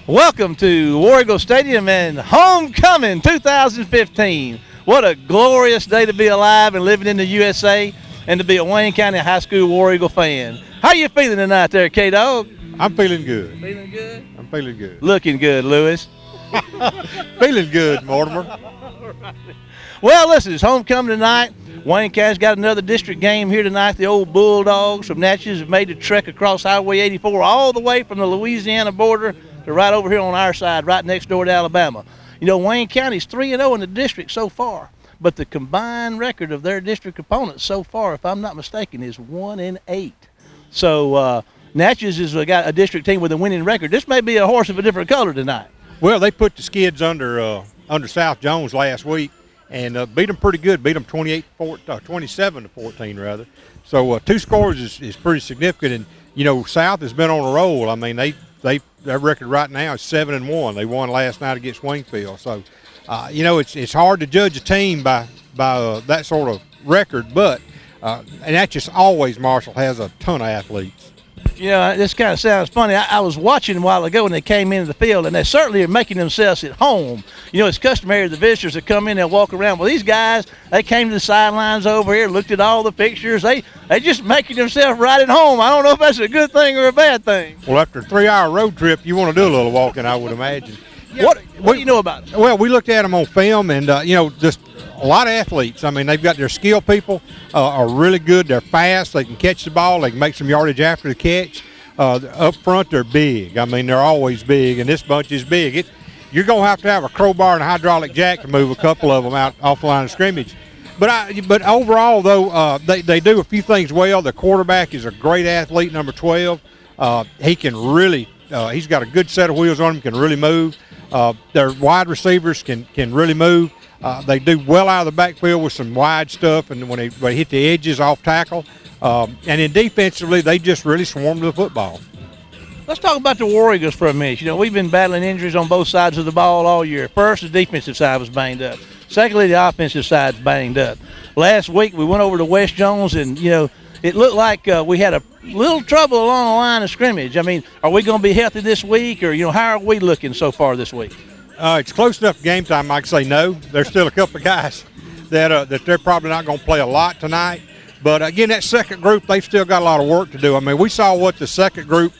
Welcome to War Eagle Stadium and Homecoming 2015. What a glorious day to be alive and living in the USA and to be a Wayne County High School War Eagle fan. How you feeling tonight there, K-Dog? I'm feeling good. Feeling good? I'm feeling good. Looking good, Lewis. Feeling good, Mortimer. Well, listen, it's homecoming tonight. Wayne County's got another district game here tonight. The old Bulldogs from Natchez have made the trek across Highway 84 all the way from the Louisiana border to right over here on our side, right next door to Alabama. You know, Wayne County's 3-0 in the district so far, but the combined record of their district opponents so far, if I'm not mistaken, is 1-8. So Natchez has got a district team with a winning record. This may be a horse of a different color tonight. Well, they put the Skids under South Jones last week and beat them pretty good. Beat them 27-14 rather. So 2 scores is pretty significant. And you know, South has been on a roll. I mean, their record right now is 7-1. They won last night against Wingfield. So you know, it's hard to judge a team by that sort of record. But and that just always, Marshall has a ton of athletes. You know, this kind of sounds funny. I was watching a while ago when they came into the field, and they certainly are making themselves at home. You know, it's customary the visitors that come in and walk around. Well, these guys, they came to the sidelines over here, looked at all the pictures. They just making themselves right at home. I don't know if that's a good thing or a bad thing. Well, after a 3-hour road trip, you want to do a little walking, I would imagine. Yeah, what do you know about it? Well, we looked at them on film, and, you know, just a lot of athletes. I mean, they've got their skill people are really good. They're fast. They can catch the ball. They can make some yardage after the catch. Up front, they're big. I mean, they're always big, and this bunch is big. You're going to have a crowbar and a hydraulic jack to move a couple of them out off the line of scrimmage. But overall, though, they do a few things well. The quarterback is a great athlete, number 12. He can really he's got a good set of wheels on him, can really move. Their wide receivers can really move. They do well out of the backfield with some wide stuff, and when they hit the edges off tackle. And then defensively, they just really swarm to the football. Let's talk about the War Eagles for a minute. You know, we've been battling injuries on both sides of the ball all year. First, the defensive side was banged up. Secondly, the offensive side's banged up. Last week, we went over to West Jones, and, you know, it looked like we had a little trouble along the line of scrimmage. I mean, are we going to be healthy this week, or, you know, how are we looking so far this week? It's close enough game time, I can say no. There's still a couple of guys that they're probably not going to play a lot tonight. But, again, that second group, they've still got a lot of work to do. I mean, we saw what the second group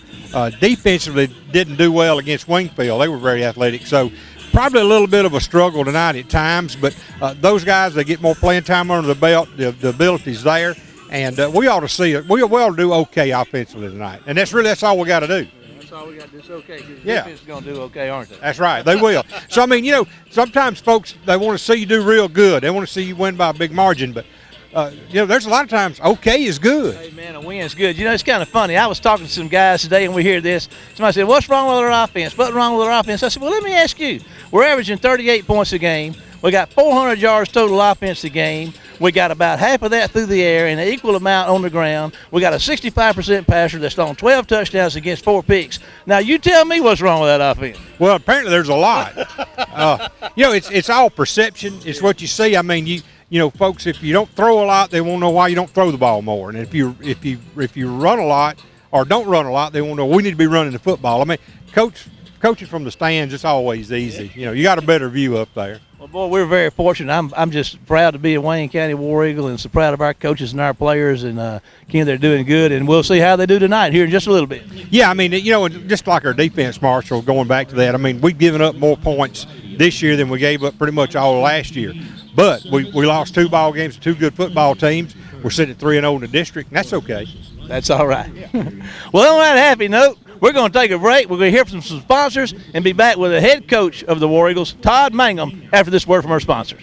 defensively didn't do well against Wingfield. They were very athletic. So, probably a little bit of a struggle tonight at times. But those guys, they get more playing time under the belt. The ability's there. And we ought to see it. We ought to do okay offensively tonight. And that's all we got to do. That's all we got to do. It's okay, because yeah. defense is going to do okay, aren't they? That's right. They will. So, I mean, you know, sometimes folks, they want to see you do real good. They want to see you win by a big margin. But, you know, there's a lot of times okay is good. Hey, man, a win is good. You know, it's kind of funny. I was talking to some guys today, and we hear this. Somebody said, what's wrong with our offense? What's wrong with our offense? I said, well, let me ask you. We're averaging 38 points a game. We got 400 yards total offense a game. We got about half of that through the air and an equal amount on the ground. We got a 65% passer that's thrown 12 touchdowns against 4 picks. Now, you tell me what's wrong with that offense. Well, apparently there's a lot. You know, it's all perception. It's what you see. I mean, you know, folks, if you don't throw a lot, they won't know why you don't throw the ball more. And if you run a lot or don't run a lot, they won't know we need to be running the football. I mean, coaching from the stands, it's always easy. You know, you got a better view up there. Well, boy, we're very fortunate. I'm just proud to be a Wayne County War Eagle and so proud of our coaches and our players. And, Ken, they're doing good. And we'll see how they do tonight here in just a little bit. Yeah, I mean, you know, just like our defense, Marshall, going back to that, I mean, we've given up more points this year than we gave up pretty much all last year. But we lost 2 ball games to 2 good football teams. We're sitting at 3-0 in the district, and that's okay. That's all right. Well, on that happy note, we're going to take a break. We're going to hear from some sponsors and be back with the head coach of the War Eagles, Todd Mangum, after this word from our sponsors.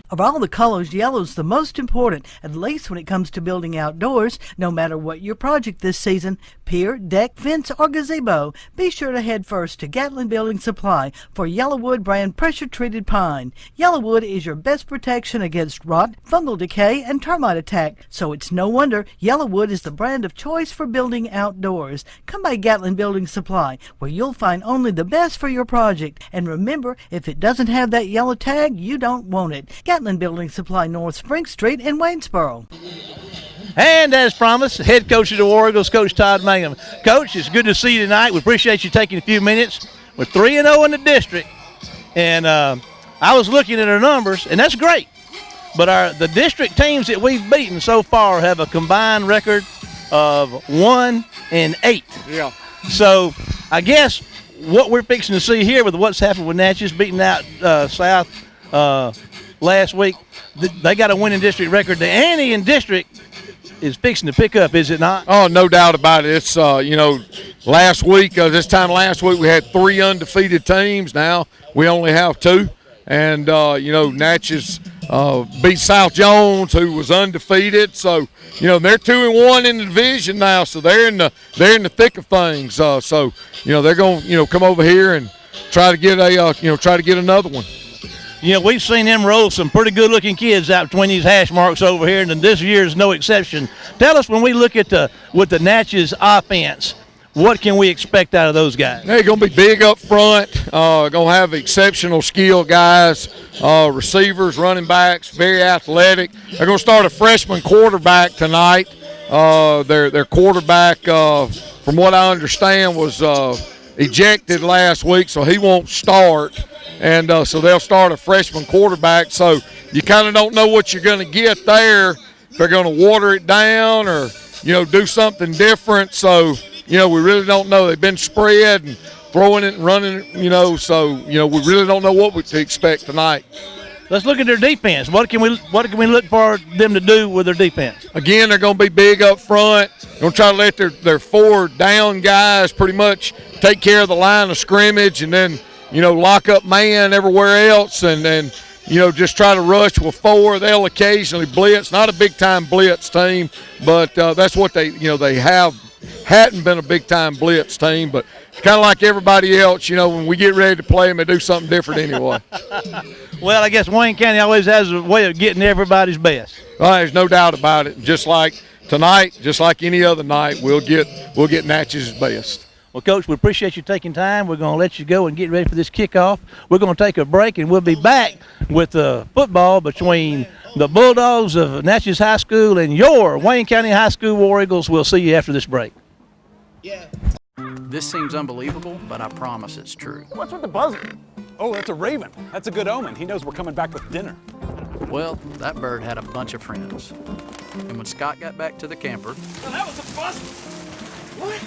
Of all the colors, yellow's the most important, at least when it comes to building outdoors. No matter what your project this season, pier, deck, fence, or gazebo, be sure to head first to Gatlin Building Supply for Yellowwood brand pressure-treated pine. Yellowwood is your best protection against rot, fungal decay, and termite attack, so it's no wonder Yellowwood is the brand of choice for building outdoors. Come by Gatlin Building Supply, where you'll find only the best for your project. And remember, if it doesn't have that yellow tag, you don't want it. Gatlin Building Supply, North Spring Street in Waynesboro. And as promised, head coach of the War Eagles, Coach Todd Mangum. Coach, it's good to see you tonight. We appreciate you taking a few minutes. We're 3-0 in the district, and I was looking at our numbers, and that's great. But the district teams that we've beaten so far have a combined record of 1-8. Yeah. So I guess what we're fixing to see here with what's happened with Natchez beating out South last week, they got a winning district record. The ante in district is fixing to pick up, is it not? Oh, no doubt about it. It's, last week, this time last week, we had 3 undefeated teams. Now we only have 2. And, Natchez beat South Jones, who was undefeated. So, they're 2-1 in the division now. So they're in the thick of things. So, they're going to, come over here and try to get another one. We've seen them roll some pretty good-looking kids out between these hash marks over here, and this year is no exception. Tell us, when we look at the Natchez offense, what can we expect out of those guys? They're going to be big up front, going to have exceptional skill guys, receivers, running backs, very athletic. They're going to start a freshman quarterback tonight. Their quarterback, from what I understand, was ejected last week, so he won't start. And so they'll start a freshman quarterback. So you kind of don't know what you're going to get there. If they're going to water it down or, do something different. So, we really don't know. They've been spread and throwing it and running it, so, we really don't know what to expect tonight. Let's look at their defense. What can we look for them to do with their defense? Again, they're going to be big up front. They're going to try to let their 4 down guys pretty much take care of the line of scrimmage and then, lock up man everywhere else and just try to rush with 4. They'll occasionally blitz. Not a big-time blitz team, but that's what they hadn't been a big-time blitz team, but kind of like everybody else, when we get ready to play them, they do something different anyway. Well, I guess Wayne County always has a way of getting everybody's best. There's no doubt about it. Just like tonight, just like any other night, we'll get Natchez's best. Well, Coach, we appreciate you taking time. We're going to let you go and get ready for this kickoff. We're going to take a break, and we'll be back with the football between the Bulldogs of Natchez High School and your Wayne County High School War Eagles. We'll see you after this break. Yeah. This seems unbelievable, but I promise it's true. What's with the buzzing? Oh, that's a raven. That's a good omen. He knows we're coming back with dinner. Well, that bird had a bunch of friends. And when Scott got back to the camper... Well, that was a buzz. What?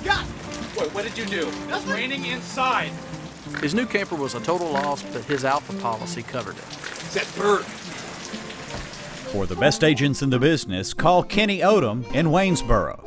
Scott! Wait, what did you do? It's raining inside. His new camper was a total loss, but his alpha policy covered it. It's that bird. For the best agents in the business, call Kenny Odom in Waynesboro.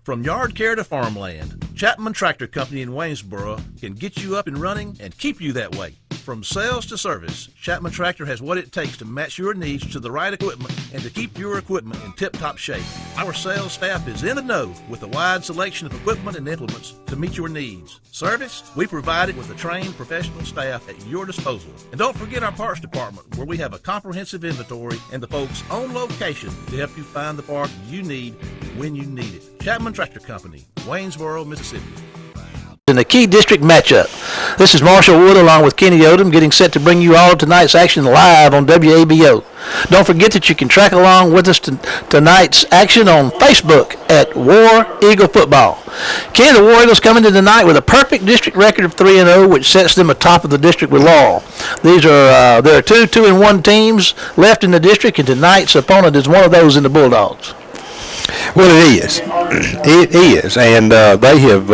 From yard care to farmland, Chapman Tractor Company in Waynesboro can get you up and running and keep you that way. From sales to service, Chapman Tractor has what it takes to match your needs to the right equipment and to keep your equipment in tip-top shape. Our sales staff is in the know with a wide selection of equipment and implements to meet your needs. Service, we provide it with a trained professional staff at your disposal. And don't forget our parts department, where we have a comprehensive inventory and the folks on location to help you find the part you need when you need it. Chapman Tractor Company, Waynesboro, Mississippi. In the key district matchup. This is Marshall Wood along with Kenny Odom getting set to bring you all tonight's action live on WABO. Don't forget that you can track along with us tonight's action on Facebook at War Eagle Football. Kenny, the War Eagles come into tonight with a perfect district record of 3-0, which sets them atop of the district with Laurel. There are 2 2-1 teams left in the district, and tonight's opponent is one of those in the Bulldogs. Well, it is. It is. And they have,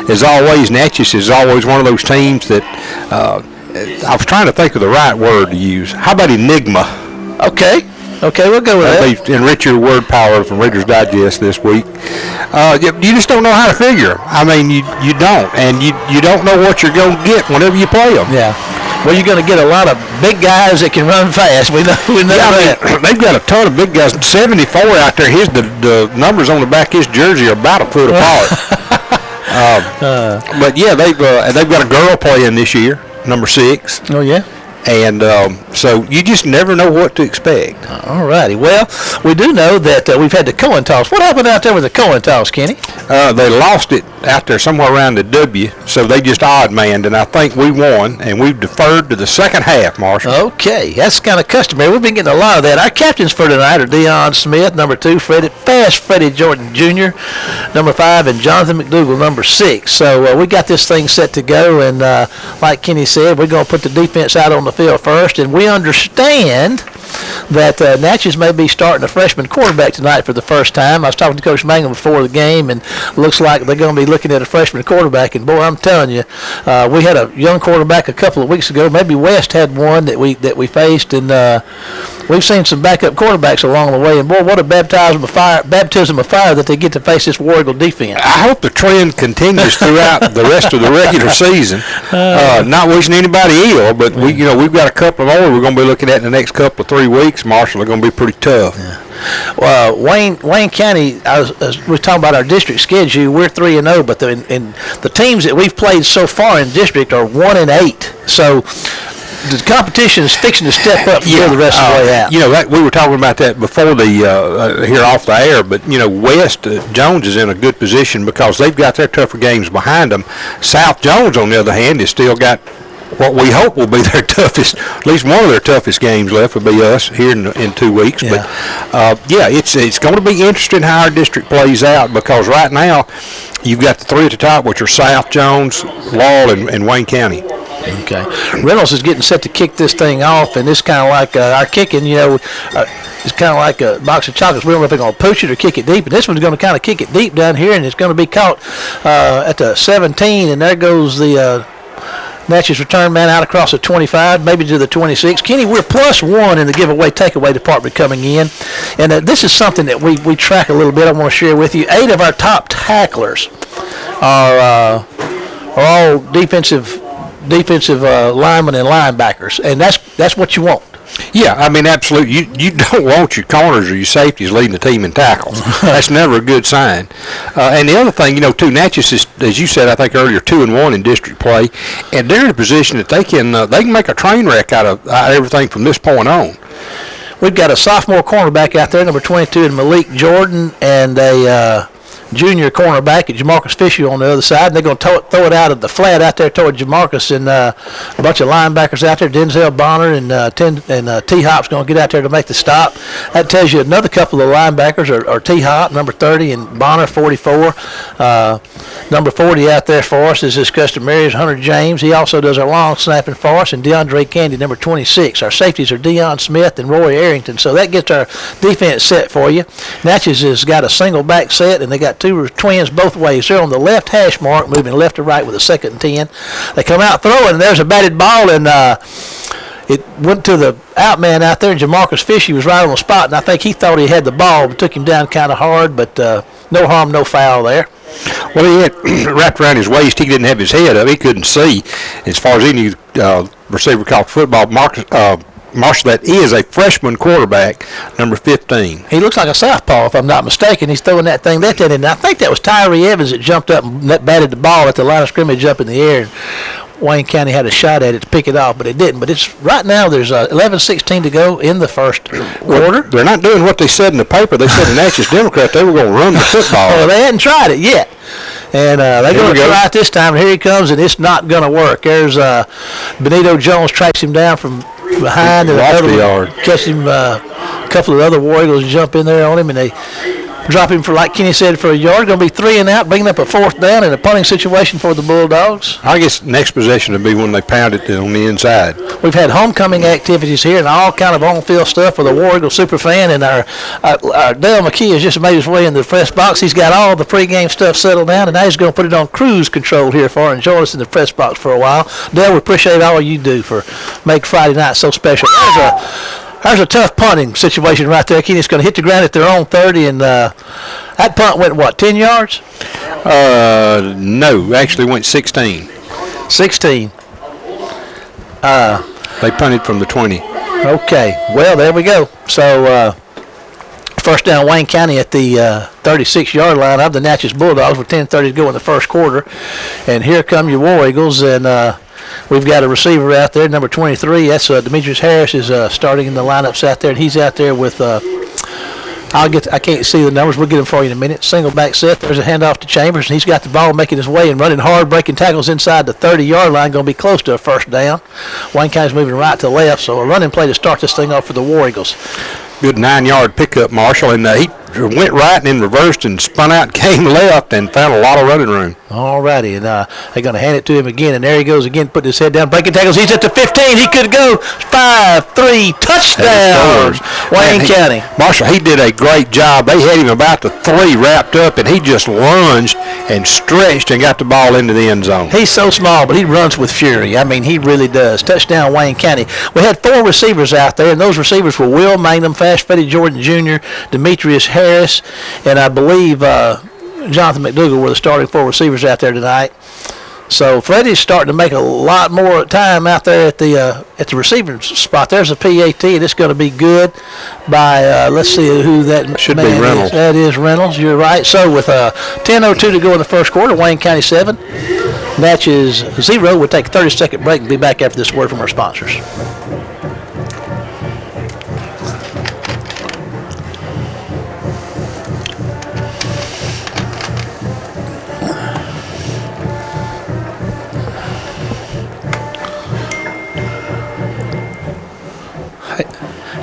as always, Natchez is always one of those teams that I was trying to think of the right word to use. How about enigma? Okay, we'll go with that. They enrich your word power from Reader's Digest this week. You just don't know how to figure. I mean, you don't. And you don't know what you're going to get whenever you play them. Yeah. Well, you're going to get a lot of big guys that can run fast. We know that. They've got a ton of big guys. 74 out there. The numbers on the back of his jersey are about a foot apart. But yeah, they've got a girl playing this year, number 6. Oh yeah. And so you just never know what to expect. All righty. Well, we do know that we've had the coin toss. What happened out there with the coin toss, Kenny? They lost it out there somewhere around the W, so they just odd-manned, and I think we won, and we've deferred to the second half, Marshall. Okay, that's kind of customary. We've been getting a lot of that. Our captains for tonight are Deion Smith, number 2, Freddie Jordan Jr., number 5, and Jonathan McDougal, number 6. So we got this thing set to go, and like Kenny said, we're going to put the defense out on the field first, and we understand that Natchez may be starting a freshman quarterback tonight for the first time. I was talking to Coach Mangum before the game, and looks like they're going to be looking at a freshman quarterback. And boy, I'm telling you, we had a young quarterback a couple of weeks ago. Maybe West had one that we faced, and we've seen some backup quarterbacks along the way. And boy, what a baptism of fire that they get to face this War Eagle defense. I hope the trend continues throughout the rest of the regular season. Not wishing anybody ill, but we've got a couple of more we're going to be looking at in the next couple of 3 weeks, Marshall. Are going to be pretty tough. Yeah. Well, Wayne County, we're talking about our district schedule. We're 3-0, but the teams that we've played so far in district are 1-8. So the competition is fixing to step up the rest of the way out. We were talking about that before the here off the air, but West Jones is in a good position because they've got their tougher games behind them. South Jones, on the other hand, has still got what we hope will be their toughest, at least one of their toughest games left will be us here in 2 weeks. Yeah. But it's going to be interesting how our district plays out because right now you've got the 3 at the top, which are South Jones, Laurel, and Wayne County. Okay. Reynolds is getting set to kick this thing off, and it's kind of like our kicking, it's kind of like a box of chocolates. We don't know if they're going to push it or kick it deep, and this one's going to kind of kick it deep down here, and it's going to be caught at the 17, and there goes the Natchez return man out across the 25, maybe to the 26. Kenny, we're +1 in the takeaway department coming in, and this is something that we track a little bit. I want to share with you. 8 of our top tacklers are all defensive linemen and linebackers, and that's what you want. Yeah, I mean, absolutely. You don't want your corners or your safeties leading the team in tackles. That's never a good sign. And the other thing, too, Natchez is, as you said, I think earlier, 2-1 in district play, and they're in a position that they can make a train wreck out of everything from this point on. We've got a sophomore cornerback out there, number 22, and Malik Jordan, and a junior cornerback at Jamarcus Fisher on the other side. And they're going to throw it out of the flat out there toward Jamarcus, and a bunch of linebackers out there, Denzel Bonner and T-Hop's going to get out there to make the stop. That tells you another couple of linebackers are T-Hop, number 30, and Bonner, 44. Number 40 out there for us is his customary is Hunter James. He also does our long snapping for us, and DeAndre Candy, number 26. Our safeties are Deion Smith and Roy Arrington. So that gets our defense set for you. Natchez has got a single back set, and they got 2 twins both ways. They're on the left hash mark, moving left to right with a 2nd and 10. They come out throwing, and there's a batted ball, and it went to the out man out there, and Jamarcus Fisher was right on the spot, and I think he thought he had the ball, but took him down kind of hard, but no harm, no foul there. Well, he had wrapped around his waist. He didn't have his head up. He couldn't see. As far as any receiver called football, Marshall, that is a freshman quarterback, number 15. He looks like a southpaw, if I'm not mistaken. He's throwing that thing that and I think that was Tyree Evans that jumped up and batted the ball at the line of scrimmage up in the air. Wayne County had a shot at it to pick it off, but it didn't. But it's right now there's 11:16 to go in the first quarter. They're not doing what they said in the paper. They said in Natchez Democrat they were going to run the football. Well, they hadn't tried it yet. And they're going to try it this time, and here he comes, and it's not going to work. There's Benito Jones tracks him down from behind, and catch him. A couple of other War Eagles jump in there on him, and they drop him for, like Kenny said, for a yard. Going to be 3 and out, bringing up a 4th down in a punting situation for the Bulldogs. I guess next possession will be when they pound it on the inside. We've had homecoming activities here and all kind of on-field stuff for the War Eagle super fan, and our Dale McKee has just made his way in the press box. He's got all the pregame stuff settled down, and now he's going to put it on cruise control here for and join us in the press box for a while. Dale, we appreciate all you do for make Friday night so special. There's a tough punting situation right there. Kenny's going to hit the ground at their own 30, and that punt went, 10 yards? No, actually went 16. 16. They punted from the 20. Okay, well, there we go. So, first down Wayne County at the 36-yard line of the Natchez Bulldogs with 10:30 to go in the first quarter. And here come your War Eagles, and we've got a receiver out there, number 23. That's Demetrius Harris is starting in the lineups out there, and he's out there with. I can't see the numbers. We'll get them for you in a minute. Single back set. There's a handoff to Chambers, and he's got the ball making his way and running hard, breaking tackles inside the 30-yard line. Going to be close to a first down. Wayne County's moving right to left, so a running play to start this thing off for the War Eagles. Good 9-yard pickup, Marshall, and he went right and then reversed and spun out and came left and found a lot of running room. All righty, and they're going to hand it to him again, and there he goes again, putting his head down, breaking tackles. He's at the 15. He could go 5-3 touchdown, Wayne County. Marshall, he did a great job. They had him about the 3 wrapped up, and he just lunged and stretched and got the ball into the end zone. He's so small, but he runs with fury. I mean, he really does. Touchdown, Wayne County. We had 4 receivers out there, and those receivers were Will Mangum, Fast Freddie Jordan Jr., Demetrius Harris, and I believe Jonathan McDougal were the starting 4 receivers out there tonight. So Freddie's starting to make a lot more time out there at the receiving spot. There's a PAT, and it's going to be good by, let's see who that should man be Reynolds. is. That is Reynolds, you're right. So with 10:02 to go in the first quarter, Wayne County 7, Natchez 0. We'll take a 30-second break and be back after this word from our sponsors.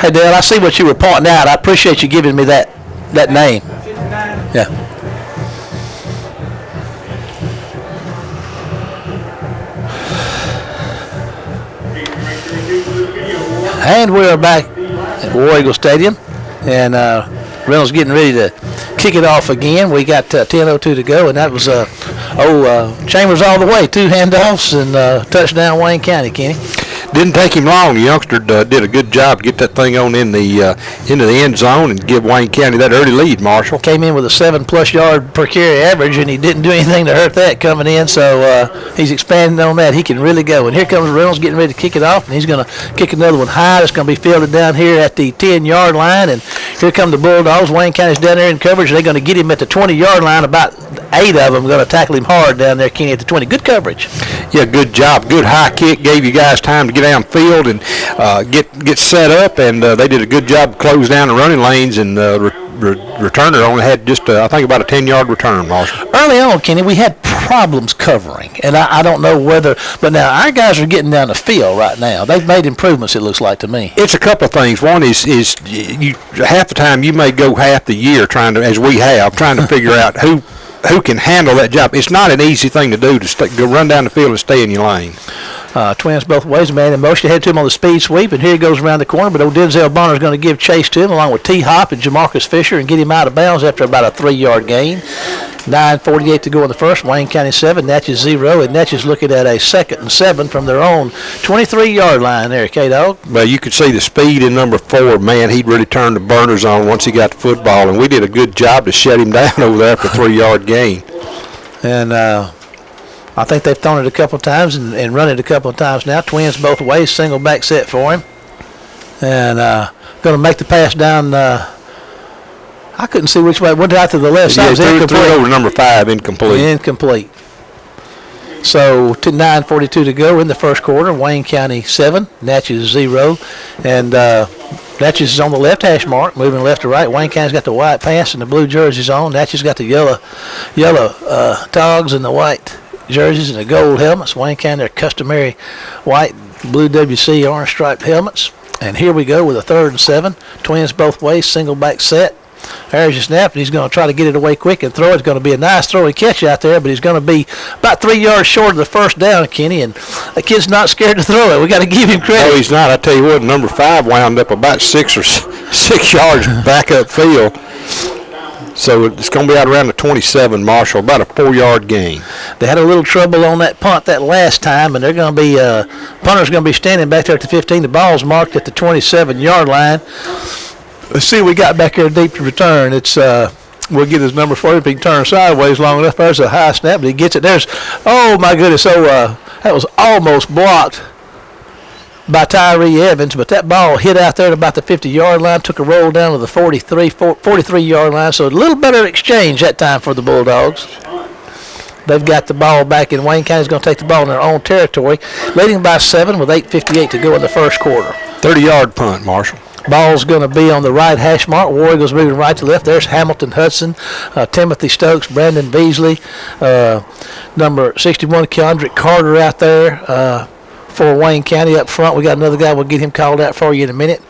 Hey, Dale, I see what you were pointing out. I appreciate you giving me that name. Yeah. And we are back at War Eagle Stadium, and Reynolds getting ready to kick it off again. We got 10:02 to go, and that was Chambers all the way. 2 handoffs and touchdown Wayne County, Kenny. Didn't take him long. The youngster did a good job to get that thing on in the into the end zone and give Wayne County that early lead, Marshall. Came in with a 7+ yard per carry average, and he didn't do anything to hurt that coming in, so he's expanding on that. He can really go. And here comes Reynolds getting ready to kick it off, and he's going to kick another one high. It's going to be fielded down here at the 10-yard line, and here come the Bulldogs. Wayne County's down there in coverage. They're going to get him at the 20-yard line. About 8 of them going to tackle him hard down there, Kenny, at the 20. Good coverage. Yeah, good job. Good high kick. Gave you guys time to get downfield and get set up, and they did a good job to close down the running lanes, and returner only had just, I think, about a 10-yard return, Marshall. Early on, Kenny, we had problems covering, and I don't know whether, but now our guys are getting down the field right now. They've made improvements, it looks like to me. It's a couple of things. One is you half the time you may go half the year trying to figure out who can handle that job. It's not an easy thing to do to go run down the field and stay in your lane. Twins both ways, man in motion. Head to him on the speed sweep, and here he goes around the corner, but old Denzel Bonner's going to give chase to him along with T-Hop and Jamarcus Fisher and get him out of bounds after about a 3-yard gain. 9:48 to go in the first. Wayne County 7, Natchez 0, and Natchez looking at a 2nd and 7 from their own 23-yard line there, K-Dog. Well, you could see the speed in number 4. Man, he'd really turned the burners on once he got the football, and we did a good job to shut him down over there after a 3-yard gain. And I think they've thrown it a couple of times and run it a couple of times now. Twins both ways, single back set for him. And going to make the pass down. I couldn't see which way. Went out to the left side. Yeah, threw over number 5, incomplete. Incomplete. So 9:42 to go in the first quarter. Wayne County 7, Natchez 0. And Natchez is on the left hash mark, moving left to right. Wayne County's got the white pants and the blue jerseys on. Natchez got the yellow togs and the white jerseys and the gold helmets. Wayne County, their customary white, blue WC orange striped helmets. And here we go with a 3rd and 7. Twins both ways, single back set. There's your snap, and he's going to try to get it away quick and throw it. It's going to be a nice throw and catch out there, but he's going to be about 3 yards short of the first down, Kenny, and the kid's not scared to throw it. We got to give him credit. No, he's not. I tell you what, number 5 wound up about 6 yards back up field. So it's going to be out around the 27, Marshall, about a 4-yard gain. They had a little trouble on that punt that last time, and they're going to be punter's going to be standing back there at the 15. The ball's marked at the 27-yard line. Let's see what we got back there deep to return. It's we'll get his number for you if he can turn sideways long enough. There's a high snap, but he gets it. Oh my goodness! So that was almost blocked by Tyree Evans, but that ball hit out there at about the 50-yard line, took a roll down to the 43-yard line. So a little better exchange that time for the Bulldogs. They've got the ball back, and Wayne County's going to take the ball in their own territory, leading by 7 with 8:58 to go in the first quarter. 30-yard punt, Marshall. Ball's going to be on the right hash mark. War Eagles moving right to left. There's Hamilton Hudson, Timothy Stokes, Brandon Beasley, number 61, Keandrick Carter out there for Wayne County up front. We got another guy. We'll get him called out for you in a minute.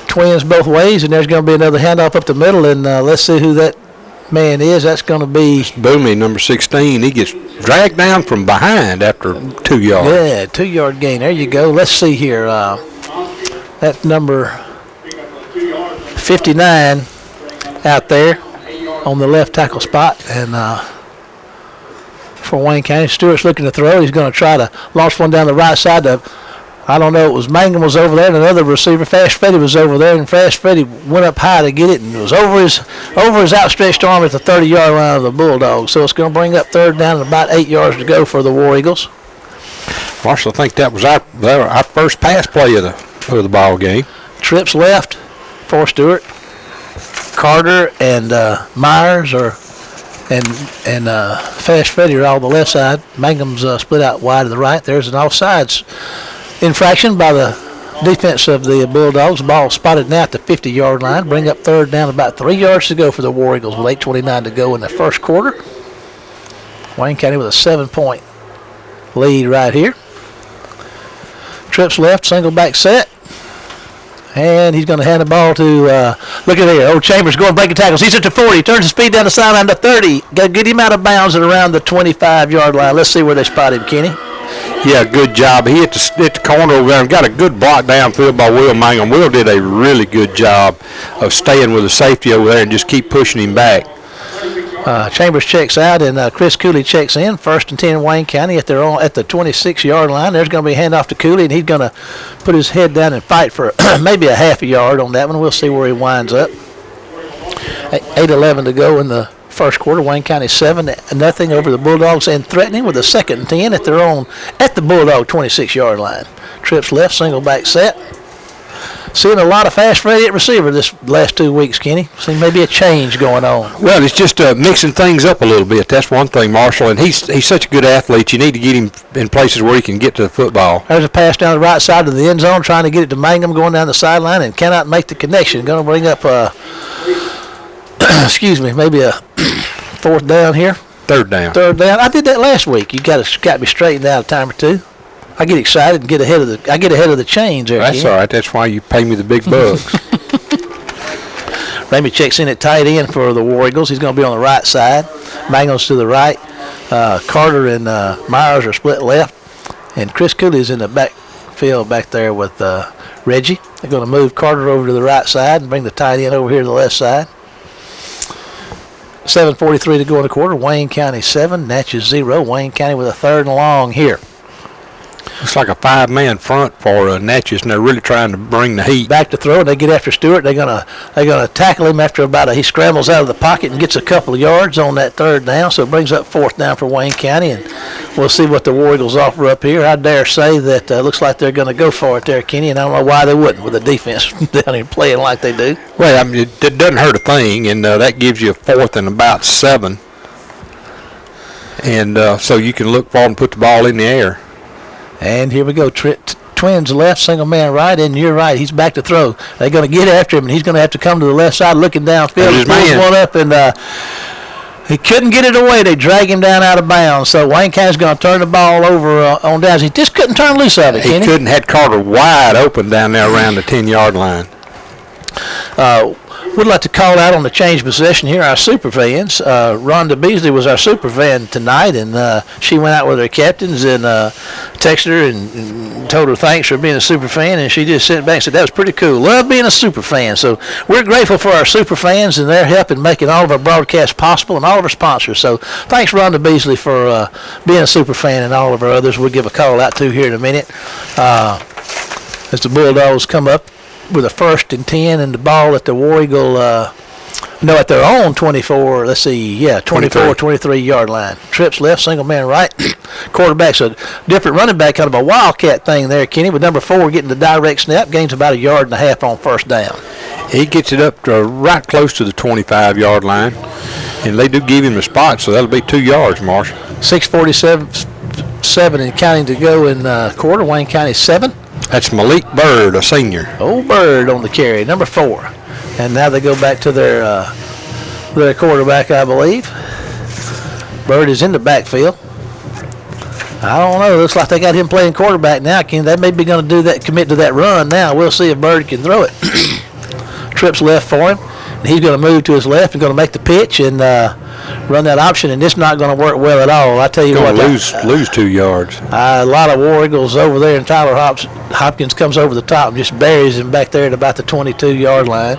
Twins both ways, and there's going to be another handoff up the middle, and let's see who that man is. That's going to be Boomy, number 16. He gets dragged down from behind after 2 yards. Yeah, 2-yard gain. There you go. Let's see here. That's number 59 out there on the left tackle spot, and for Wayne County, Stewart's looking to throw. He's going to try to launch one down the right side. I don't know. It was Mangum was over there, and another receiver, Fast Freddy, was over there, and Fast Freddy went up high to get it, and it was over his outstretched arm at the 30-yard line of the Bulldogs. So it's going to bring up third down and about 8 yards to go for the War Eagles. Marshall, I think that was our first pass play of the ball game. Trips left for Stewart. Carter and Myers and Fast Freddy are all on the left side. Mangum's split out wide to the right. There's an offsides infraction by the defense of the Bulldogs. Ball spotted now at the 50-yard line. Bring up third down, about 3 yards to go for the War Eagles with 8:29 to go in the first quarter. Wayne County with a 7-point lead right here. Trips left, single back set. And he's going to hand the ball to, look at here, Old Chambers going breaking tackles. He's at the 40, turns the speed down the sideline to 30. Got to get him out of bounds at around the 25-yard line. Let's see where they spot him, Kenny. Yeah, good job. He hit the corner over there and got a good block downfield by Will Mangum. Will did a really good job of staying with the safety over there and just keep pushing him back. Chambers checks out, and Chris Cooley checks in. 1st and 10 Wayne County at the 26-yard line. There's going to be a handoff to Cooley, and he's going to put his head down and fight for maybe a half a yard on that one. We'll see where he winds up. 8:11 to go in the first quarter. Wayne County 7-0 over the Bulldogs, and threatening with a 2nd and 10 at the Bulldog 26-yard line. Trips left, single back set. Seeing a lot of Fast Freddy at receiver this last 2 weeks, Kenny. Seeing maybe a change going on. Well, it's just mixing things up a little bit. That's one thing, Marshall. And he's such a good athlete. You need to get him in places where he can get to the football. There's a pass down the right side of the end zone, trying to get it to Mangum, going down the sideline, and cannot make the connection. Going to bring up, maybe a 4th down here. Third down. I did that last week. You got me straightened out a time or two. I get excited and get ahead of the chains there. That's all right. That's why you pay me the big bucks. Ramey checks in at tight end for the War Eagles. He's going to be on the right side. Mangum's to the right. Carter and Myers are split left. And Chris Cooley's in the backfield back there with Reggie. They're going to move Carter over to the right side and bring the tight end over here to the left side. 7:43 to go in the quarter. Wayne County 7, Natchez 0. Wayne County with a 3rd and long here. It's like a 5-man front for Natchez, and they're really trying to bring the heat. Back to throw, and they get after Stewart. They're gonna tackle him after he scrambles out of the pocket and gets a couple of yards on that 3rd down. So it brings up 4th down for Wayne County, and we'll see what the War Eagles offer up here. I dare say that looks like they're going to go for it there, Kenny, and I don't know why they wouldn't with the defense down here playing like they do. Well, I mean, it doesn't hurt a thing, and that gives you a 4th and about 7. And so you can look for and put the ball in the air. And here we go. Twins left, single man right, and you're right. He's back to throw. They're going to get after him, and he's going to have to come to the left side looking downfield. He pulls one up, and he couldn't get it away. They drag him down out of bounds. So Wayne County's going to turn the ball over on downs. He just couldn't turn loose of it, He couldn't. Had Carter wide open down there around the 10-yard line. Would like to call out on the change possession here our super fans. Rhonda Beasley was our super fan tonight, and she went out with her captains and texted her and told her thanks for being a super fan, and she just sent back and said that was pretty cool. Love being a super fan. So we're grateful for our super fans and their help in making all of our broadcasts possible and all of our sponsors. So thanks, Rhonda Beasley, for being a super fan, and all of our others we'll give a call out to here in a minute. As the Bulldogs come up with a 1st and 10, and the ball at the War Eagle, at their own 24, 23-yard line. Trips left, single man right. Quarterback's a different running back, kind of a wildcat thing there, Kenny, with number 4 getting the direct snap, gains about 1.5 yards on 1st down. He gets it up to right close to the 25-yard line, and they do give him the spot, so that'll be 2 yards, Marshall. 6:47 and counting to go in quarter. Wayne County 7. That's Malik Bird, a senior. Old Bird on the carry, number 4. And now they go back to their quarterback, I believe. Bird is in the backfield. I don't know. Looks like they got him playing quarterback now. They may be going to do that, commit to that run now. We'll see if Bird can throw it. Trips left for him. And he's going to move to his left and going to make the pitch and run that option. And it's not going to work well at all. I tell you what. Lose 2 yards. A lot of War Eagles over there, and Tyler Hopkins comes over the top and just buries him back there at about the 22-yard line.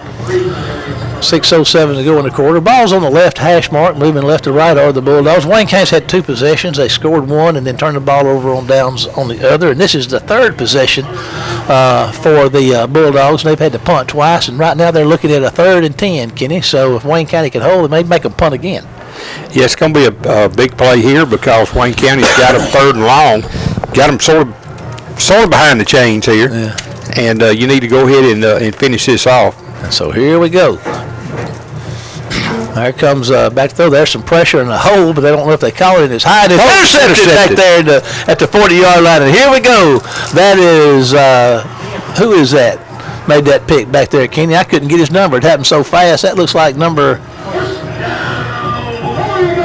6:07 to go in the quarter. Ball's on the left hash mark, moving left to right are the Bulldogs. Wayne County's had 2 possessions. They scored 1 and then turned the ball over on downs on the other. And this is the 3rd possession for the Bulldogs. They've had to punt twice, and right now they're looking at a 3rd and 10, Kenny. So if Wayne County can hold, they may make them punt again. Yeah, it's going to be a big play here because Wayne County's got them 3rd and long. Got them sort of behind the chains here. Yeah. And you need to go ahead and finish this off. So here we go. There comes back throw. There's some pressure in the hole, but they don't know if they call it. It's high. It's intercepted back there at the 40-yard line. And here we go. That is, who is that? Made that pick back there, Kenny. I couldn't get his number. It happened so fast. That looks like number,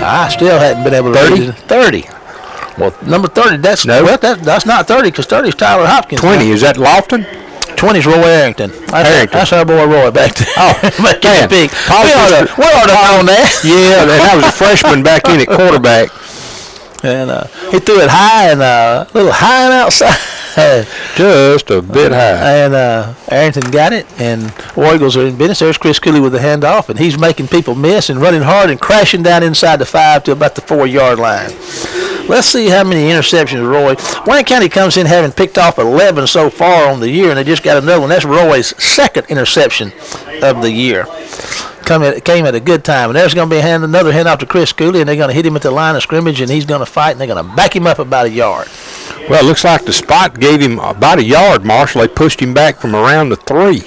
I still hadn't been able to 30? 30. Well, number 30, that's not 30 because 30 is Tyler Hopkins. 20, is that Lofton? 20 is Roy Arrington. That's our boy Roy back there. Oh, man. We ought to know that. Yeah, and that was a freshman back in at quarterback. And he threw it high and a little high and outside. Just a bit high. And Arrington got it, and War Eagles are in business. There's Chris Cooley with the handoff, and he's making people miss and running hard and crashing down inside the 5 to about the 4-yard line. Let's see how many interceptions Roy. Wayne County comes in having picked off 11 so far on the year, and they just got another one. That's Roy's 2nd interception of the year. Came at a good time. And there's going to be another handoff to Chris Cooley, and they're going to hit him at the line of scrimmage, and he's going to fight, and they're going to back him up about a yard. Well, it looks like the spot gave him about a yard, Marshall. They pushed him back from around the 3.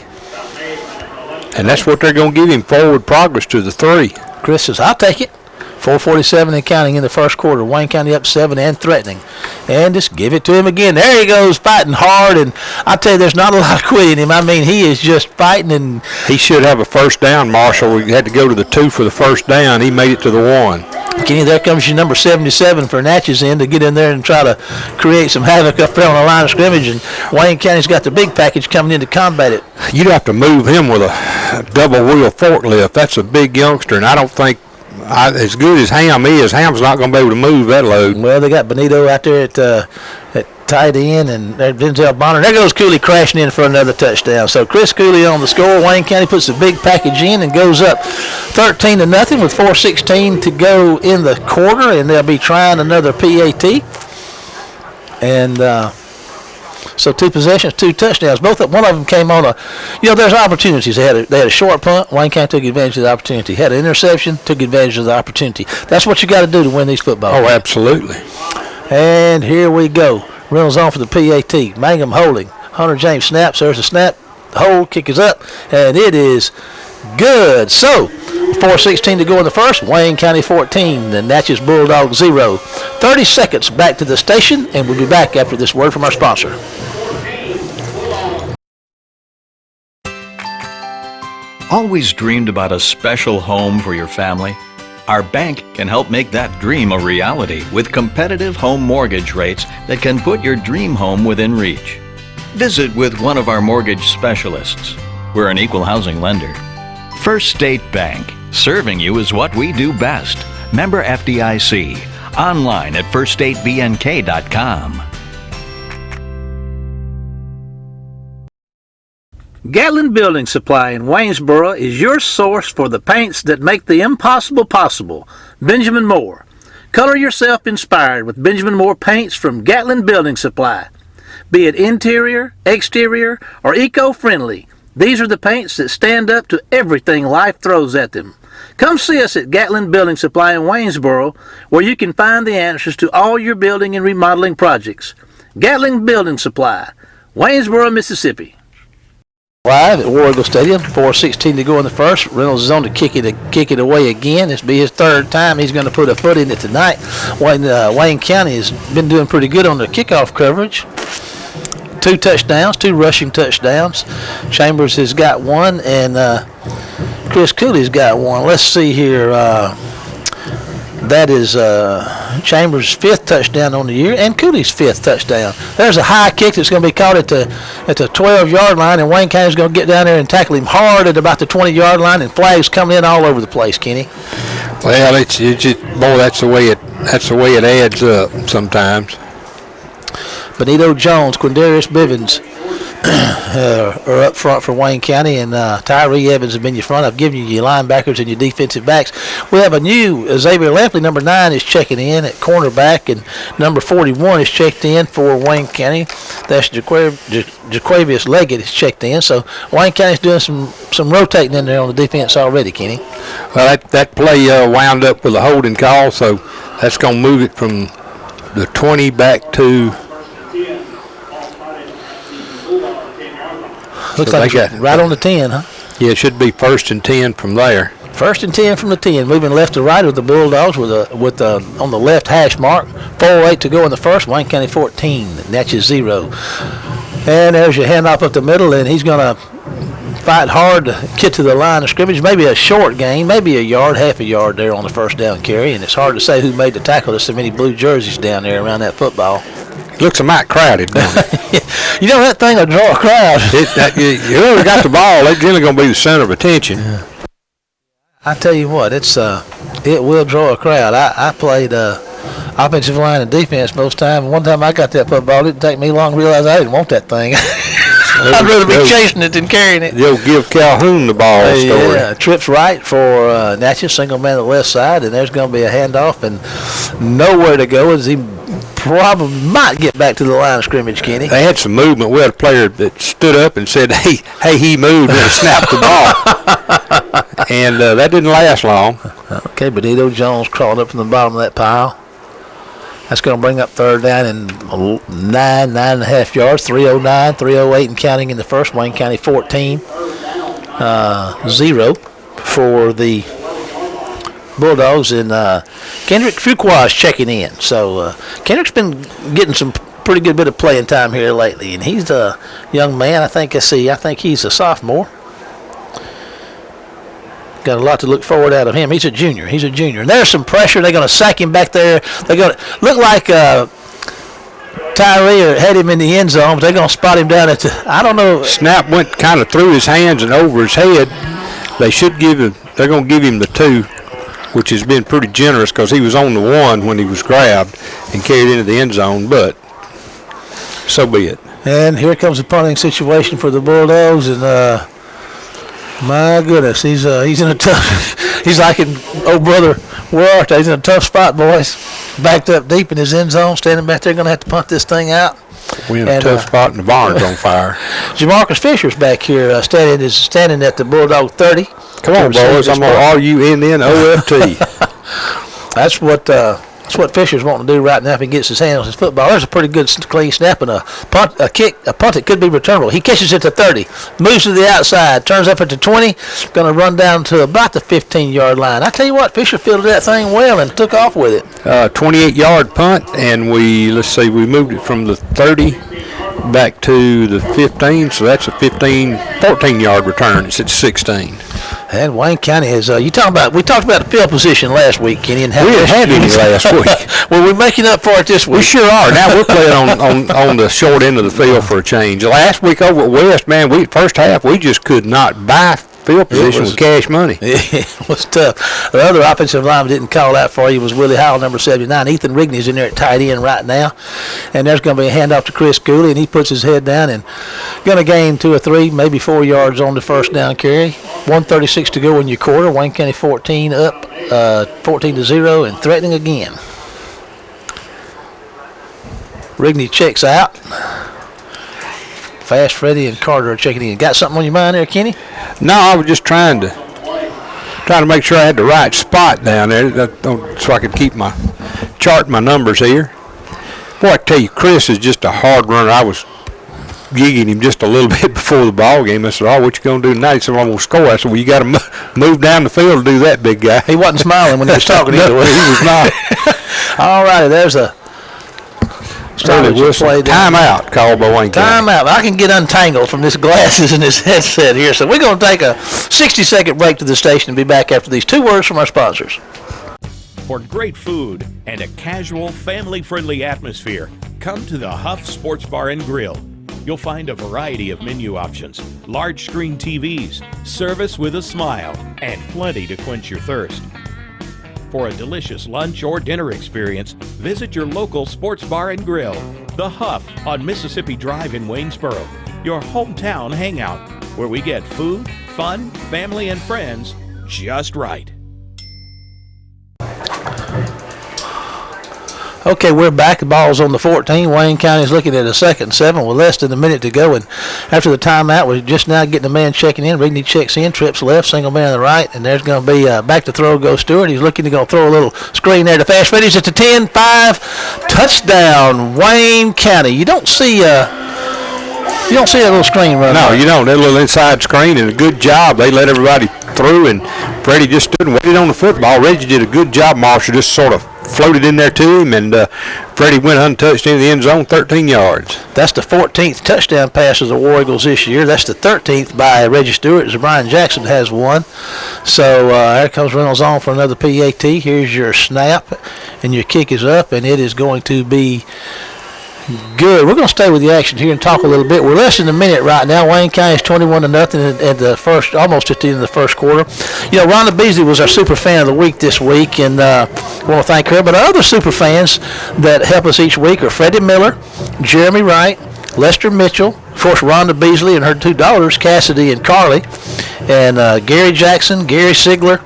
And that's what they're going to give him, forward progress to the 3. Chris says, I'll take it. 4:47 and counting in the first quarter. Wayne County up 7 and threatening. And just give it to him again. There he goes, fighting hard. And I tell you, there's not a lot of quitting him. I mean, he is just fighting. And he should have a first down, Marshall. We had to go to the 2 for the first down. He made it to the 1. Kenny, there comes your number 77 for Natchez in to get in there and try to create some havoc up there on the line of scrimmage. And Wayne County's got the big package coming in to combat it. You'd have to move him with a double-wheel forklift. That's a big youngster, and I don't think as good as Ham is, Ham's not going to be able to move that load. Well, they got Benito out there at tight end, and there's Denzel Bonner. There goes Cooley crashing in for another touchdown. So Chris Cooley on the score. Wayne County puts the big package in and goes up 13-0 with 4:16 to go in the quarter, and they'll be trying another PAT. And so 2 possessions, 2 touchdowns. One of them came on there's opportunities. They had a short punt. Wayne County took advantage of the opportunity. Had an interception, took advantage of the opportunity. That's what you got to do to win these football games. Oh, absolutely. And here we go. Reynolds on for the PAT. Mangum holding. Hunter James snaps. There's a snap. The hold, kick is up, and it is good. So 4:16 to go in the first. Wayne County 14, the Natchez Bulldogs 0. 30 seconds back to the station, and we'll be back after this word from our sponsor. Always dreamed about a special home for your family? Our bank can help make that dream a reality with competitive home mortgage rates that can put your dream home within reach. Visit with one of our mortgage specialists. We're an equal housing lender. First State Bank, serving you is what we do best. Member FDIC. Online at firststatebnk.com. Gatlin Building Supply in Waynesboro is your source for the paints that make the impossible possible. Benjamin Moore. Color yourself inspired with Benjamin Moore paints from Gatlin Building Supply. Be it interior, exterior, or eco-friendly, these are the paints that stand up to everything life throws at them. Come see us at Gatlin Building Supply in Waynesboro, where you can find the answers to all your building and remodeling projects. Gatlin Building Supply, Waynesboro, Mississippi. live at War Eagle Stadium. 4:16 to go in the first. Reynolds is on to kick it away again. This will be his third time he's going to put a foot in it tonight. Wayne County has been doing pretty good on their kickoff coverage. 2 touchdowns, 2 rushing touchdowns. Chambers has got one, and Chris Cooley's got one. Let's see here. That is Chambers' 5th touchdown on the year and Cooley's 5th touchdown. There's a high kick that's going to be caught at the 12-yard line, and Wayne County's going to get down there and tackle him hard at about the 20-yard line, and flags coming in all over the place, Kenny. Well, it's just, boy, that's the way it adds up sometimes. Benito Jones, Quindarius Bivens are up front for Wayne County, and Tyree Evans has been your front. I've given you your linebackers and your defensive backs. We have a new Xavier Lampley, number 9, is checking in at cornerback, and number 41 is checked in for Wayne County. That's Jaquavius Leggett is checked in. So Wayne County's doing some rotating in there on the defense already, Kenny. Well, that play wound up with a holding call, so that's going to move it from the 20 back to. Looks like it's right on the 10, huh? Yeah, it should be 1st and 10 from there. 1st and 10 from the 10, moving left to right with the Bulldogs with on the left hash mark. 4:08 to go in the first. Wayne County 14, Natchez 0. And there's your handoff up the middle, and he's going to fight hard to get to the line of scrimmage. Maybe a short gain, maybe a yard, half a yard there on the first down carry, and it's hard to say who made the tackle. There's so many blue jerseys down there around that football. Looks a mite crowded, doesn't it? You know, that thing will draw a crowd. Whoever got the ball, they're generally going to be the center of attention. Yeah. I tell you what, it will draw a crowd. I played offensive line and defense most times. One time I got that football, it didn't take me long to realize I didn't want that thing. I'd rather be chasing it than carrying it. They'll give Calhoun the ball story. Yeah, trips right for Natchez, single man on the left side, and there's going to be a handoff and nowhere to go as he probably might get back to the line of scrimmage, Kenny. They had some movement. We had a player that stood up and said, hey, he moved, and snapped the ball. And that didn't last long. Okay, Benito Jones crawled up from the bottom of that pile. That's going to bring up third down and 9.5 yards, 3:09, 3:08 and counting in the first. Wayne County 14, 0 for the Bulldogs, and Kendrick Fuqua is checking in. So Kendrick's been getting some pretty good bit of playing time here lately, and he's a young man. I think he's a sophomore. Got a lot to look forward out of him. He's a junior. And there's some pressure. They're going to sack him back there. They're going to look like Tyree had him in the end zone, but they're going to spot him down at the, I don't know. Snap went kind of through his hands and over his head. They're going to give him the 2, which has been pretty generous because he was on the 1 when he was grabbed and carried into the end zone, but so be it. And here comes the punting situation for the Bulldogs, and my goodness, he's in a tough. He's like in old brother Huarte. He's in a tough spot, boys. Backed up deep in his end zone, standing back there, going to have to punt this thing out. We're in a tough spot, and the barn's on fire. Jamarcus Fisher's back here, standing at the Bulldog 30. Come on, boys! I'm gonna RUNNOFT. That's what Fisher's wanting to do right now if he gets his hands on his football. There's a pretty good clean snap and a punt that could be returnable. He catches it to 30, moves to the outside, turns up at the 20, going to run down to about the 15-yard line. I tell you what, Fisher fielded that thing well and took off with it. 28-yard punt, and we moved it from the 30 back to the 15, so that's a 14-yard return. It's at 16. And Wayne County is, we talked about the field position last week, Kenny. And we didn't have any last week. Well, we're making up for it this week. We sure are. Now we're playing on the short end of the field for a change. Last week over at West, man, first half, we just could not buy field position with cash money. It was tough. The other offensive lineman didn't call out for you was Willie Howell, number 79. Ethan Rigney's in there at tight end right now. And there's going to be a handoff to Chris Cooley, and he puts his head down and going to gain 2 or 3, maybe 4 yards on the first down carry. 1:36 to go in your quarter. Wayne County 14 up, 14-0, and threatening again. Rigney checks out. Fast Freddie and Carter are checking in. Got something on your mind there, Kenny? No, I was just trying to make sure I had the right spot down there so I could keep chart my numbers here. Boy, I tell you, Chris is just a hard runner. I was gigging him just a little bit before the ball game. I said, "Oh, what you gonna do tonight?" He said, "I'm gonna score." I said, "Well, you got to move down the field to do that, big guy." He wasn't smiling when he was talking either way. He was not. All righty, there's a timeout called by Wayne County. Timeout. I can get untangled from this glasses and this headset here. So we're going to take a 60-second break to the station and be back after these 2 words from our sponsors. For great food and a casual, family-friendly atmosphere, come to the Huff Sports Bar and Grill. You'll find a variety of menu options, large screen TVs, service with a smile, and plenty to quench your thirst. For a delicious lunch or dinner experience, visit your local sports bar and grill, The Huff on Mississippi Drive in Waynesboro, your hometown hangout, where we get food, fun, family, and friends just right. Okay, we're back. The ball's on the 14. Wayne County's looking at a 2nd and 7 with less than a minute to go. And after the timeout, we're just now getting the man checking in. Rigney checks in, trips left, single man on the right. And there's going to be back to throw goes Stewart. He's looking to go throw a little screen there to Fast Freddy's at the 10-5. Touchdown, Wayne County. You don't see that little screen run. No, you don't. That little inside screen, and a good job. They let everybody through, and Freddie just stood and waited on the football. Reggie did a good job. Marshall just sort of floated in there to him, and Freddie went untouched into the end zone, 13 yards. That's the 14th touchdown pass of the War Eagles this year. That's the 13th by Reggie Stewart, as Brian Jackson has one. So there comes Reynolds on for another PAT. Here's your snap, and your kick is up, and it is going to be good. We're going to stay with the action here and talk a little bit. We're less than a minute right now. Wayne County's 21-0 at the first, almost at the end of the first quarter. You know, Rhonda Beasley was our super fan of the week this week, and I want to thank her. But our other super fans that help us each week are Freddie Miller, Jeremy Wright, Lester Mitchell, of course, Rhonda Beasley and her 2 daughters, Cassidy and Carly, and Gary Jackson, Gary Sigler,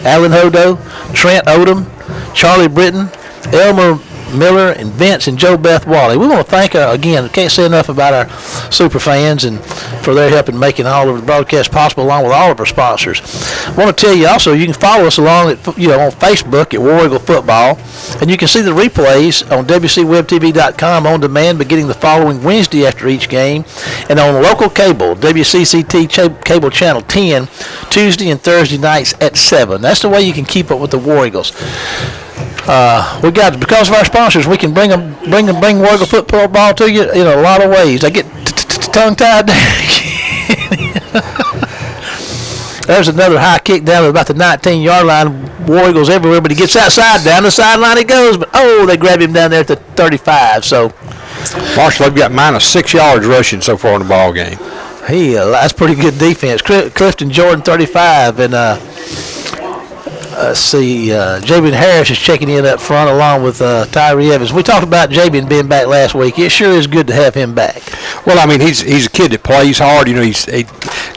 Alan Hodo, Trent Odom, Charlie Britton, Elmer Miller, and Vince, and Joe Beth Wally. We want to thank again, I can't say enough about our super fans and for their help in making all of the broadcast possible, along with all of our sponsors. I want to tell you also, you can follow us along at, on Facebook at War Eagle Football, and you can see the replays on WCWebTV.com on demand beginning the following Wednesday after each game, and on local cable, WCCT cable channel 10, Tuesday and Thursday nights at 7. That's the way you can keep up with the War Eagles. We got, because of our sponsors, we can bring War Eagle football to you in a lot of ways. I get tongue-tied. There's another high kick down at about the 19-yard line. War Eagles everywhere, but he gets outside. Down the sideline he goes, but they grab him down there at the 35. So Marshall, they've got -6 yards rushing so far in the ball game. That's pretty good defense. Clifton Jordan, 35, and let's see, Jabian Harris is checking in up front along with Tyree Evans. We talked about Jabian being back last week. It sure is good to have him back. Well, I mean, he's a kid that plays hard. You know, he's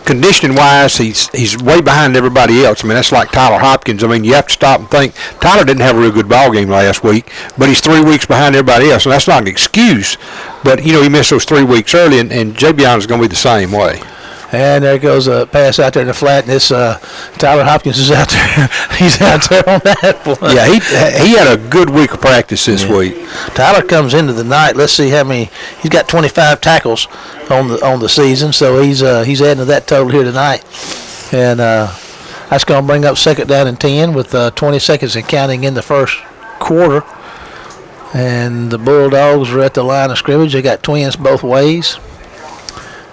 conditioning-wise, he's way behind everybody else. I mean, that's like Tyler Hopkins. I mean, you have to stop and think. Tyler didn't have a real good ball game last week, but he's 3 weeks behind everybody else, and that's not an excuse. But, you know, he missed those 3 weeks early, and Jabian is going to be the same way. And there goes a pass out there in the flat, and this Tyler Hopkins is out there. He's out there on that one. Yeah, he had a good week of practice this week. Tyler comes into the night. Let's see how many. He's got 25 tackles on the season, so he's adding to that total here tonight. And that's going to bring up 2nd down and 10 with 20 seconds and counting in the first quarter. And the Bulldogs are at the line of scrimmage. They got twins both ways.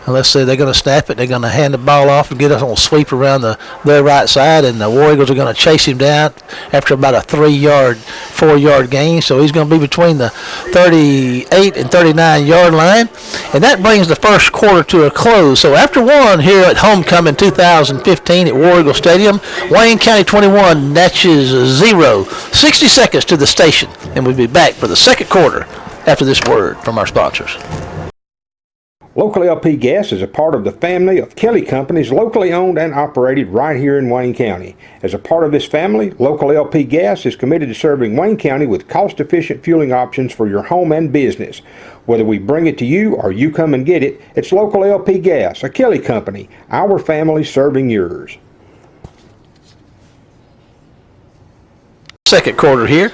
And let's say they're going to snap it. They're going to hand the ball off and get us on a sweep around their right side. And the War Eagles are going to chase him down after about a 4-yard gain. So he's going to be between the 38 and 39-yard line. And that brings the first quarter to a close. So after one here at Homecoming 2015 at War Eagle Stadium, Wayne County 21, Natchez 0. 60 seconds to the station. And we'll be back for the second quarter after this word from our sponsors. Local LP Gas is a part of the family of Kelly Companies locally owned and operated right here in Wayne County. As a part of this family, Local LP Gas is committed to serving Wayne County with cost-efficient fueling options for your home and business. Whether we bring it to you or you come and get it, it's Local LP Gas, a Kelly Company, our family serving yours. second quarter here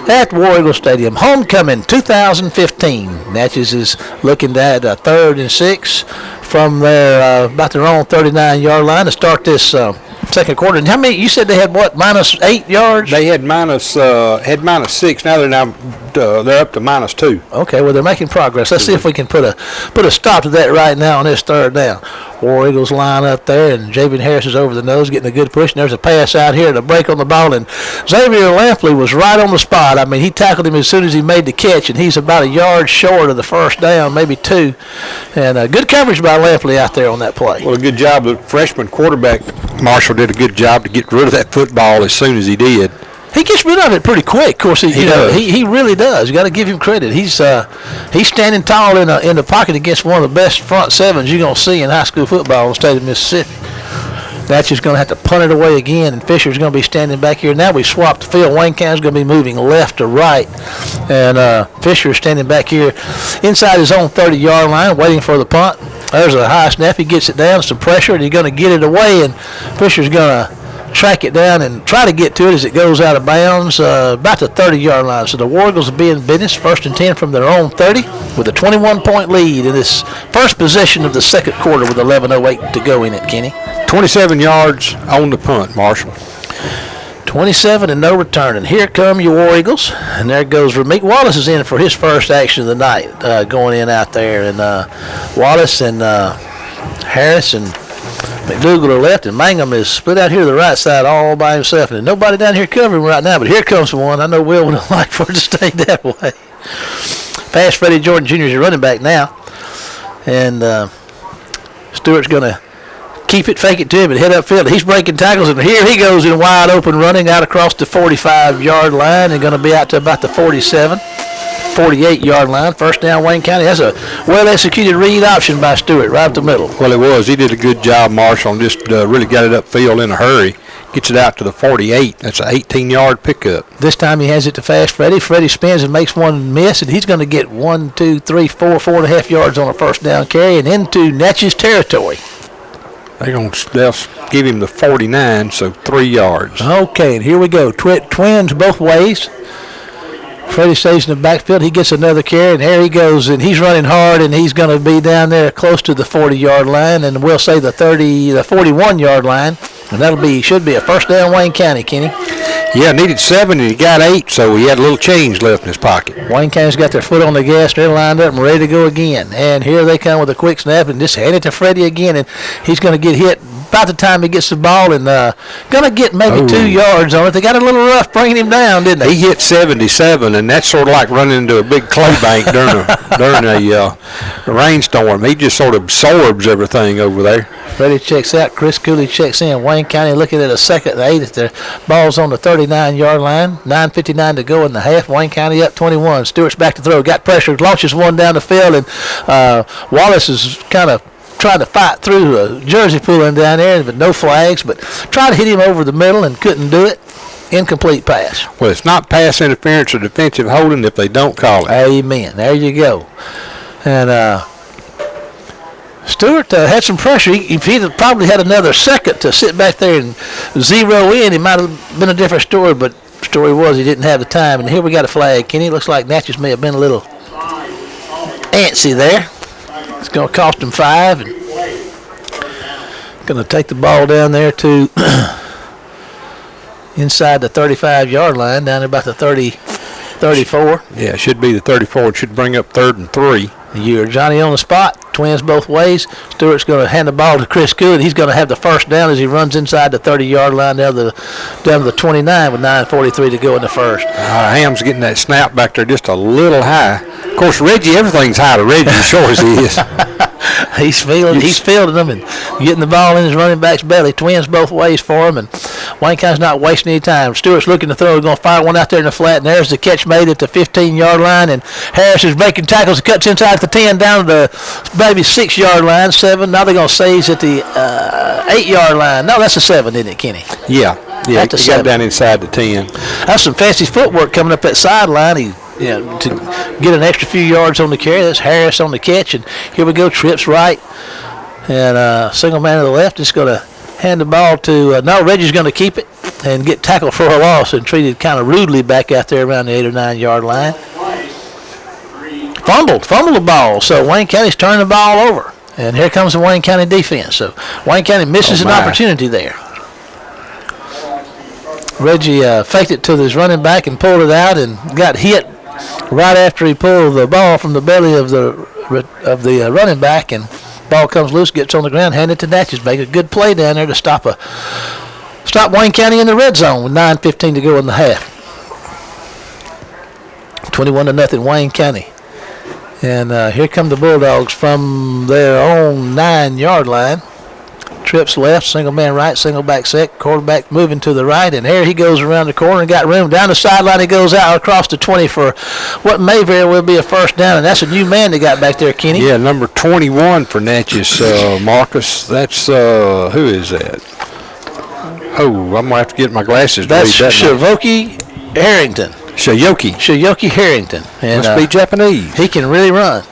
at War Eagle Stadium. Homecoming 2015. Natchez is looking at 3rd and 6 from their about their own 39-yard line to start this second quarter. And how many? You said they had what? -8 yards? They had -6. Now they're up to -2. Okay, well they're making progress. Let's see if we can put a stop to that right now on this 3rd down. War Eagles line up there, and Javian Harris is over the nose, getting a good push. And there's a pass out here, to break on the ball, and Xavier Lampley was right on the spot. I mean, he tackled him as soon as he made the catch, and he's about a yard short of the first down, maybe 2. And good coverage by Lampley out there on that play. Well, a good job. The freshman quarterback, Marshall, did a good job to get rid of that football as soon as he did. He gets rid of it pretty quick. Of course, he really does. You got to give him credit. He's standing tall in the pocket against one of the best front sevens you're gonna see in high school football in the state of Mississippi. Natchez going to have to punt it away again, and Fisher's going to be standing back here. Now we swapped the field. Wayne County's going to be moving left to right, and Fisher is standing back here inside his own 30-yard line, waiting for the punt. There's a high snap. He gets it down, some pressure, and he's going to get it away, and Fisher's going to track it down and try to get to it as it goes out of bounds about the 30-yard line. So the War Eagles will be in business, 1st and 10 from their own 30 with a 21-point lead in this first possession of the second quarter with 11:08 to go in it, Kenny. 27 yards on the punt, Marshall. 27 and no return. And here come your War Eagles. And there goes Ramik Wallace is in for his first action of the night, going in out there. And Wallace and Harris and McDougal are left, and Mangum is split out here to the right side all by himself. And nobody down here covering right now, but here comes one. I know Will would like for it to stay that way. Pass Freddie Jordan Jr. is your running back now. And Stewart's going to keep it, fake it to him, and head upfield. He's breaking tackles, and here he goes in wide open running out across the 45-yard line and going to be out to about the 48-yard line. First down, Wayne County. That's a well-executed read option by Stewart right up the middle. Well, it was. He did a good job, Marshall, and just really got it upfield in a hurry. Gets it out to the 48. That's an 18-yard pickup. This time he has it to Fast Freddie. Freddie spins and makes one miss, and he's going to get 1, 2, 3, 4, 4.5 yards on a first down carry and into Natchez territory. They'll give him the 49, so 3 yards. Okay, and here we go. Twins both ways. Freddie stays in the backfield. He gets another carry, and there he goes, and he's running hard, and he's going to be down there close to the 40-yard line, and we'll say the 41-yard line, and should be a first down Wayne County, Kenny. Yeah, needed 7, and he got 8, so he had a little change left in his pocket. Wayne County's got their foot on the gas. They're lined up and ready to go again. And here they come with a quick snap, and just hand it to Freddie again, and he's going to get hit about the time he gets the ball, and going to get maybe 2 yards on it. They got a little rough bringing him down, didn't they? He hit 77, and that's sort of like running into a big clay bank during a rainstorm. He just sort of absorbs everything over there. Freddie checks out. Chris Cooley checks in. Wayne County looking at a 2nd and 8 at their ball's on the 39-yard line. 9:59 to go in the half. Wayne County up 21. Stewart's back to throw. Got pressure. Launches one down the field, and Wallace is kind of trying to fight through a jersey pulling down there, but no flags. But tried to hit him over the middle and couldn't do it. Incomplete pass. Well, it's not pass interference or defensive holding if they don't call it. Amen. There you go. And Stewart had some pressure. If he'd probably had another second to sit back there and zero in, it might have been a different story, but the story was he didn't have the time. And here we got a flag. Kenny, looks like Natchez may have been a little antsy there. It's going to cost him 5. And going to take the ball down there to inside the 35-yard line, down about the 34. Yeah, it should be the 34. It should bring up 3rd and 3. You're Johnny on the spot. Twins both ways. Stewart's going to hand the ball to Chris Good. He's going to have the first down as he runs inside the 30-yard line down to the 29 with 9:43 to go in the first. Ham's getting that snap back there just a little high. Of course, Reggie, everything's high to Reggie, as sure as he is. He's fielding them and getting the ball in his running back's belly. Twins both ways for him, and Wayne County's not wasting any time. Stewart's looking to throw. He's going to fire one out there in the flat, and there's the catch made at the 15-yard line, and Harris is making tackles. He cuts inside the 10 down to the maybe 6-yard line, 7. Now they're going to say he's at the 8-yard line. No, that's a 7, isn't it, Kenny? Yeah, he got down inside the 10. That's some fancy footwork coming up that sideline. To get an extra few yards on the carry. That's Harris on the catch, and here we go. Trips right, and single man to the left is going to hand the ball to. Reggie's going to keep it. and get tackled for a loss and treated kind of rudely back out there around the 8 or 9 yard line. Fumbled the ball, so Wayne County's turning the ball over. And here comes the Wayne County defense. So Wayne County misses an opportunity there. Reggie faked it to his running back and pulled it out and got hit right after he pulled the ball from the belly of the running back, and ball comes loose, gets on the ground, handed to Natchez. Make a good play down there to stop Wayne County in the red zone with 9:15 to go in the half. 21-0 Wayne County. And here come the Bulldogs from their own 9-yard line. Trips left, single man right, single back set, quarterback moving to the right, and here he goes around the corner and got room. Down the sideline he goes out across the 20 for what may very well be a first down, and that's a new man that got back there, Kenny. Yeah, number 21 for Natchez, Marcus. That's, who is that? Oh, I'm going to have to get my glasses to read that. That's Shavoki Harrington. Shayoki Harrington. And, must be Japanese. He can really run.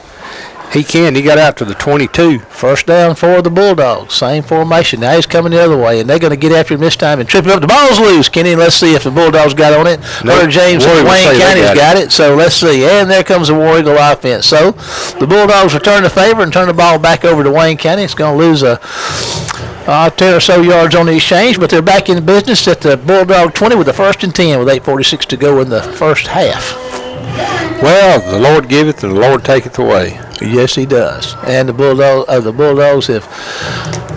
He can. He got out to the 22. First down for the Bulldogs. Same formation. Now he's coming the other way, and they're going to get after him this time and trip him up. The ball's loose, Kenny. Let's see if the Bulldogs got on it. Or James and Wayne County's got it. So let's see. And there comes the War Eagle offense. So the Bulldogs return the favor and turn the ball back over to Wayne County. It's going to lose 10 or so yards on the exchange, but they're back in business at the Bulldog 20 with the 1st and 10 with 8:46 to go in the first half. Well, the Lord giveth and the Lord taketh away. Yes, he does. And the Bulldogs have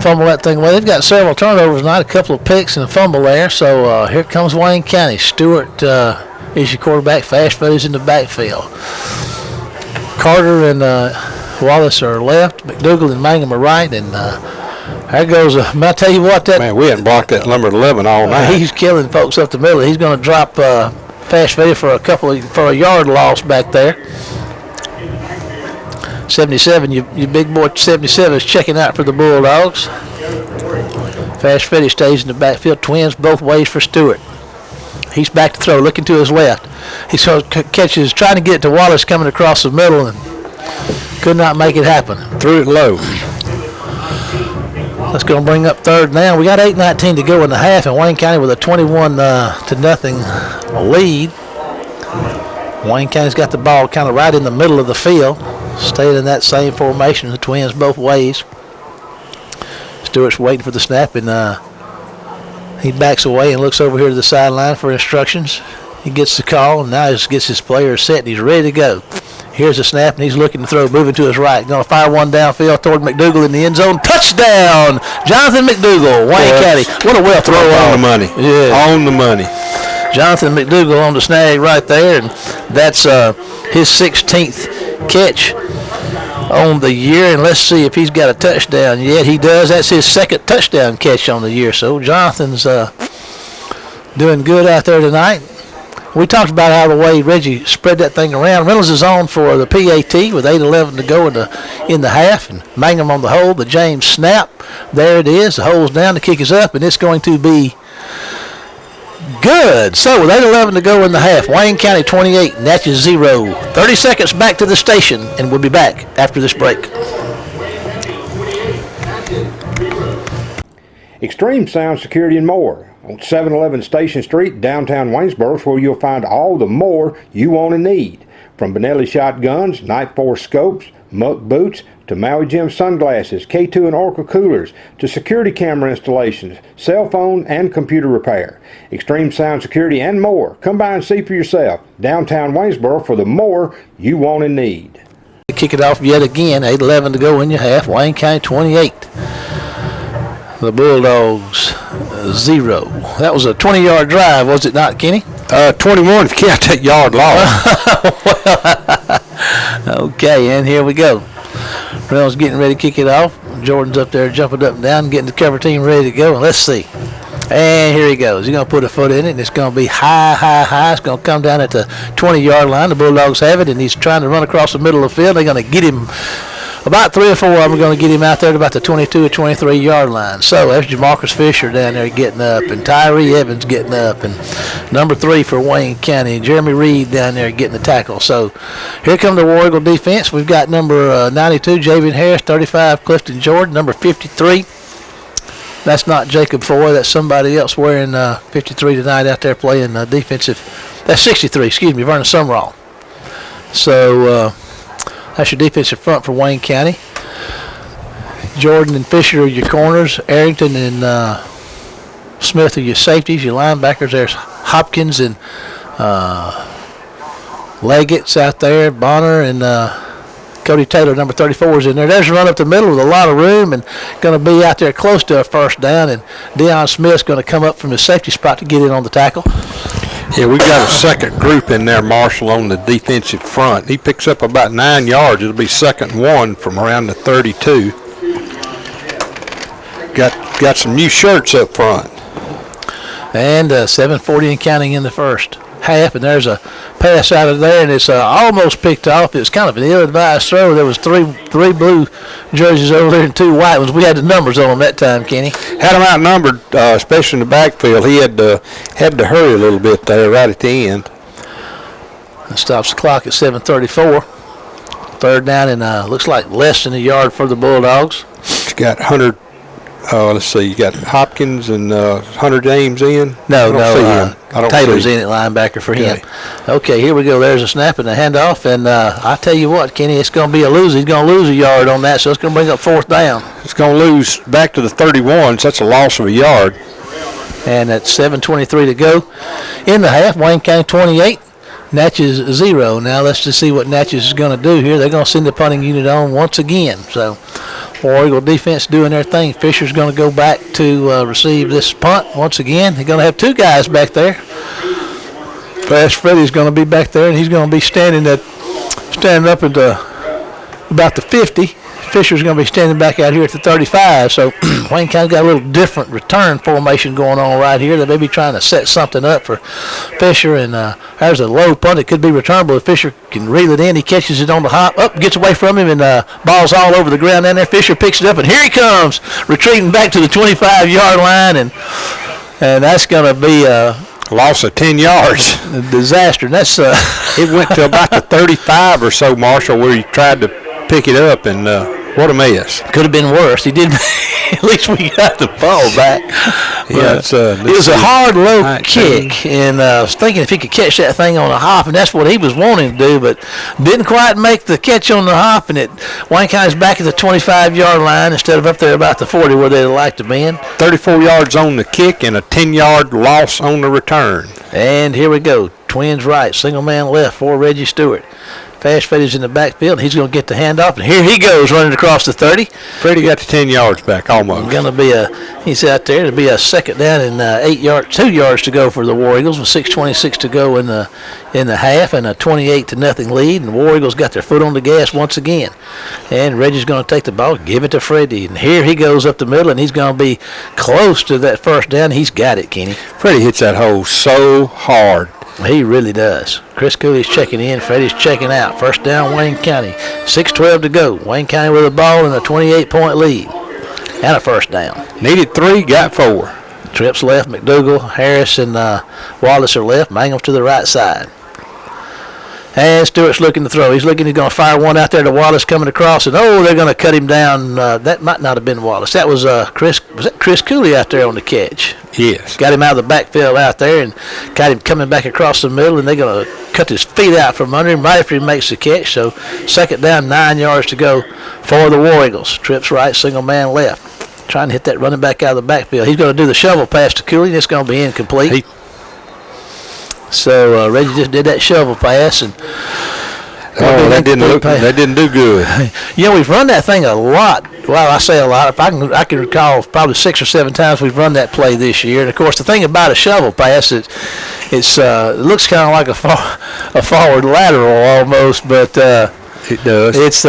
fumbled that thing away. They've got several turnovers tonight, a couple of picks and a fumble there. So here comes Wayne County. Stewart is your quarterback. Fast Foods in the backfield. Carter and Wallace are left. McDougal and Mangum are right. And there goes, I'll tell you what. Man, we hadn't blocked that number 11 all night. He's killing folks up the middle. He's going to drop Fast Food for a yard loss back there. 77, your big boy 77 is checking out for the Bulldogs. Fast Freddy stays in the backfield. Twins both ways for Stewart. He's back to throw, looking to his left. He catches, trying to get to Wallace coming across the middle and could not make it happen. Threw it low. That's going to bring up third now. We got 8:19 to go in the half, and Wayne County with a 21-0 lead. Wayne County's got the ball kind of right in the middle of the field. Staying in that same formation, the Twins both ways. Stewart's waiting for the snap, and he backs away and looks over here to the sideline for instructions. He gets the call, and now he just gets his players set, and he's ready to go. Here's the snap, and he's looking to throw, moving to his right. Going to fire one downfield toward McDougal in the end zone. Touchdown! Jonathan McDougal, Wayne County. What a well-thrown ball. On the money. Yeah. On the money. Jonathan McDougal on the snag right there, and that's his 16th catch on the year. And let's see if he's got a touchdown yet. He does. That's his second touchdown catch on the year. So Jonathan's doing good out there tonight. We talked about how the way Reggie spread that thing around. Reynolds is on for the PAT with 8:11 to go in the half, and Mangum on the hold. The James snap. There it is. The hole's down. The kick is up, and it's going to be good. So with 8:11 to go in the half, Wayne County 28, Natchez 0. 30 seconds back to the station, and we'll be back after this break. Extreme Sound Security and more on 711 Station Street, downtown Waynesboro, is where you'll find all the more you want and need. From Benelli shotguns, Night Force scopes, Muck boots, to Maui Jim sunglasses, K2 and Oracle coolers, to security camera installations, cell phone and computer repair. Extreme Sound Security and more. Come by and see for yourself. Downtown Waynesboro for the more you want and need. Kick it off yet again. 8:11 to go in your half. Wayne County 28. The Bulldogs 0. That was a 20-yard drive, was it not, Kenny? 21 if you count that yard loss. Okay, and here we go. Reynolds getting ready to kick it off. Jordan's up there jumping up and down, getting the cover team ready to go. And let's see. And here he goes. He's going to put a foot in it, and it's going to be high, high, high. It's going to come down at the 20-yard line. The Bulldogs have it, and he's trying to run across the middle of the field. They're going to get him. About 3 or 4 of them are going to get him out there to about the 22 or 23-yard line. So there's Jamarcus Fisher down there getting up, and Tyree Evans getting up, and number 3 for Wayne County, and Jeremy Reed down there getting the tackle. So here comes the War Eagle defense. We've got number 92, Javian Harris, 35, Clifton Jordan, number 53, That's not Jacob Foy. That's somebody else wearing 53 tonight out there playing defensive. That's 63, excuse me, Vernon Sumrall. So that's your defensive front for Wayne County. Jordan and Fisher are your corners. Arrington and Smith are your safeties. Your linebackers, there's Hopkins and Leggett's out there. Bonner and Cody Taylor, number 34, is in there. There's a run up the middle with a lot of room and going to be out there close to a first down. And Deion Smith's going to come up from his safety spot to get in on the tackle. Yeah, we've got a second group in there, Marshall, on the defensive front. He picks up about 9 yards. It'll be 2nd and 1 from around the 32. Got some new shirts up front. And 7:40 and counting in the first half, and there's a pass out of there, and it's almost picked off. It was kind of an ill-advised throw. There was three blue jerseys over there and 2 white ones. We had the numbers on them that time, Kenny. Had him outnumbered, especially in the backfield. He had to hurry a little bit there right at the end. It stops the clock at 7:34. 3rd down and looks like less than a yard for the Bulldogs. It's got Hunter. Let's see. You got Hopkins and Hunter James in. No, Taylor's see. in at linebacker for Okay. him. Okay, here we go. There's a snap and a handoff, and I tell you what, Kenny, it's going to be a loser. He's going to lose a yard on that, so it's going to bring up 4th down. It's going to lose back to the 31, so that's a loss of a yard. And at 7:23 to go in the half, Wayne County 28, Natchez 0. Now let's just see what Natchez is going to do here. They're going to send the punting unit on once again. So War Eagle defense doing their thing. Fisher's going to go back to receive this punt once again. They're going to have 2 guys back there. Fast Freddy's going to be back there, and he's going to be standing up at about the 50. Fisher's going to be standing back out here at the 35. So Wayne County's got a little different return formation going on right here. They may be trying to set something up for Fisher, and there's a low punt. It could be returnable if Fisher can reel it in. He catches it on the hop, up, gets away from him, and ball's all over the ground down there. Fisher picks it up, and here he comes, retreating back to the 25-yard line, and that's going to be loss of 10 yards. A disaster. And that's it went to about the 35 or so, Marshall, where he tried to pick it up, and what a mess. Could have been worse. He did. At least we got the ball back. Yeah, it was a hard, low kick, and I was thinking if he could catch that thing on the hop, and that's what he was wanting to do, but didn't quite make the catch on the hop, and Wayne County's back at the 25-yard line instead of up there about the 40 where they'd like to be in. 34 yards on the kick and a 10-yard loss on the return. And here we go. Twins right, single man left for Reggie Stewart. Fast Freddy's in the backfield. He's going to get the handoff, and here he goes running across the 30. Freddie got the 10 yards back almost. Going to be he's out there. It'll be a 2nd down and 2 yards to go for the War Eagles with 6:26 to go in the half and a 28-0 lead. And the War Eagles got their foot on the gas once again. And Reggie's going to take the ball, give it to Freddie, and here he goes up the middle, and he's going to be close to that 1st down. He's got it, Kenny. Freddie hits that hole so hard. He really does. Chris Cooley's checking in. Freddie's checking out. 1st down, Wayne County. 6:12 to go. Wayne County with a ball and a 28-point lead. And a 1st down. Needed 3, got 4. Trips left. McDougal, Harris, and Wallace are left. Mangum to the right side. And Stewart's looking to throw. He's going to fire one out there to Wallace coming across, and they're going to cut him down. That might not have been Wallace. That was Chris Cooley out there on the catch. Yes. Got him out of the backfield out there and got him coming back across the middle, and they're going to cut his feet out from under him right after he makes the catch. So 2nd down, 9 yards to go for the War Eagles. Trips right, single man left. Trying to hit that running back out of the backfield. He's going to do the shovel pass to Cooley, and it's going to be incomplete. So Reggie just did that shovel pass, and that didn't do good. We've run that thing a lot. Well, I say a lot. If I can recall probably 6 or 7 times we've run that play this year. And of course, the thing about a shovel pass, it looks kind of like a forward lateral almost, but it does. It's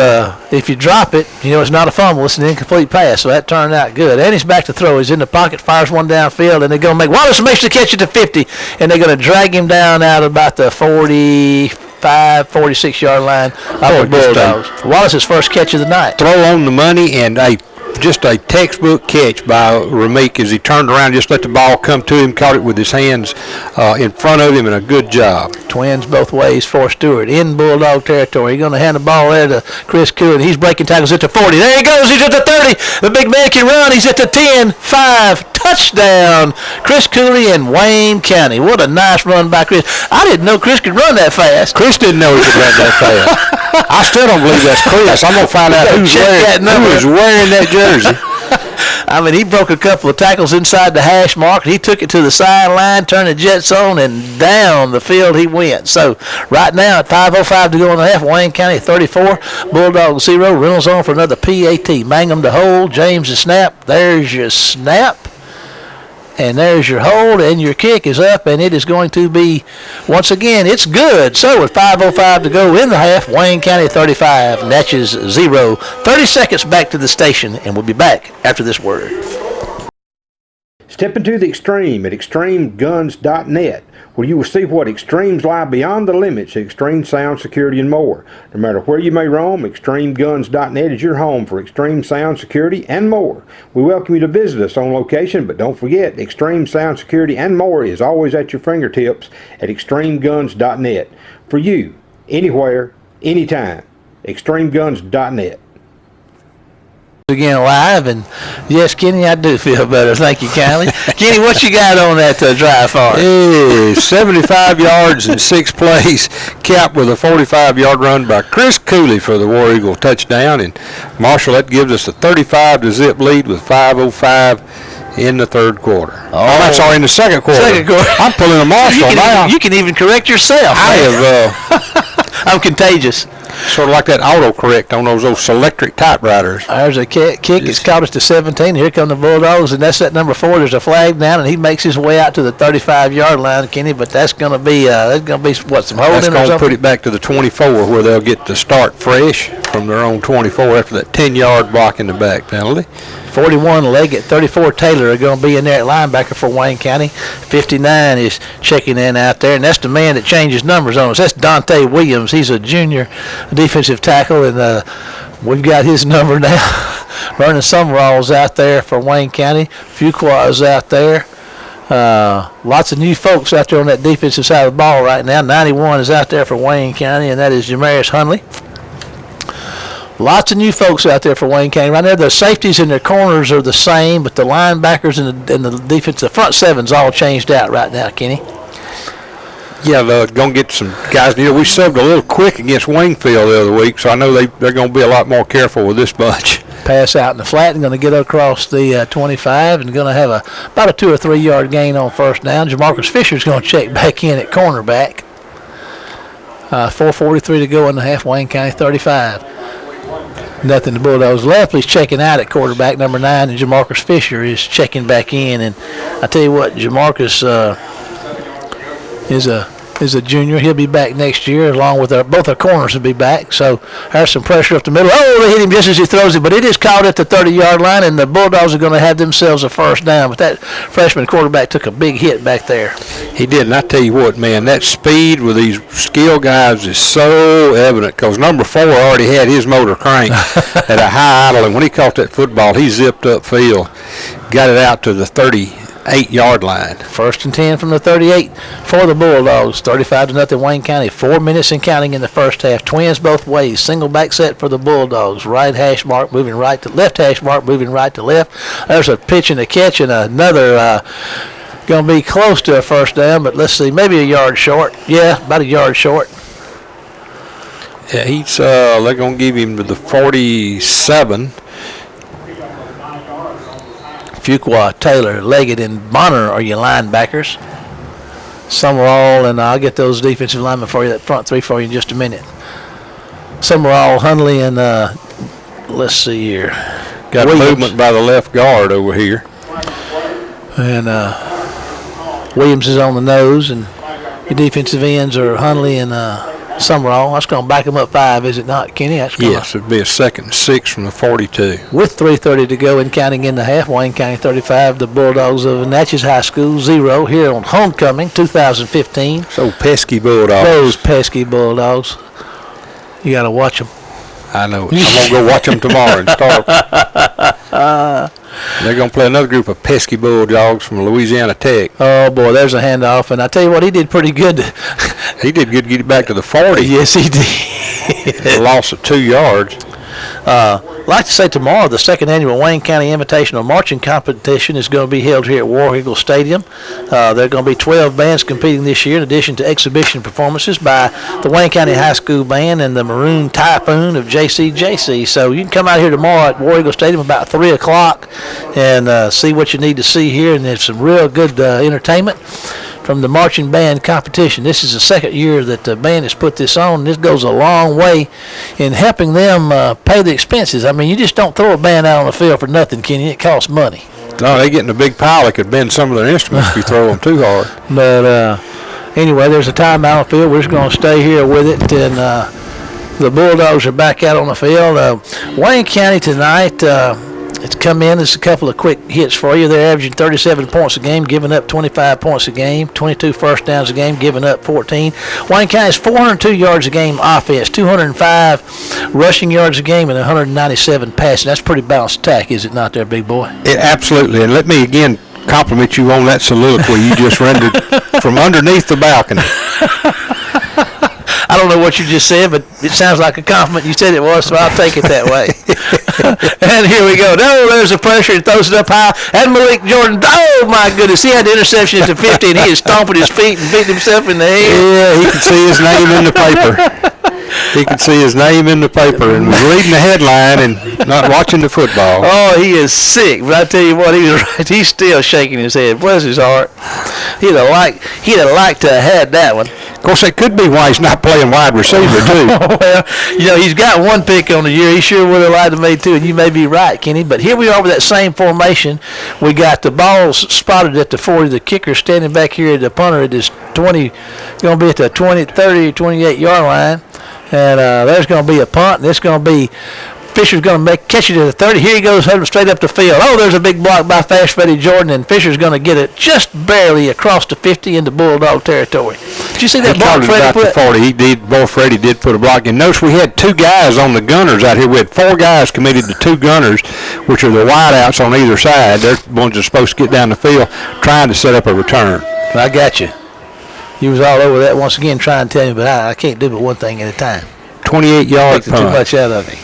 if you drop it, it's not a fumble. It's an incomplete pass, so that turned out good. And he's back to throw. He's in the pocket, fires one downfield, and they're going to make Wallace makes the catch at the 50, and they're going to drag him down out about the 45, 46-yard line of the Bulldogs. Wallace's first catch of the night. Throw on the money, and just a textbook catch by Ramik as he turned around, just let the ball come to him, caught it with his hands in front of him, and a good job. Twins both ways for Stewart in Bulldog territory. He's going to hand the ball there to Chris Cooley. He's breaking tackles at the 40. There he goes. He's at the 30. The big man can run. He's at the 10. 5. Touchdown. Chris Cooley in Wayne County. What a nice run by Chris. I didn't know Chris could run that fast. Chris didn't know he could run that fast. I still don't believe that's Chris. I'm going to find out who is wearing that jersey. I mean, he broke a couple of tackles inside the hash mark. He took it to the sideline, turned the Jets on, and down the field he went. So right now at 5:05 to go in the half, Wayne County 34, Bulldogs 0. Reynolds on for another PAT. Mangum to hold, James to snap. There's your snap. And there's your hold, and your kick is up, and it is going to be, once again, it's good. So with 5:05 to go in the half, Wayne County 35, Natchez 0. 30 seconds back to the station, and we'll be back after this word. Step into the extreme at extremeguns.net, where you will see what extremes lie beyond the limits of extreme sound, security, and more. No matter where you may roam, extremeguns.net is your home for extreme sound, security, and more. We welcome you to visit us on location, but don't forget, extreme sound, security, and more is always at your fingertips at extremeguns.net. For you, anywhere, anytime, extremeguns.net. Again live, and yes, Kenny, I do feel better. Thank you kindly. Kenny, what you got on that drive for? 75 yards in 6 plays, capped with a 45-yard run by Chris Cooley for the War Eagle touchdown. And Marshall, that gives us a 35-0 lead with 5:05 in the third quarter. Oh, I'm sorry, in the second quarter. I'm pulling a Marshall now. You can even correct yourself. I'm contagious. Sort of like that autocorrect on those electric typewriters. There's a kick. It's caught us to 17. Here come the Bulldogs, and that's at number 4. There's a flag down, and he makes his way out to the 35-yard line, Kenny. But that's going to be what, some holding or something? That's going to put it back to the 24, where they'll get to start fresh from their own 24 after that 10-yard block in the back penalty. 41 Leggett, 34 Taylor are going to be in there at linebacker for Wayne County. 59 is checking in out there, and that's the man that changes numbers on us. That's Dante Williams. He's a junior defensive tackle, and we've got his number now. Vernon Summerall's out there for Wayne County. Fuqua's out there. Lots of new folks out there on that defensive side of the ball right now. 91 is out there for Wayne County, and that is Jamarius Hunley. Lots of new folks out there for Wayne County. Right there, the safeties and their corners are the same, but the linebackers and the defense, the front seven's all changed out right now, Kenny. Yeah, they're going to get some guys. You know, we subbed a little quick against Wingfield the other week, so I know they're going to be a lot more careful with this bunch. Pass out in the flat and going to get across the 25 and going to have about a 2 or 3 yard gain on first down. Jamarcus Fisher's going to check back in at cornerback. 4:43 to go in the half. Wayne County 35. Nothing the Bulldogs left. He's checking out at quarterback number 9, and Jamarcus Fisher is checking back in. And I tell you what, Jamarcus is a junior. He'll be back next year, along with both our corners will be back. So there's some pressure up the middle. Oh, they hit him just as he throws it, but it is caught at the 30-yard line, and the Bulldogs are going to have themselves a first down. But that freshman quarterback took a big hit back there. He did, and I tell you what, man, that speed with these skill guys is so evident, because number 4 already had his motor cranked at a high idle, and when he caught that football, he zipped upfield, got it out to the 38-yard line. First and 10 from the 38 for the Bulldogs. 35-0 Wayne County. 4 minutes and counting in the first half. Twins both ways. Single back set for the Bulldogs. Right hash mark moving right to left hash mark moving right to left. There's a pitch and a catch, and another going to be close to a first down, but let's see, maybe a yard short. Yeah, about a yard short. Yeah, he's they're going to give him the 47. Fuqua, Taylor, Leggett, and Bonner are your linebackers. Summerall, and I'll get those defensive linemen for you, that front 3 for you in just a minute. Summerall, Hunley, and let's see here. Got Williams. Movement by the left guard over here. And Williams is on the nose, and your defensive ends are Hunley and Summerall. That's going to back them up 5, is it not, Kenny? Yes, it'd be a 2nd and 6 from the 42. With 3:30 to go and counting in the half, Wayne County 35, the Bulldogs of Natchez High School 0 here on homecoming 2015. So pesky Bulldogs. Those pesky Bulldogs. You got to watch them. I know. I'm going to go watch them tomorrow and start. They're going to play another group of pesky Bulldogs from Louisiana Tech. Oh, boy, there's a handoff. And I tell you what, he did pretty good. He did good to get it back to the 40. Yes, he did. A loss of 2 yards. I'd like to say tomorrow the second annual Wayne County Invitational Marching Competition is going to be held here at War Eagle Stadium. There are going to be 12 bands competing this year in addition to exhibition performances by the Wayne County High School Band and the Maroon Typhoon of JCJC. So you can come out here tomorrow at War Eagle Stadium about 3 o'clock and see what you need to see here, and there's some real good entertainment from the marching band competition. This is the second year that the band has put this on. This goes a long way in helping them pay the expenses. I mean, you just don't throw a band out on the field for nothing, Kenny. It costs money. No, they're getting a big pile that could bend some of their instruments if you throw them too hard. But anyway, there's a timeout on the field. We're just going to stay here with it, and the Bulldogs are back out on the field. Wayne County tonight, it's come in. There's a couple of quick hits for you. They're averaging 37 points a game, giving up 25 points a game, 22 first downs a game, giving up 14. Wayne County's 402 yards a game offense, 205 rushing yards a game, and 197 passing. That's pretty balanced attack, is it not there, big boy? Absolutely. And let me again compliment you on that soliloquy you just rendered from underneath the balcony. I don't know what you just said, but it sounds like a compliment. You said it was, so I'll take it that way. And here we go. No, there's the pressure. He throws it up high. And Malik Jordan, oh, my goodness. He had the interception at the 50, and he is stomping his feet and beating himself in the head. Yeah, he can see his name in the paper. He could see his name in the paper and was reading the headline and not watching the football. Oh, he is sick. But I tell you what, he's still shaking his head. Bless his heart. He'd have liked to have had that one. Of course, that could be why he's not playing wide receiver, too. Well, he's got one pick on the year. He sure would have liked to make two, and you may be right, Kenny. But here we are with that same formation. We got the balls spotted at the 40. The kicker standing back here at the punter at his 20, going to be at the 20, 30, 28-yard line. And there's going to be a punt, and it's going to be Fisher's going to catch it at the 30. Here he goes, heading straight up the field. Oh, there's a big block by Fast Freddie Jordan, and Fisher's going to get it just barely across the 50 into Bulldog territory. Did you see that block Freddie put? The 40. He did. Boy, Freddie did put a block. And notice we had 2 guys on the gunners out here. We had 4 guys committed to 2 gunners, which are the wideouts on either side. They're the ones that are supposed to get down the field trying to set up a return. I got you. You was all over that once again trying to tell me, but I can't do but one thing at a time. 28-yard punt. Too much out of me.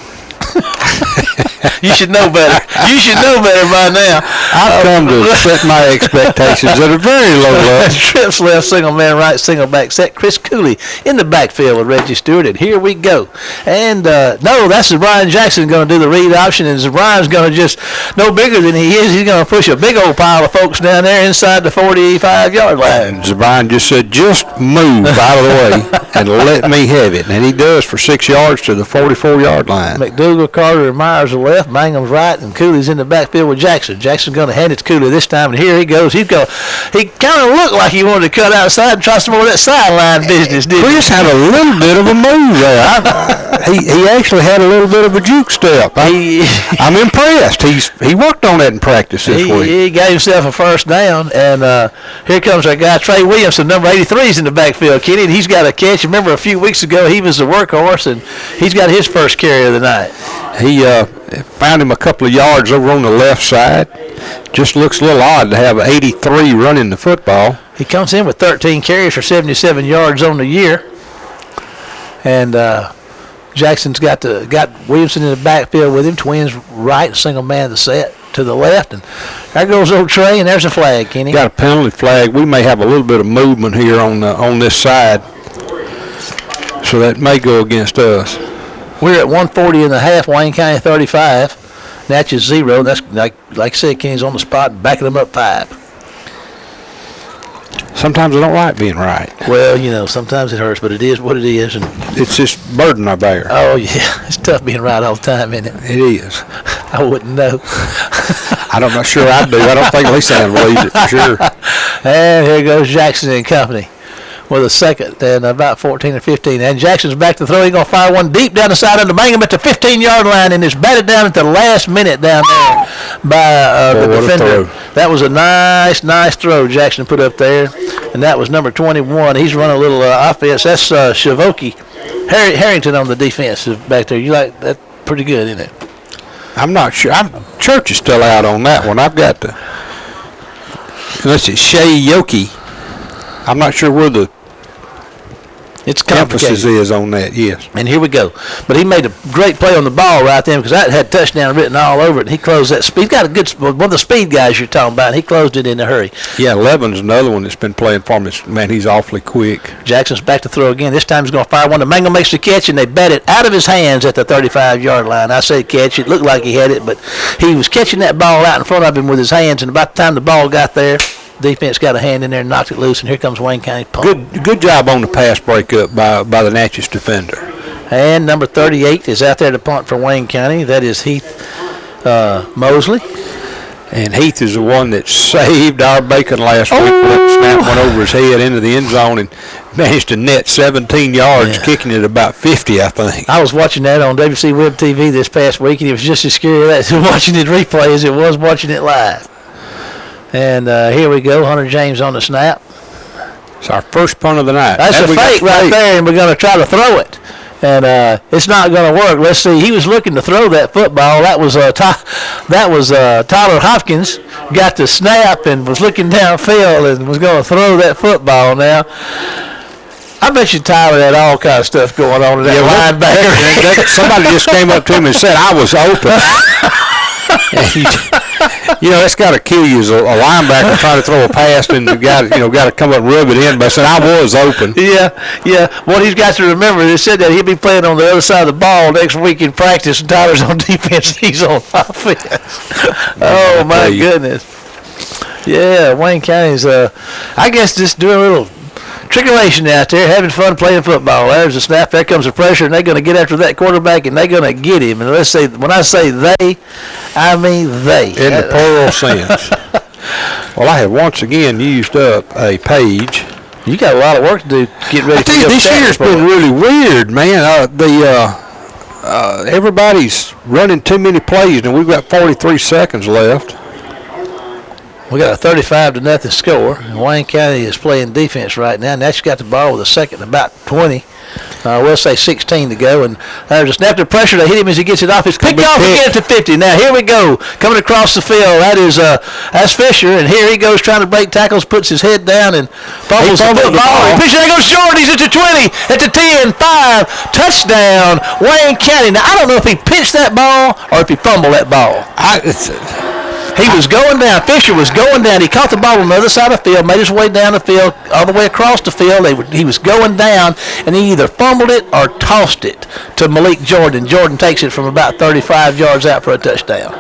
You should know better. You should know better by now. I've come to set my expectations at a very low level. Trips left, single man right, single back set. Chris Cooley in the backfield with Reggie Stewart, and here we go. And no, that's Brian Jackson going to do the read option, and Brian's going to just, no bigger than he is, he's going to push a big old pile of folks down there inside the 45-yard line. And Brian just said, just move out of the way and let me have it. And he does for 6 yards to the 44-yard line. McDougal, Carter, and Myers are left. Mangum's right, and Cooley's in the backfield with Jackson. Jackson's going to hand it to Cooley this time, and here he goes. He kind of looked like he wanted to cut outside and try some more of that sideline business, didn't he? Chris had a little bit of a move there. He actually had a little bit of a juke step. I'm impressed. He worked on that in practice this week. He got himself a first down, and here comes our guy, Trey Williamson, number 83 is in the backfield, Kenny, and he's got a catch. Remember a few weeks ago he was the workhorse, and he's got his first carry of the night. He found him a couple of yards over on the left side. Just looks a little odd to have 83 running the football. He comes in with 13 carries for 77 yards on the year. And Jackson's got Williamson in the backfield with him. Twins right, single man to the left. And there goes old Trey, and there's a flag, Kenny. Got a penalty flag. We may have a little bit of movement here on this side. So that may go against us. We're at 140 and a half, Wayne County 35. Natchez 0. That's like I said, Kenny's on the spot, backing them up 5. Sometimes I don't like being right. Well, sometimes it hurts, but it is what it is. And it's just burden I bear. Oh, yeah. It's tough being right all the time, isn't it? It is. I wouldn't know. I'm not sure I do. I don't think Lisa believes it for sure. And here goes Jackson and company with a second and about 14 or 15. And Jackson's back to throw. He's going to fire one deep down the side under Mangum at the 15-yard line, and it's batted down at the last minute down there by the defender. That was a nice throw Jackson put up there, and that was number 21. He's running a little offense. That's Shavoki Harrington on the defense back there. You like that? Pretty good, isn't it? I'm not sure. church is still out on that one. I've got the, unless it's Shea Yoki. I'm not sure where the emphasis is on that, yes. And here we go. But he made a great play on the ball right then because that had touchdown written all over it. And he closed that speed. He's got a good one of the speed guys you're talking about. And he closed it in a hurry. Yeah, Levin's another one that's been playing for me. Man, he's awfully quick. Jackson's back to throw again. This time he's going to fire one. The Mango makes the catch, and they bat it out of his hands at the 35-yard line. I say catch. It looked like he had it, but he was catching that ball out in front of him with his hands, and about the time the ball got there, defense got a hand in there and knocked it loose, and here comes Wayne County punt. Good job on the pass breakup by the Natchez defender. And number 38 is out there to punt for Wayne County. That is Heath Mosley. And Heath is the one that saved our bacon last week. That snap went over his head into the end zone and managed to net 17 yards, kicking it about 50, I think. I was watching that on WC Web TV this past week, and it was just as scary watching it replay as it was watching it live. And here we go, Hunter James on the snap. It's our first punt of the night. That's a fake right there, and we're going to try to throw it. And it's not going to work. Let's see. He was looking to throw that football. That was Tyler Hopkins got the snap and was looking downfield and was going to throw that football now. I bet you Tyler had all kind of stuff going on in that linebacker. Somebody just came up to him and said, I was open. That's got to kill you as a linebacker trying to throw a pass and the guy, got to come up and rub it in. But I said, I was open. Yeah. What he's got to remember, they said that he'll be playing on the other side of the ball next week in practice, and Tyler's on defense, he's on offense. Oh, my goodness. Yeah, Wayne County's, I guess, just doing a little triculation out there, having fun playing football. There's a snap, there comes the pressure, and they're going to get after that quarterback, and they're going to get him. And when I say they, I mean they. In the plural sense. Well, I have once again used up a page. You got a lot of work to do. Get ready. This year's been really weird, man. Everybody's running too many plays, and we've got 43 seconds left. We got a 35-0 score. And Wayne County is playing defense right now. Natchez got the ball with a second, about 20. We'll say 16 to go. And there's a snap to pressure. They hit him as he gets it off. It's picked off again to 50. Now here we go. Coming across the field. That's Fisher. And here he goes trying to break tackles. Puts his head down and fumbles the ball. Fisher, there goes Jordan. He's at the 20, at the 10, 5. Touchdown, Wayne County. Now I don't know if he pitched that ball or if he fumbled that ball. He was going down. Fisher was going down. He caught the ball on the other side of the field, made his way down the field, all the way across the field. He was going down, and he either fumbled it or tossed it to Malik Jordan. Jordan takes it from about 35 yards out for a touchdown.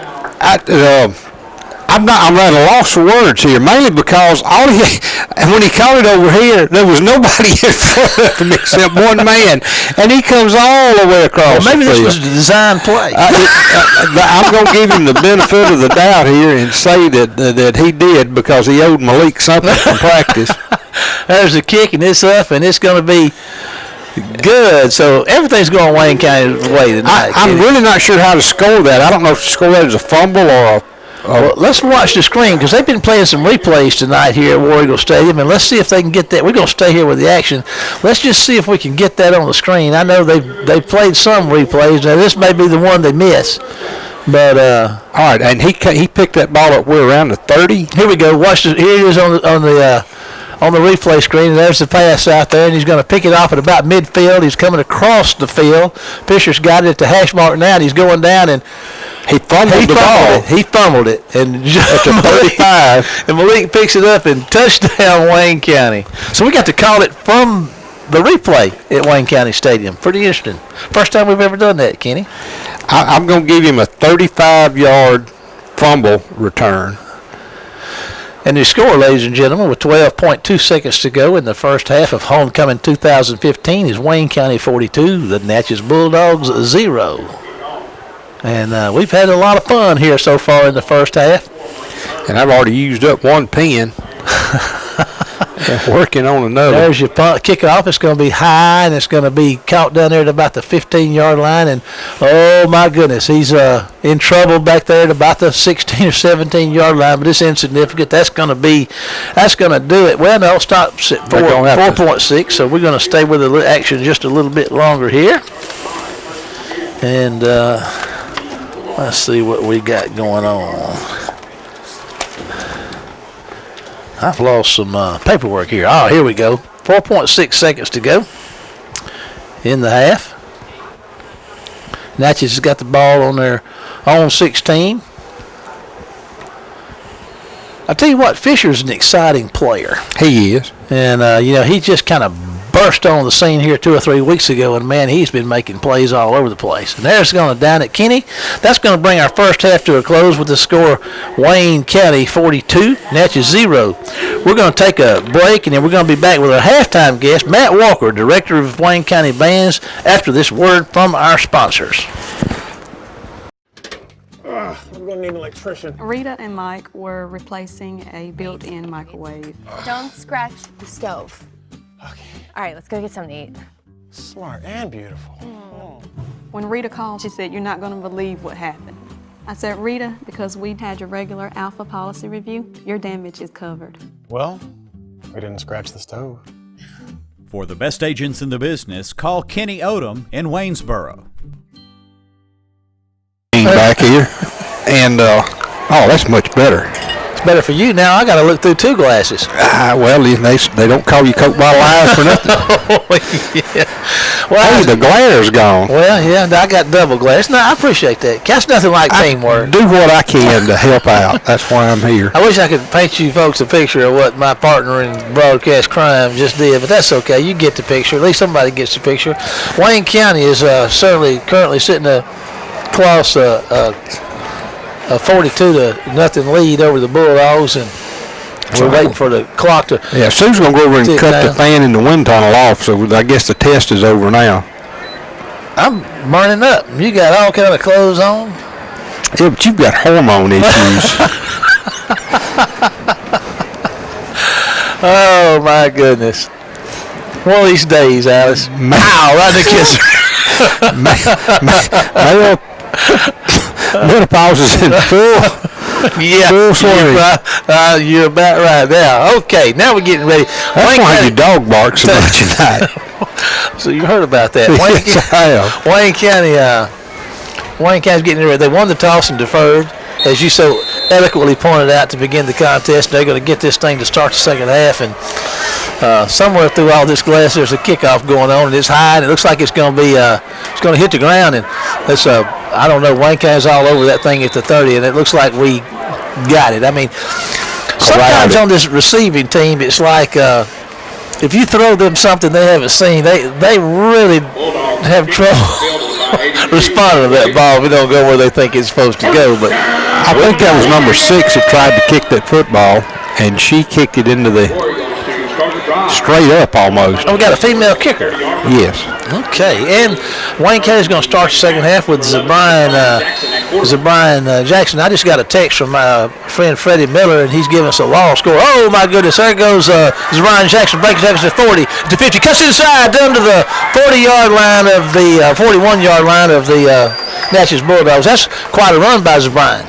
I'm at a loss for words here, mainly because when he caught it over here, there was nobody in front of him except one man, and he comes all the way across maybe the field. This was a design play. I'm going to give him the benefit of the doubt here and say that he did because he owed Malik something from practice. There's the kick, and it's up, and it's going to be good. So everything's going Wayne County's way tonight. I'm really not sure how to score that. I don't know if to score that as a fumble or a well, let's watch the screen because they've been playing some replays tonight here at War Eagle Stadium, and let's see if they can get that. We're going to stay here with the action. Let's just see if we can get that on the screen. I know they've played some replays. Now, this may be the one they miss. But all right, and he picked that ball up. We're around the 30. Here we go. Watch it. Here it is on the replay screen. There's the pass out there, and he's going to pick it off at about midfield. He's coming across the field. Fisher's got it at the hash mark now, and he's going down, and he fumbled the ball. He fumbled it. And at the 35. And Malik picks it up and touchdown Wayne County. So we got to call it from the replay at Wayne County Stadium. Pretty interesting. First time we've ever done that, Kenny. I'm going to give him a 35-yard fumble return. And the score, ladies and gentlemen, with 12.2 seconds to go in the first half of Homecoming 2015 is Wayne County 42, the Natchez Bulldogs 0. And we've had a lot of fun here so far in the first half. And I've already used up one pen. Working on another. There's your punt. Kickoff. It's going to be high, and it's going to be caught down there at about the 15-yard line. And, oh, my goodness, he's in trouble back there at about the 16 or 17-yard line, but it's insignificant. That's going to do it. Well, no, stops at 4.6, so we're going to stay with the action just a little bit longer here. And Let's see what we got going on. I've lost some paperwork here. Oh, here we go. 4.6 seconds to go in the half. Natchez has got the ball on their own 16. I tell you what, Fisher's an exciting player. He is. And, he just kind of burst on the scene here 2 or 3 weeks ago, and, man, he's been making plays all over the place. And there's going to down at Kenny. That's going to bring our first half to a close with the score Wayne County 42, Natchez 0. We're going to take a break, and then we're going to be back with our halftime guest, Matt Walker, Director of Wayne County Bands, after this word from our sponsors. I'm going to need an electrician. Rita and Mike were replacing a built-in microwave. Don't scratch the stove. Okay. All right, let's go get something to eat. Smart and beautiful. When Rita called, she said, "You're not going to believe what happened." I said, "Rita, because we had your regular Alpha policy review, your damage is covered." Well, we didn't scratch the stove. For the best agents in the business, call Kenny Odom in Waynesboro. Back here, and that's much better. It's better for you now. I got to look through 2 glasses. Well, they don't call you Coke bottle eyes for nothing. Yeah. Well, hey, the glare's gone. Well, yeah, I got double glass. No, I appreciate that. That's nothing like teamwork. Do what I can to help out. That's why I'm here. I wish I could paint you folks a picture of what my partner in broadcast crime just did, but that's okay. You get the picture. At least somebody gets the picture. Wayne County is certainly currently sitting across a 42-0 lead over the Bulldogs, and we're waiting for the clock to. Yeah, Sue's gonna go over and cut down the fan in the wind tunnel off. So I guess the test is over now. I'm burning up. You got all kind of clothes on. Yeah, but you've got hormone issues. Oh my goodness! One of these days, Alice. Ow! Right in the kiss. Menopause is in full. Yeah, you're about right now. Okay, now we're getting ready. That's why your dog barks so much tonight. So you heard about that? Yes, I have. Wayne County's getting ready. They won the toss and deferred, as you so eloquently pointed out to begin the contest. They're going to get this thing to start the second half, and somewhere through all this glass, there's a kickoff going on, and it's high, and it looks like it's going to be it's going to hit the ground, and it's I don't know. Wayne County's all over that thing at the 30, and it looks like we got it. I mean, sometimes on this receiving team, it's like if you throw them something they haven't seen, they really have trouble responding to that ball if it don't go where they think it's supposed to go. But I think that was number 6 that tried to kick that football, and she kicked it into the straight up almost. Oh, we got a female kicker. Yes. Okay, and Wayne County's going to start the second half with Zabrian Jackson. I just got a text from my friend Freddie Miller, and he's giving us a long score. Oh, my goodness, there goes Zabrian Jackson, breaking Jackson to 40, to 50, cuts inside, down to the 40-yard line of the 41-yard line of the Natchez Bulldogs. That's quite a run by Zabrian.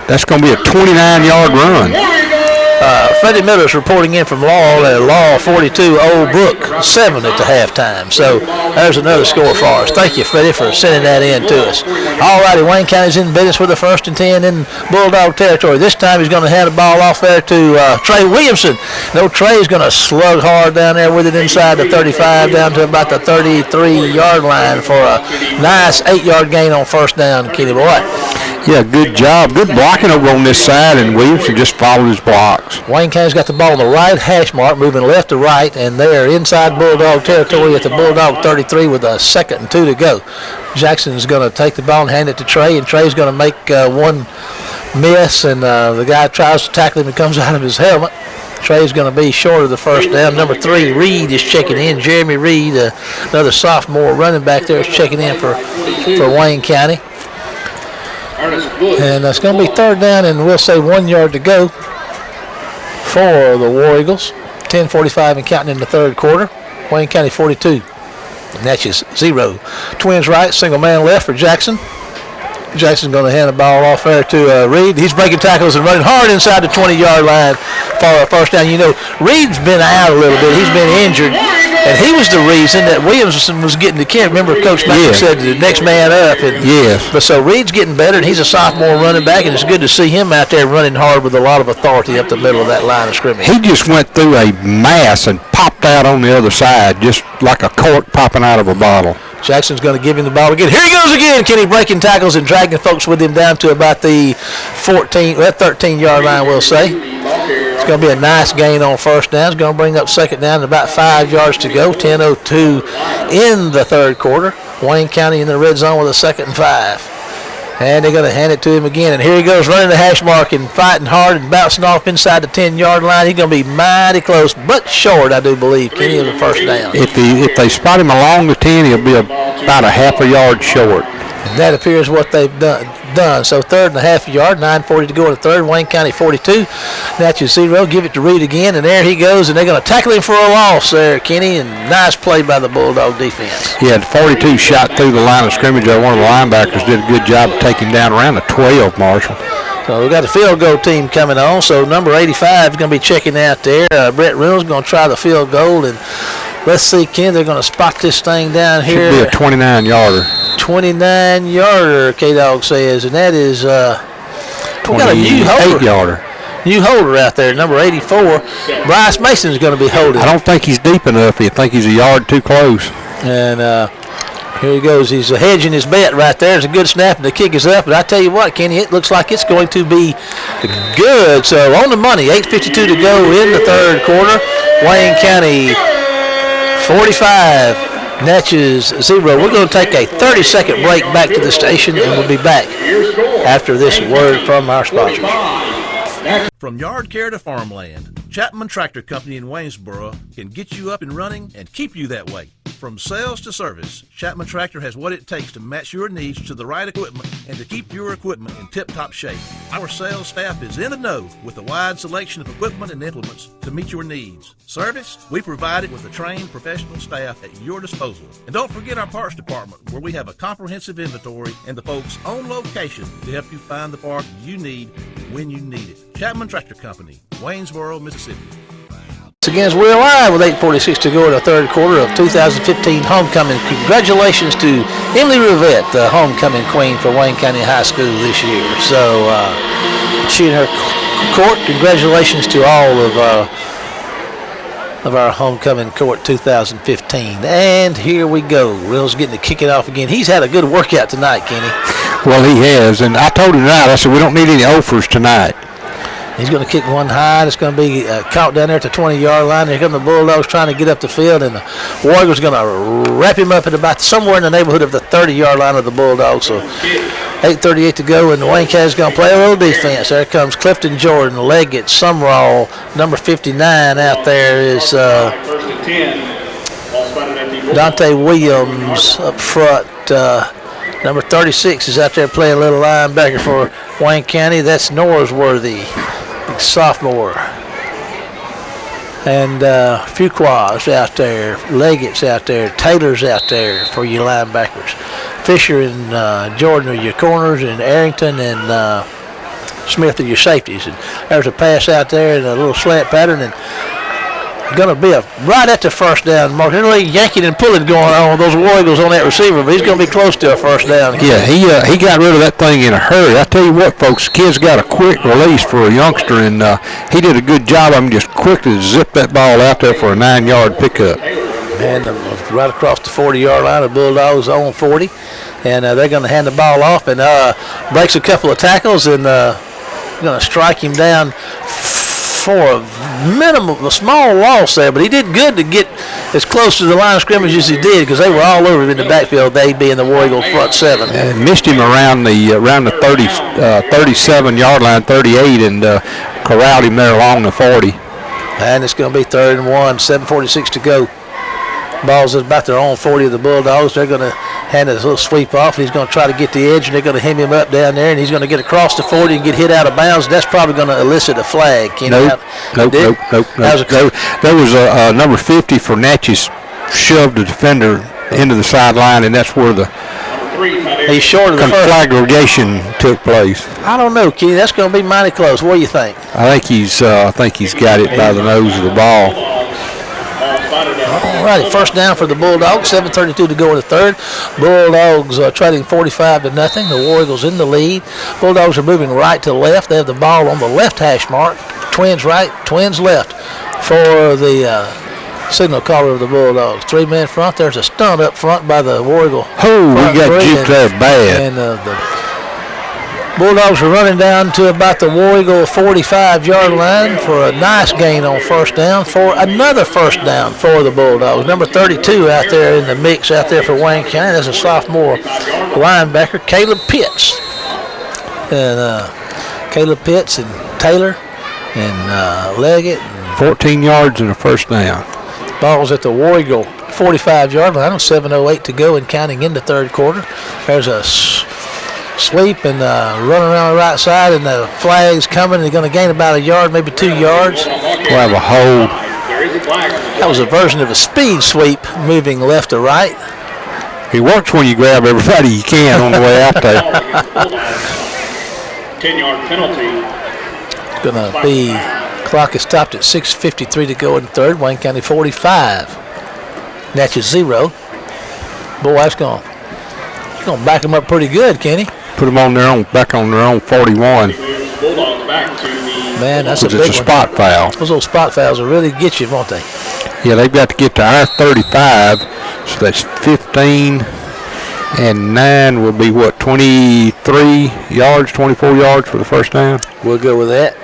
That's going to be a 29-yard run. Freddie Miller's reporting in from Laurel at Laurel 42, Old Brook 7 at the halftime. So there's another score for us. Thank you, Freddie, for sending that in to us. All righty, Wayne County's in business with the 1st and 10 in Bulldog territory. This time he's going to hand the ball off there to Trey Williamson. No, Trey's going to slug hard down there with it inside the 35 down to about the 33-yard line for a nice 8-yard gain on first down, Kenny Boy. Yeah, good job. Good blocking over on this side, and Williamson just followed his blocks. Wayne County's got the ball on the right hash mark, moving left to right, and they're inside Bulldog territory at the Bulldog 33 with a 2nd and 2 to go. Jackson's going to take the ball and hand it to Trey, and Trey's going to make one miss, and the guy tries to tackle him and comes out of his helmet. Trey's going to be short of the first down. Number 3, Reed, is checking in. Jeremy Reed, another sophomore running back there, is checking in for Wayne County. And it's going to be 3rd down, and we'll say 1 yard to go for the War Eagles. 10:45 and counting in the 3rd quarter. Wayne County 42, Natchez 0. Twins right, single man left for Jackson. Jackson's going to hand the ball off there to Reed. He's breaking tackles and running hard inside the 20-yard line for a first down. You know, Reed's been out a little bit. He's been injured. And he was the reason that Williamson was getting the kid. Remember, Coach Mack said the next man up. And, But so Reed's getting better, and he's a sophomore running back, and it's good to see him out there running hard with a lot of authority up the middle of that line of scrimmage. He just went through a mass and popped out on the other side, just like a cork popping out of a bottle. Jackson's going to give him the ball again. Here he goes again. Kenny breaking tackles and dragging folks with him down to about the 13-yard line, we'll say. It's going to be a nice gain on first down. It's going to bring up second down and about 5 yards to go. 10:02 in the third quarter. Wayne County in the red zone with a 2nd and 5. And they're going to hand it to him again. And here he goes running the hash mark and fighting hard and bouncing off inside the 10-yard line. He's going to be mighty close, but short, I do believe, Kenny, of the first down. If they spot him along the 10, he'll be about a half a yard short. And that appears what they've done. So 3rd and a half yard, 9:40 to go in the third. Wayne County 42. Natchez 0. Give it to Reed again, and there he goes. And they're going to tackle him for a loss there, Kenny. And nice play by the Bulldog defense. Yeah, the 42 shot through the line of scrimmage. One of the linebackers did a good job of taking him down around the 12, Marshall. So we've got the field goal team coming on. So number 85 is going to be checking out there. Brett Reynolds is going to try the field goal. And let's see, Ken, they're going to spot this thing down here. Should be a 29-yarder. 29-yarder, K-Dog says, and that is we got a new holder. 28-yarder. New holder out there, number 84. Bryce Mason is going to be holding. I don't think he's deep enough. I think he's a yard too close. And here he goes. He's hedging his bet right there. It's a good snap, and the kick is up. But I tell you what, Kenny, it looks like it's going to be good. So on the money, 8:52 to go in the third quarter. Wayne County 45. Natchez 0. We're going to take a 30-second break back to the station, and we'll be back after this word from our sponsors. From yard care to farmland, Chapman Tractor Company in Waynesboro can get you up and running and keep you that way. From sales to service, Chapman Tractor has what it takes to match your needs to the right equipment and to keep your equipment in tip-top shape. Our sales staff is in the know with a wide selection of equipment and implements to meet your needs. Service, we provide it with a trained professional staff at your disposal. And don't forget our parts department, where we have a comprehensive inventory and the folks on location to help you find the part you need when you need it. Chapman Tractor Company, Waynesboro, Mississippi. Again, we're live with 8:46 to go in the third quarter of 2015 homecoming. Congratulations to Emily Rivette, the homecoming queen for Wayne County High School this year. So she and her court, congratulations to all of our homecoming court 2015. And here we go. Will's getting to kick it off again. He's had a good workout tonight, Kenny. Well, he has, and I told him tonight, I said, we don't need any offers tonight. He's going to kick one high. It's going to be caught down there at the 20-yard line. Here come the Bulldogs trying to get up the field, and the Warriors going to wrap him up at about somewhere in the neighborhood of the 30-yard line of the Bulldogs. So 8:38 to go, and the Wayne County's going to play a little defense. There comes Clifton Jordan, Leggett, Sumrall, number 59 out there is Dante Williams up front. Number 36 is out there playing a little linebacker for Wayne County. That's Norsworthy, sophomore. And Fuqua's out there, Leggett's out there, Taylor's out there for your linebackers. Fisher and Jordan are your corners, and Arrington and Smith are your safeties. And there's a pass out there in a little slant pattern, and going to be right at the first down mark. There's a little yanking and pulling going on with those War Eagles on that receiver, but he's going to be close to a first down. Yeah, he got rid of that thing in a hurry. I tell you what, folks, kids got a quick release for a youngster, and he did a good job of him just quickly zip that ball out there for a 9-yard pickup. And right across the 40-yard line, the Bulldogs on 40, and they're going to hand the ball off, and breaks a couple of tackles, and going to strike him down for a small loss there, but he did good to get as close to the line of scrimmage as he did, because they were all over him in the backfield, they being the War Eagle front seven. And missed him around the 37-yard line, 38, and corralled him there along the 40. And it's going to be 3rd and 1, 7:46 to go. Ball's about their own 40 of the Bulldogs. They're going to hand it a little sweep off. He's going to try to get the edge, and they're going to hem him up down there, and he's going to get across the 40 and get hit out of bounds. That's probably going to elicit a flag. Nope. There was a number 50 for Natchez shoved the defender into the sideline, and that's where the he's short of the conflagration took place. I don't know, Kenny. That's going to be mighty close. What do you think? I think he's got it by the nose of the ball. All righty, first down for the Bulldogs, 7:32 to go in the third. Bulldogs trailing 45-0. The War Eagles in the lead. Bulldogs are moving right to left. They have the ball on the left hash mark. Twins right, Twins left for the signal caller of the Bulldogs. 3-man front. There's a stunt up front by the War Eagle. Oh, we got juked there bad. And the Bulldogs are running down to about the War Eagle 45-yard line for a nice gain on first down, for another first down for the Bulldogs. Number 32 out there in the mix out there for Wayne County. That's a sophomore linebacker, Caleb Pitts. And Caleb Pitts and Taylor and Leggett. 14 yards and a first down. Ball's at the War Eagle 45-yard line, 7:08 to go and counting in the third quarter. There's a sweep and running around the right side, and the flag's coming. They're going to gain about a yard, maybe 2 yards. We'll have a hold. That was a version of a speed sweep, moving left to right. He works when you grab everybody you can on the way out there. 10-yard penalty. It's going to be, clock is stopped at 6:53 to go in the third. Wayne County 45. Natchez 0. Boy, that's going to back them up pretty good, Kenny. Put them on their own, back on their own 41. Bulldogs back to the. Man, that's a big one. It's a spot foul. Those little spot fouls will really get you, won't they? Yeah, they've got to get to our 35, so that's 15 and 9 will be what, 23 yards, 24 yards for the first down? We'll go with that.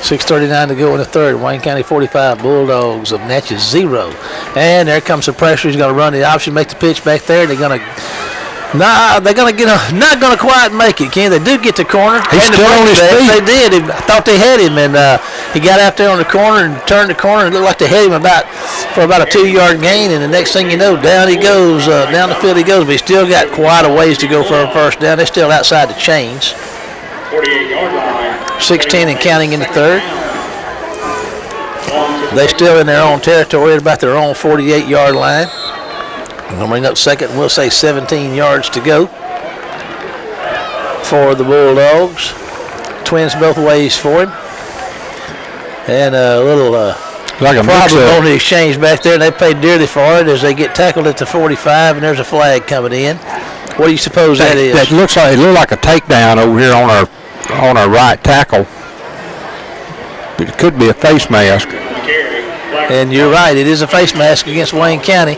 6:39 to go in the third. Wayne County 45, Bulldogs of Natchez 0. And there comes the pressure. He's going to run the option, make the pitch back there. They're going to not going to quite make it, Ken. They do get the corner. He's still on his feet. They did. I thought they had him, and he got out there on the corner and turned the corner. It looked like they had him for about a 2-yard gain, and the next thing you know, down he goes, down the field he goes. But he's still got quite a ways to go for a first down. They're still outside the chains. 48-yard line. 6:10 and counting in the third. They still in their own territory at about their own 48-yard line. I'm going to bring up second, and we'll say 17 yards to go for the Bulldogs. Twins both ways for him. And a little like a problem on the exchange back there, and they paid dearly for it as they get tackled at the 45, and there's a flag coming in. What do you suppose that is? It looks like a takedown over here on our right tackle. But it could be a face mask. And you're right, it is a face mask against Wayne County.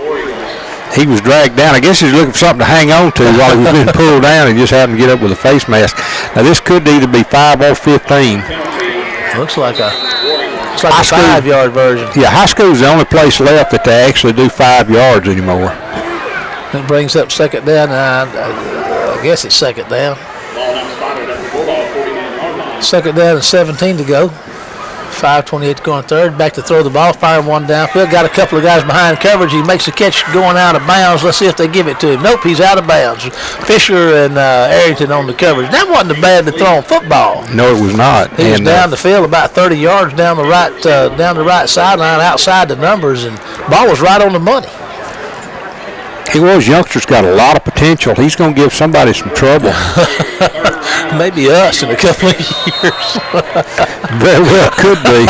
He was dragged down. I guess he was looking for something to hang on to while he was being pulled down and just happened to get up with a face mask. Now this could either be 5 or 15. Looks like a 5-yard version. Yeah, high school is the only place left that they actually do 5 yards anymore. That brings up second down. I guess it's second down. Second down and 17 to go. 5:28 to go in third. Back to throw the ball. Firing one downfield. Got a couple of guys behind coverage. He makes the catch going out of bounds. Let's see if they give it to him. Nope, he's out of bounds. Fisher and Arrington on the coverage. That wasn't a bad to throw throwing football. No, it was not. He was down the field about 30 yards down the right sideline, outside the numbers, and ball was right on the money. He was. Youngster's got a lot of potential. He's going to give somebody some trouble. Maybe us in a couple of years. Very well could be.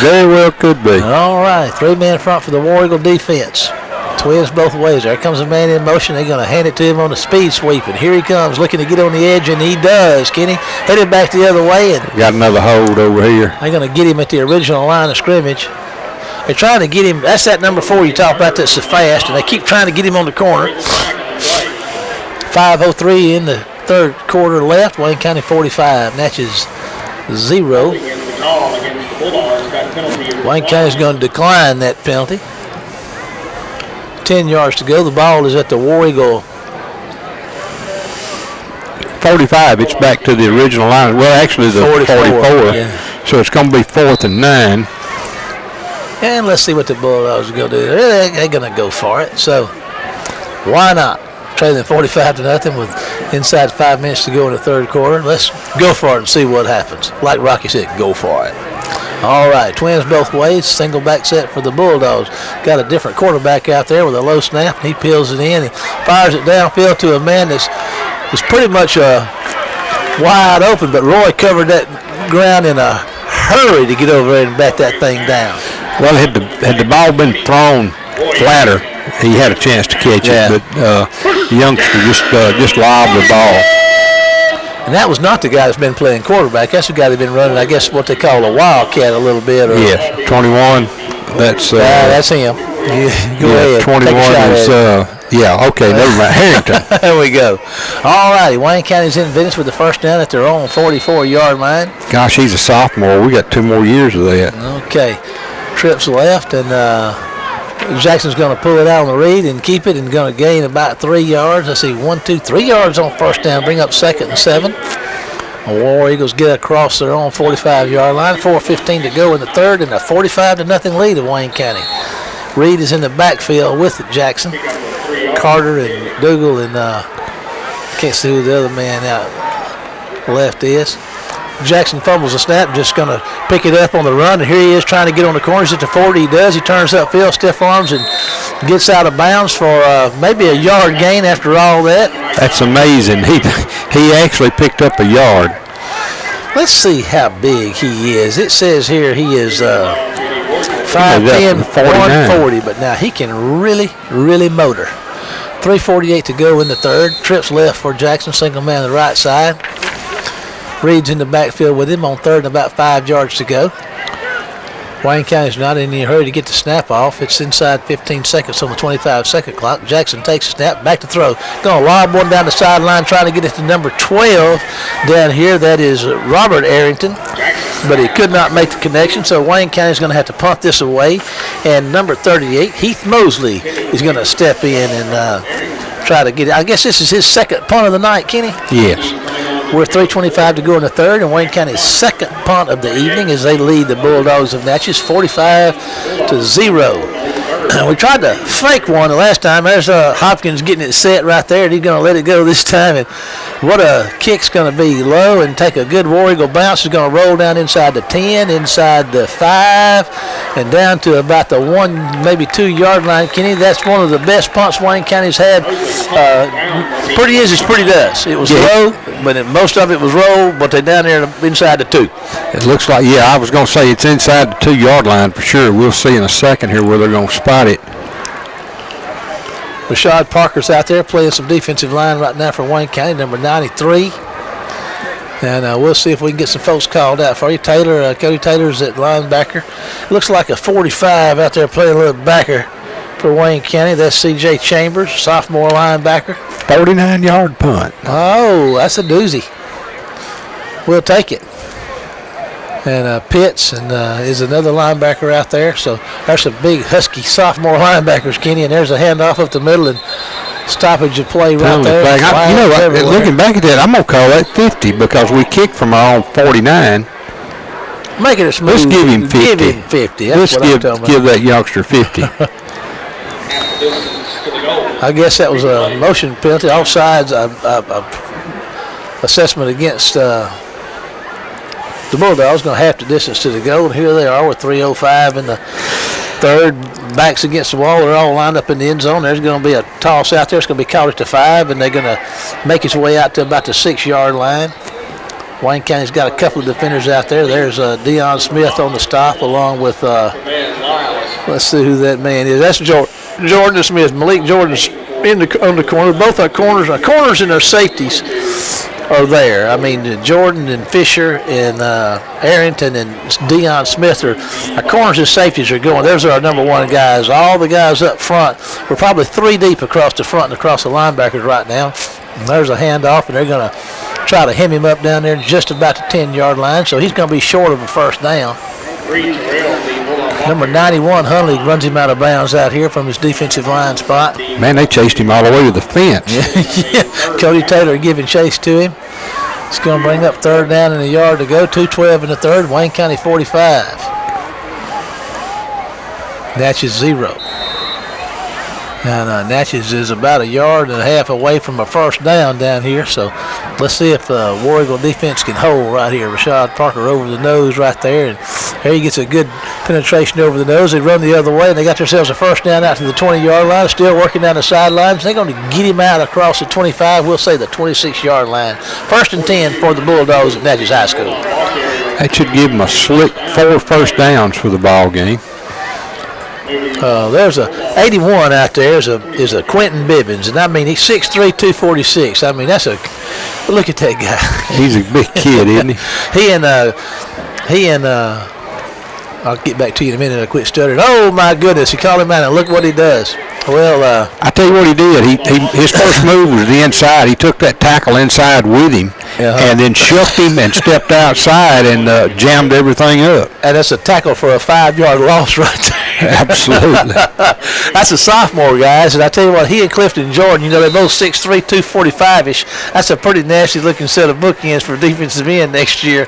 Very well could be. All right, 3-man front for the War Eagle defense. Twins both ways. There comes a man in motion. They're going to hand it to him on the speed sweep, and here he comes looking to get on the edge, and he does. Kenny headed back the other way, and got another hold over here. They're going to get him at the original line of scrimmage. They're trying to get him. That's that number 4 you talk about that's so fast, and they keep trying to get him on the corner. 5:03 in the third quarter left. Wayne County 45, Natchez 0. Wayne County's going to decline that penalty. 10 yards to go. The ball is at the War Eagle 45. It's back to the original line. Well, actually the 44. Yeah. So it's going to be 4th and 9. And let's see what the Bulldogs are going to do. They're going to go for it. So why not? Trailing 45-0 with inside 5 minutes to go in the third quarter. Let's go for it and see what happens. Like Rocky said, go for it. All right, Twins both ways. Single back set for the Bulldogs. Got a different quarterback out there with a low snap. He peels it in. He fires it downfield to a man that's pretty much wide open, but Roy covered that ground in a hurry to get over there and bat that thing down. Well, had the ball been thrown flatter, he had a chance to catch it. But the youngster just lobbed the ball. And that was not the guy that's been playing quarterback. That's the guy that's been running, I guess, what they call a wildcat a little bit. Or, Yes, 21. That's him. Go ahead. 21 is, okay, never mind. Harrington. There we go. All righty, Wayne County's in business with the first down at their own 44-yard line. Gosh, he's a sophomore. We got 2 more years of that. Okay. Trips left, and Jackson's going to pull it out on the read and keep it, and going to gain about 3 yards. Let's see, 1, 2, 3 yards on first down, bring up 2nd and 7. The War Eagles get across their own 45-yard line. 4:15 to go in the third, and a 45-0 lead of Wayne County. Reed is in the backfield with Jackson. Carter and Dougal, and can't see who the other man out left is. Jackson fumbles the snap, just going to pick it up on the run, and here he is trying to get on the corners at the 40. He does. He turns upfield, stiff arms, and gets out of bounds for maybe a yard gain after all that. That's amazing. He actually picked up a yard. Let's see how big he is. It says here he is 5'10", 140, but now he can really motor. 3:48 to go in the third. Trips left for Jackson, single man on the right side. Reed's in the backfield with him on third and about 5 yards to go. Wayne County's not in any hurry to get the snap off. It's inside 15 seconds on the 25-second clock. Jackson takes a snap, back to throw. Going to lob one down the sideline, trying to get it to number 12 down here. That is Robert Arrington, but he could not make the connection, so Wayne County's going to have to punt this away. And number 38, Heath Mosley, is going to step in and try to get it. I guess this is his second punt of the night, Kenny? Yes. We're 3:25 to go in the third, and Wayne County's second punt of the evening as they lead the Bulldogs of Natchez 45-0. We tried to fake one the last time. There's Hopkins getting it set right there, and he's going to let it go this time. And what a kick's going to be low and take a good War Eagle bounce. It's going to roll down inside the 10, inside the 5, and down to about the 1, maybe 2 yard line. Kenny, that's one of the best punts Wayne County's had. Pretty is as pretty does. It was low, but most of it was rolled, but they're down there inside the 2. It looks like, I was going to say it's inside the 2 yard line for sure. We'll see in a second here where they're going to spot it. Rashad Parker's out there playing some defensive line right now for Wayne County, number 93. And we'll see if we can get some folks called out for you. Cody Taylor's at linebacker. Looks like a 45 out there playing a little backer for Wayne County. That's C.J. Chambers, sophomore linebacker. 49-yard punt. Oh, that's a doozy. We'll take it. And Pitts is another linebacker out there. So there's some big, husky sophomore linebackers, Kenny. And there's a handoff up the middle and stoppage of play right there. Looking back at that, I'm going to call that 50 because we kicked from our own 49. Make it a smooth. Let's give him 50. Give him 50. That's what I'm talking about. Give that youngster 50. I guess that was a motion penalty. Offsides assessment against the Bulldogs. Going to half the distance to the goal. And here they are with 3:05 in the third. Backs against the wall. They're all lined up in the end zone. There's going to be a toss out there. It's going to be caught at the 5, and they're going to make its way out to about the 6 yard line. Wayne County's got a couple of defenders out there. There's Deion Smith on the stop along with, let's see who that man is. That's Jordan Smith. Malik Jordan's on the corner. Both our corners. Our corners and our safeties are there. I mean, Jordan and Fisher and Arrington and Deion Smith our corners and safeties are going. There's our number 1 guys. All the guys up front. We're probably 3 deep across the front and across the linebackers right now. And there's a handoff, and they're going to try to hem him up down there just about the 10-yard line. So he's going to be short of a first down. Number 91, Hunley, runs him out of bounds out here from his defensive line spot. Man, they chased him all the way to the fence. Yeah. Cody Taylor giving chase to him. It's going to bring up third down and a yard to go. 2:12 in the third. Wayne County 45. Natchez 0. And Natchez is about 1.5 yards away from a first down here. So let's see if War Eagle defense can hold right here. Rashad Parker over the nose right there. And here he gets a good penetration over the nose. They run the other way, and they got themselves a first down out to the 20-yard line. Still working down the sidelines. They're going to get him out across the 25, we'll say the 26-yard line. 1st and 10 for the Bulldogs at Natchez High School. That should give them a slick 4 first downs for the ball game. There's a 81 out there is a Quentin Bibbins, and I mean he's 6'3", 246. I mean that's look at that guy. He's a big kid, isn't he? He and I'll get back to you in a minute. I quit stuttering. Oh my goodness, he called him out and look what he does. Well, I tell you what he did. His first move was the inside. He took that tackle inside with him, and then shoved him and stepped outside and jammed everything up. And that's a tackle for a 5-yard loss right there. Absolutely. That's a sophomore, guys. And I tell you what, he and Clifton Jordan, they're both 6'3", 245-ish. That's a pretty nasty-looking set of bookends for defensive end next year.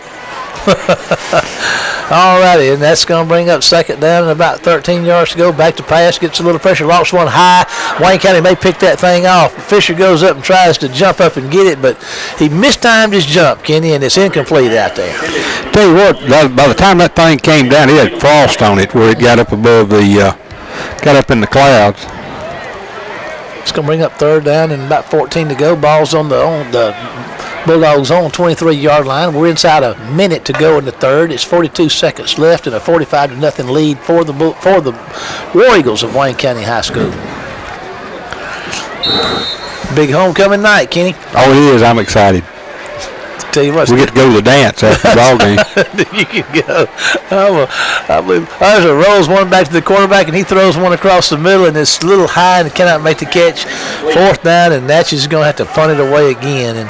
All righty, and that's going to bring up second down and about 13 yards to go. Back to pass, gets a little pressure, lost one high. Wayne County may pick that thing off. Fisher goes up and tries to jump up and get it, but he mistimed his jump, Kenny, and it's incomplete out there. Tell you what, by the time that thing came down, it had frost on it where it got up above got up in the clouds. It's going to bring up third down and about 14 to go. Ball's on the Bulldogs on 23-yard line. We're inside a minute to go in the third. It's 42 seconds left and a 45-0 lead for the War Eagles of Wayne County High School. Big homecoming night, Kenny. Oh, it is. I'm excited. Tell you what, we get to go to the dance after the ball game. You can go. I believe there's a rolls one back to the quarterback, and he throws one across the middle, and it's a little high and cannot make the catch. Fourth down, and Natchez is going to have to punt it away again. And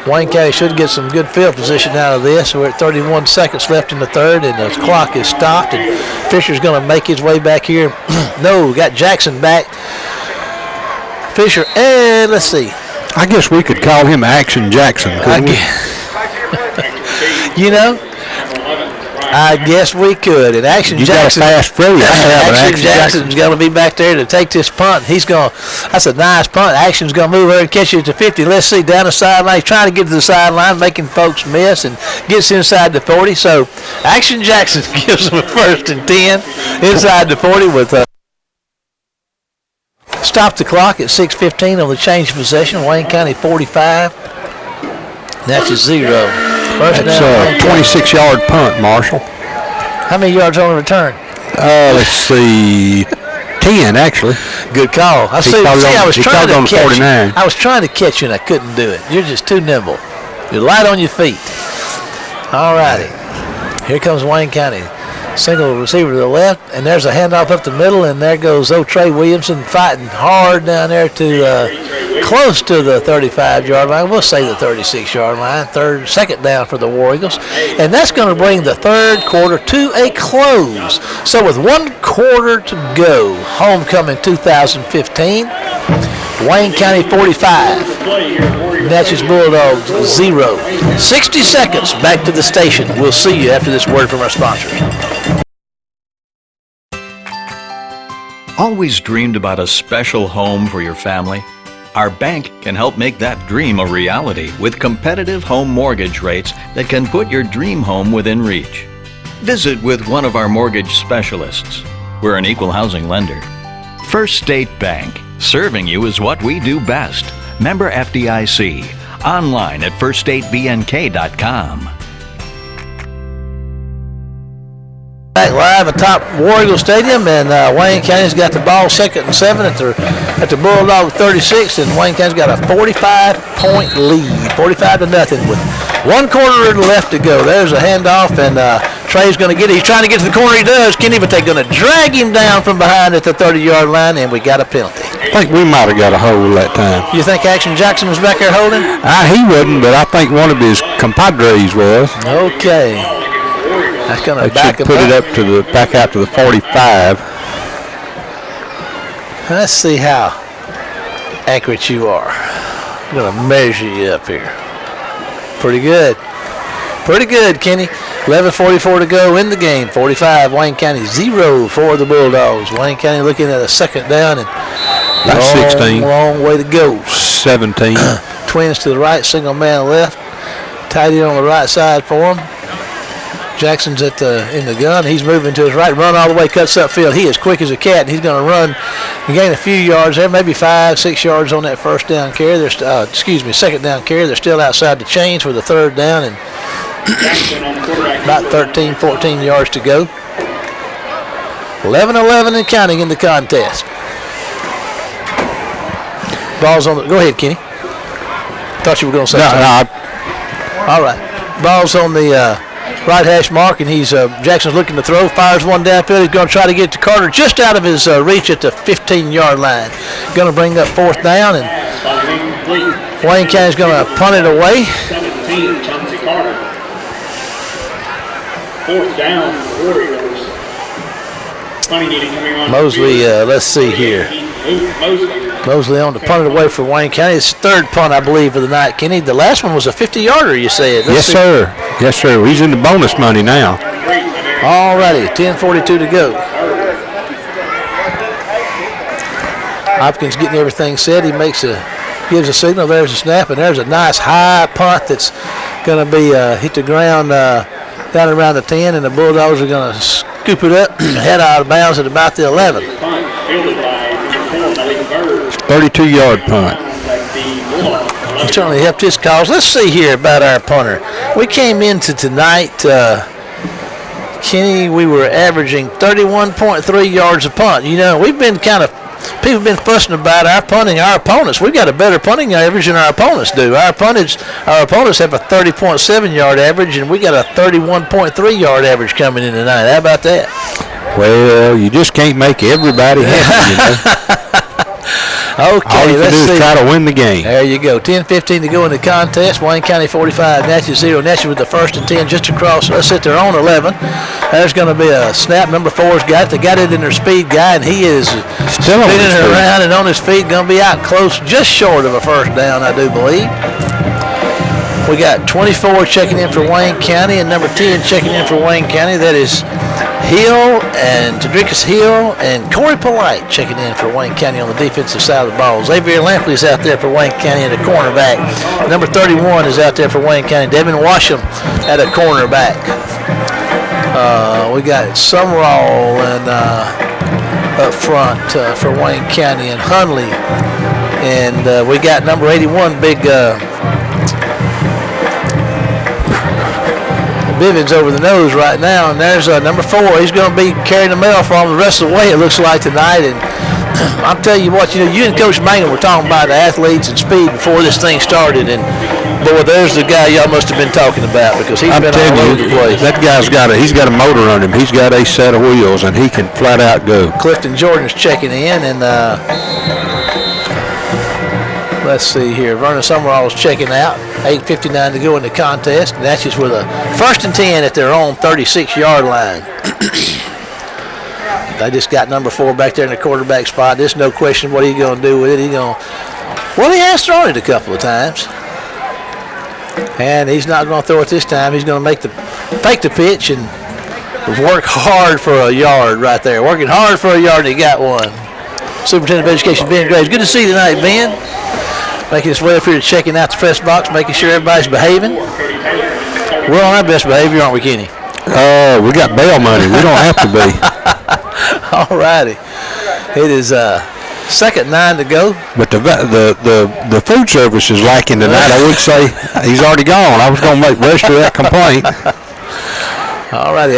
Wayne County should get some good field position out of this. We're at 31 seconds left in the third, and the clock is stopped. And Fisher's going to make his way back here. No, we got Jackson back. Fisher, and let's see. I guess we could call him Action Jackson, couldn't we? I guess we could. And Action Jackson. Got a fast Freddy. Action Jackson's going to be back there to take this punt. That's a nice punt. Action's going to move over and catch it to 50. Let's see, down the sideline. He's trying to get to the sideline, making folks miss, and gets inside the 40. So Action Jackson gives them a 1st and 10 inside the 40 with stop the clock at 6:15 on the change of possession. Wayne County 45. Natchez 0. That's a 26-yard punt, Marshall. How many yards on the return? Let's see, 10 actually. Good call. I was trying to catch 49. I was trying to catch you and I couldn't do it. You're just too nimble. You're light on your feet. All righty. Here comes Wayne County. Single receiver to the left, and there's a handoff up the middle, and there goes Trey Williamson fighting hard down there to close to the 35-yard line. We'll say the 36-yard line. Second down for the War Eagles, and that's going to bring the third quarter to a close. So with 1 quarter to go, homecoming 2015, Wayne County 45, Natchez Bulldogs 0. 60 seconds back to the station. We'll see you after this word from our sponsors. Always dreamed about a special home for your family? Our bank can help make that dream a reality with competitive home mortgage rates that can put your dream home within reach. Visit with one of our mortgage specialists. We're an equal housing lender. First State Bank. Serving you is what we do best. Member FDIC. Online at firststatebnk.com. Back live atop War Eagle Stadium, and Wayne County's got the ball 2nd and 7 at the Bulldog 36, and Wayne County's got a 45-point lead, 45-0 with 1 quarter left to go. There's a handoff, and Trey's going to get it. He's trying to get to the corner. He does, Kenny, but they're going to drag him down from behind at the 30-yard line, and we got a penalty. I think we might have got a hold that time. You think Action Jackson was back there holding? He wasn't, but I think one of his compadres was. Okay. That's going to back him put it up to back out to the 45. Let's see how accurate you are. I'm going to measure you up here. Pretty good. Pretty good, Kenny. 11:44 to go in the game. 45, Wayne County 0 for the Bulldogs. Wayne County looking at a second down and about 16. Long way to go. 17. Twins to the right, single man left. Tight end on the right side for him. Jackson's in the gun. He's moving to his right, run all the way, cuts upfield. He is quick as a cat, and he's going to run and gain a few yards there, maybe 5-6 yards on that first down carry. Second down carry. They're still outside the chains for the third down, and about 13-14 yards to go. 11-11 and counting in the contest. Ball's on the. Go ahead, Kenny. Thought you were going to say something. No. All right. Ball's on the right hash mark, and Jackson's looking to throw. Fires one downfield. He's going to try to get it to Carter just out of his reach at the 15-yard line. Going to bring up 4th down, and Wayne County's going to punt it away. 17, Chauncey Carter. 4th down, Warriors. Punting unit coming on. Mosley, let's see here. Mosley on to punt it away for Wayne County. It's 3rd punt, I believe, of the night. Kenny, the last one was a 50-yarder, you said. Yes, sir. Yes, sir. He's in the bonus money now. All righty, 10:42 to go. Hopkins getting everything set. He gives a signal. There's a snap, and there's a nice high punt that's going to be hit the ground down around the 10, and the Bulldogs are going to scoop it up, head out of bounds at about the 11. 32-yard punt. He certainly helped his cause. Let's see here about our punter. We came into tonight, Kenny, we were averaging 31.3 yards a punt. You know, we've been people have been fussing about our punting our opponents. We've got a better punting average than our opponents do. Our opponents have a 30.7 yard average, and we got a 31.3 yard average coming in tonight. How about that? Well, you just can't make everybody happy, you know. Okay, all you can let's do see. is try to win the game. There you go. 10:15 to go in the contest. Wayne County 45, Natchez 0. Natchez with the 1st and 10 just across. Let's sit there on 11. There's going to be a snap. Number 4's got it. They got it in their speed guy, and he is Still spinning around and on his feet. Going to be out close, just short of a 1st down, I do believe. We got 24 checking in for Wayne County and number 10 checking in for Wayne County. That is Hill and Tadricus Hill and Corey Polite checking in for Wayne County on the defensive side of the ball. Xavier Lampley is out there for Wayne County at a cornerback. Number 31 is out there for Wayne County. Devin Washam at a cornerback. We got Summerall and up front for Wayne County and Hunley. And we got number 81, big Bivens over the nose right now, and there's number 4. He's going to be carrying the mail for him the rest of the way, it looks like, tonight. And I'll tell you what, you and Coach Mangum were talking about the athletes and speed before this thing started, and boy, there's the guy y'all must have been talking about, because he's been all over the place. That guy's got a motor on him. He's got a set of wheels, and he can flat out go. Clifton Jordan's checking in, and let's see here. Vernon Summerall's checking out. 8:59 to go in the contest. Natchez with a 1st and 10 at their own 36-yard line. They just got number 4 back there in the quarterback spot. There's no question what he's going to do with it. He has thrown it a couple of times. And he's not going to throw it this time. He's going to fake the pitch and work hard for a yard right there. Working hard for a yard, and he got one. Superintendent of Education, Ben Graves. Good to see you tonight, Ben. Making his way up here to checking out the press box, making sure everybody's behaving. We're on our best behavior, aren't we, Kenny? We got bail money. We don't have to be. All righty. It is 2nd and 9 to go. But the food service is lacking tonight. I would say he's already gone. I was going to register that complaint. All righty.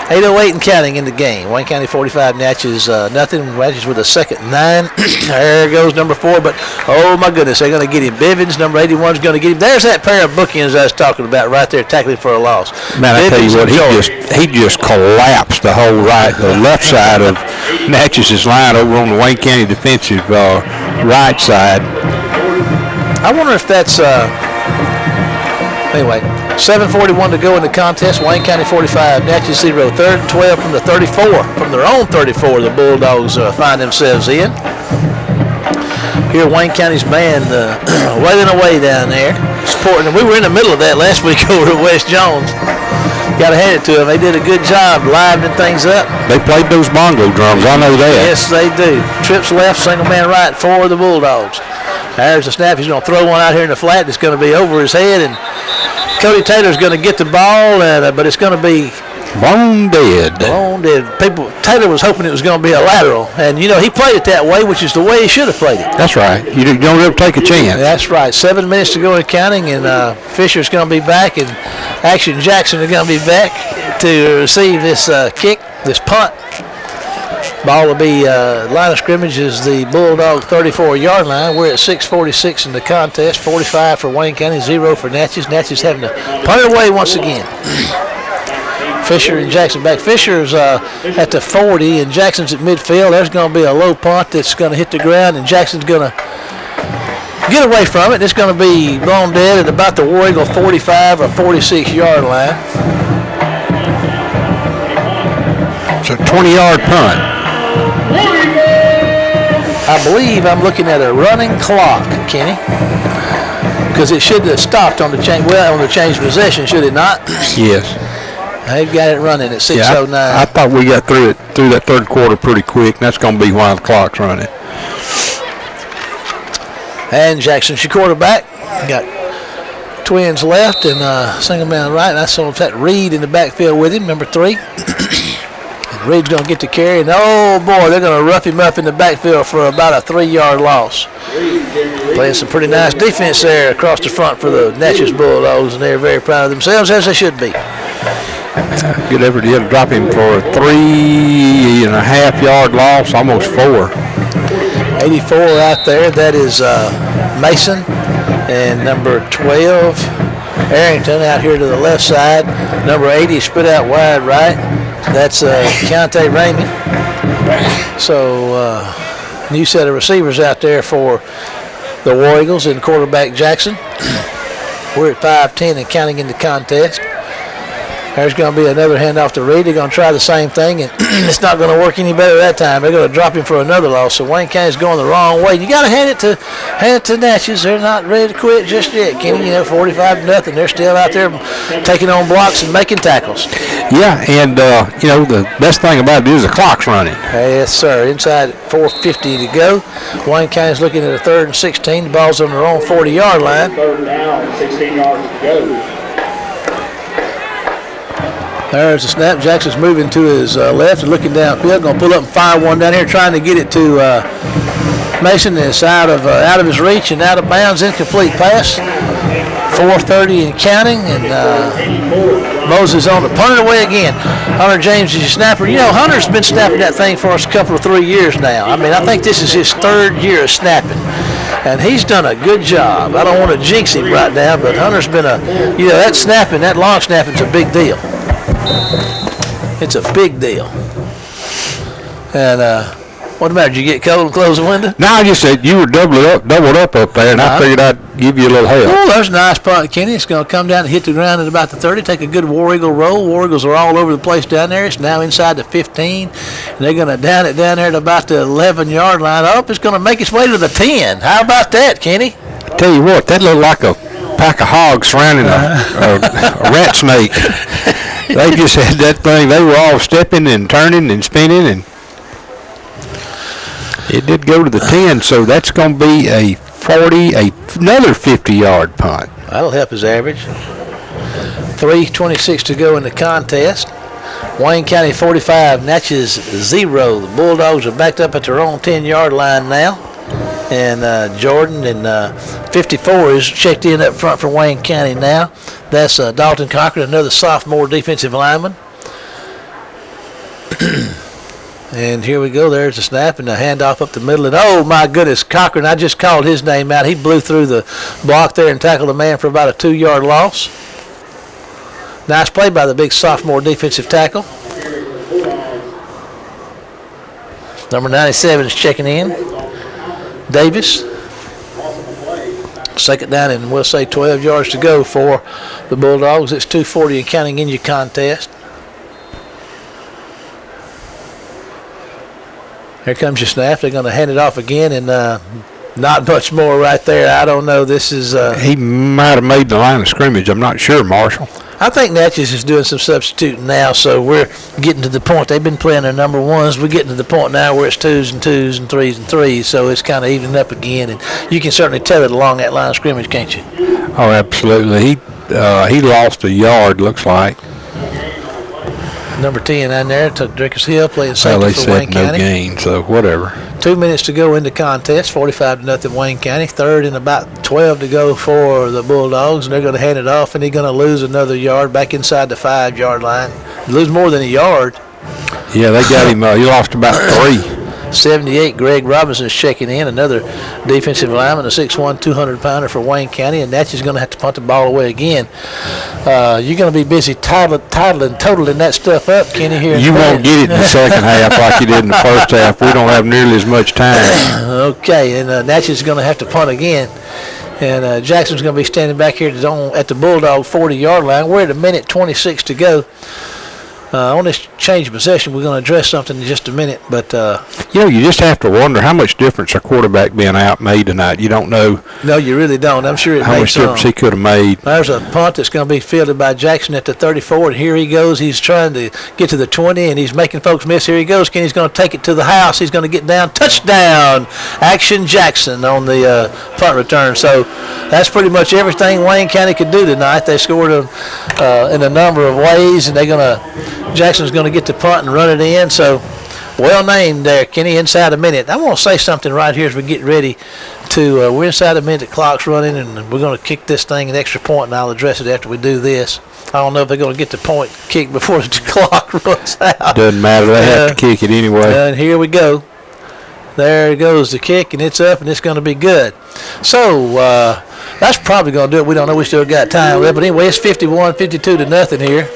8:08 and counting in the game. Wayne County 45, Natchez nothing. Natchez with a 2nd and 9. There goes number 4, but oh my goodness, they're going to get him. Bivens, number 81, is going to get him. There's that pair of bookends I was talking about right there, tackling for a loss. Man, I tell you what, he just collapsed the left side of Natchez's line over on the Wayne County defensive right side. I wonder if that's anyway. 7:41 to go in the contest. Wayne County 45, Natchez 0. 3rd and 12 from the 34. From their own 34, the Bulldogs find themselves in. Here, Wayne County's band wailing away down there, supporting them. We were in the middle of that last week over at West Jones. Got to hand it to them. They did a good job livening things up. They played those bongo drums. I know that. Yes, they do. Trips left, single man right for the Bulldogs. There's the snap. He's going to throw one out here in the flat. It's going to be over his head, and Cody Taylor's going to get the ball, but it's going to be bone dead. Taylor was hoping it was going to be a lateral, and he played it that way, which is the way he should have played it. That's right. You don't ever take a chance. That's right. 7 minutes to go in counting, and Fisher's going to be back, and Action Jackson is going to be back to receive this kick. this punt. Ball will be line of scrimmage is the Bulldog 34-yard line. We're at 6:46 in the contest. 45 for Wayne County, 0 for Natchez. Natchez having to punt it away once again. Fisher and Jackson back. Fisher's at the 40 and Jackson's at midfield. There's going to be a low punt that's going to hit the ground and Jackson's going to get away from it. It's going to be blown dead at about the War Eagle 45 or 46-yard line. It's a 20-yard punt. I believe I'm looking at a running clock, Kenny, because it should have stopped on the change. Well, on the change possession, should it not? Yes. They've got it running at 6:09. Yeah, I thought we got through that third quarter pretty quick. And that's going to be why the clock's running. And Jackson's your quarterback. Got twins left and single man right. And I saw that Reed in the backfield with him, number 3. Reed's going to get the carry, and oh boy, they're going to rough him up in the backfield for about a 3-yard loss. Playing some pretty nice defense there across the front for the Natchez Bulldogs, and they're very proud of themselves, as they should be. Good effort. You had to drop him for a 3.5-yard loss, almost 4. 84 out there. That is Mason, and number 12, Arrington out here to the left side. Number 80 split out wide right. That's Keontae Ramey. So new set of receivers out there for the War Eagles and quarterback Jackson. We're at 5:10 and counting in the contest. There's going to be another handoff to Reed. They're going to try the same thing, and it's not going to work any better that time. They're going to drop him for another loss. So Wayne County's going the wrong way. You got to hand it to Natchez. They're not ready to quit just yet, Kenny. 45-0. They're still out there taking on blocks and making tackles. Yeah, and the best thing about it is the clock's running. Yes, sir. Inside at 4:50 to go. Wayne County's looking at a 3rd and 16. The ball's on their own 40-yard line. 3rd down, 16 yards to go. There's the snap. Jackson's moving to his left and looking downfield. Going to pull up and fire one down here, trying to get it to Mason. It's out of his reach and out of bounds. Incomplete pass. 4:30 and counting, and Moses on to punt it away again. Hunter James is your snapper. Hunter's been snapping that thing for us a couple of 3 years now. I think this is his 3rd year of snapping, and he's done a good job. I don't want to jinx him right now, but Hunter's been that long snapping's a big deal. It's a big deal. And what the matter? Did you get cold and close the window? No, I just said you were doubled up there, and I figured I'd give you a little help. Oh, there's a nice punt, Kenny. It's going to come down and hit the ground at about the 30. Take a good War Eagle roll. War Eagles are all over the place down there. It's now inside the 15. And they're going to down it down there at about the 11-yard line. It's going to make its way to the 10. How about that, Kenny? I tell you what, that looked like a pack of hogs surrounding a rat snake. They just had that thing. They were all stepping and turning and spinning, and it did go to the 10. So that's going to be another 50-yard punt. That'll help his average. 3:26 to go in the contest. Wayne County 45, Natchez 0. The Bulldogs are backed up at their own 10-yard line now. And Jordan and 54 is checked in up front for Wayne County now. That's Dalton Cochran, another sophomore defensive lineman. And here we go. There's the snap and the handoff up the middle. And oh my goodness, Cochran! I just called his name out. He blew through the block there and tackled a man for about a 2-yard loss. Nice play by the big sophomore defensive tackle. Number 97 is checking in. Davis. 2nd down and we'll say 12 yards to go for the Bulldogs. It's 2:40 and counting in your contest. Here comes your snap. They're going to hand it off again, and not much more right there. I don't know. This is he might have made the line of scrimmage. I'm not sure, Marshall. I think Natchez is doing some substituting now, so we're getting to the point. They've been playing their number ones. We're getting to the point now where it's 2s and 2s and 3s and 3s, so it's kind of evening up again. And you can certainly tell it along that line of scrimmage, can't you? Oh, absolutely. He lost a yard, looks like. Number 10 on there, took Drickers Hill, playing safety for Wayne County. No gain, so whatever. 2 minutes to go in the contest, 45-0 Wayne County. 3rd and about 12 to go for the Bulldogs, and they're going to hand it off, and he's going to lose another yard back inside the 5-yard line. Lose more than a yard. Yeah, they got him. He lost about 3. 78, Greg Robinson's checking in, another defensive lineman, a 6'1", 200-pounder for Wayne County, and Natchez is going to have to punt the ball away again. You're going to be busy totaling that stuff up, Kenny, here. You won't get it in the second half like you did in the first half. We don't have nearly as much time. Okay, and Natchez is going to have to punt again. And Jackson's going to be standing back here at the Bulldog 40-yard line. We're at 1:26 to go. On this change of possession, we're going to address something in just a minute. But you just have to wonder how much difference a quarterback being out made tonight. You don't know. No, you really don't. I'm sure how much difference he could have made. There's a punt that's going to be fielded by Jackson at the 34, and here he goes. He's trying to get to the 20, and he's making folks miss. Here he goes. Kenny's going to take it to the house. He's going to get down. Touchdown! Action Jackson on the punt return. So that's pretty much everything Wayne County could do tonight. They scored in a number of ways, and Jackson's going to get the punt and run it in. So well named there, Kenny, inside a minute. I want to say something right here as we get ready to, we're inside a minute, the clock's running, and we're going to kick this thing an extra point, and I'll address it after we do this. I don't know if they're going to get the point kicked before the clock runs out. Doesn't matter. They have to kick it anyway. And here we go. There goes the kick, and it's up, and it's going to be good. So that's probably going to do it. We don't know. We still got time left. But anyway, it's 51-52 to nothing here.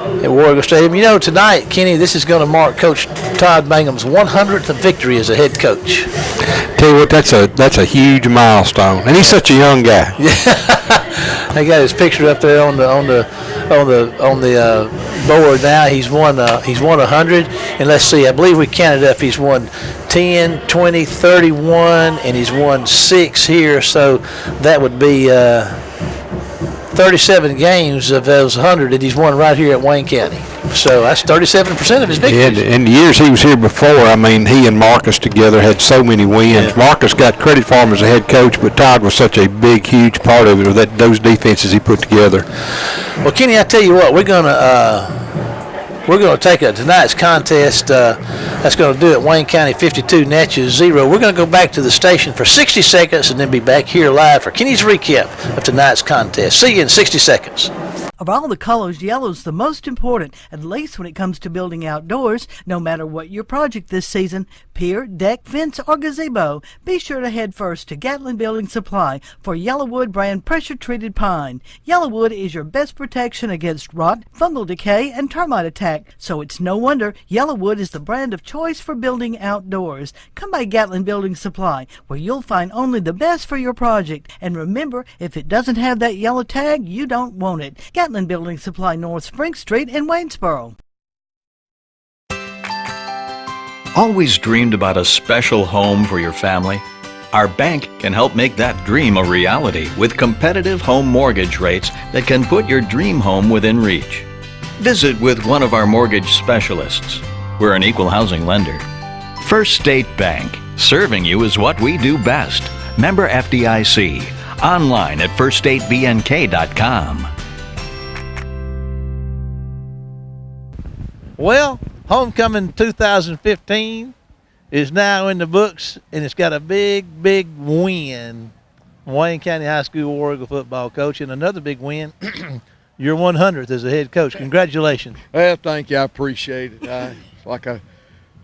At Warrior Stadium. Tonight, Kenny, this is going to mark Coach Todd Bangham's 100th victory as a head coach. Tell you what, that's a huge milestone, and he's such a young guy. Yeah, they got his picture up there on the board now. He's won 100, and let's see, I believe we counted up. He's won 10, 20, 31, and he's won 6 here. So that would be 37 games of those 100 that he's won right here at Wayne County. So that's 37% of his victories. Yeah, in the years he was here before, he and Marcus together had so many wins. Yeah. Marcus got credit for him as a head coach, but Todd was such a big, huge part of it, those defenses he put together. Well, Kenny, I tell you what, we're going to take tonight's contest. That's going to do it. Wayne County 52, Natchez 0. We're going to go back to the station for 60 seconds and then be back here live for Kenny's recap of tonight's contest. See you in 60 seconds. Of all the colors, yellow's the most important, at least when it comes to building outdoors. No matter what your project this season, pier, deck, fence, or gazebo, be sure to head first to Gatlin Building Supply for Yellowwood brand pressure-treated pine. Yellowwood is your best protection against rot, fungal decay, and termite attack, so it's no wonder Yellowwood is the brand of choice for building outdoors. Come by Gatlin Building Supply, where you'll find only the best for your project. And remember, if it doesn't have that yellow tag, you don't want it. Gatlin Building Supply, North Spring Street in Waynesboro. Always dreamed about a special home for your family? Our bank can help make that dream a reality with competitive home mortgage rates that can put your dream home within reach. Visit with one of our mortgage specialists. We're an equal housing lender. First State Bank, serving you is what we do best. Member FDIC. Online at firststatebnk.com. Well, homecoming 2015 is now in the books, and it's got a big, big win. Wayne County High School War Eagle football coach, and another big win. Your 100th as a head coach. Congratulations. Well, thank you. I appreciate it. Like I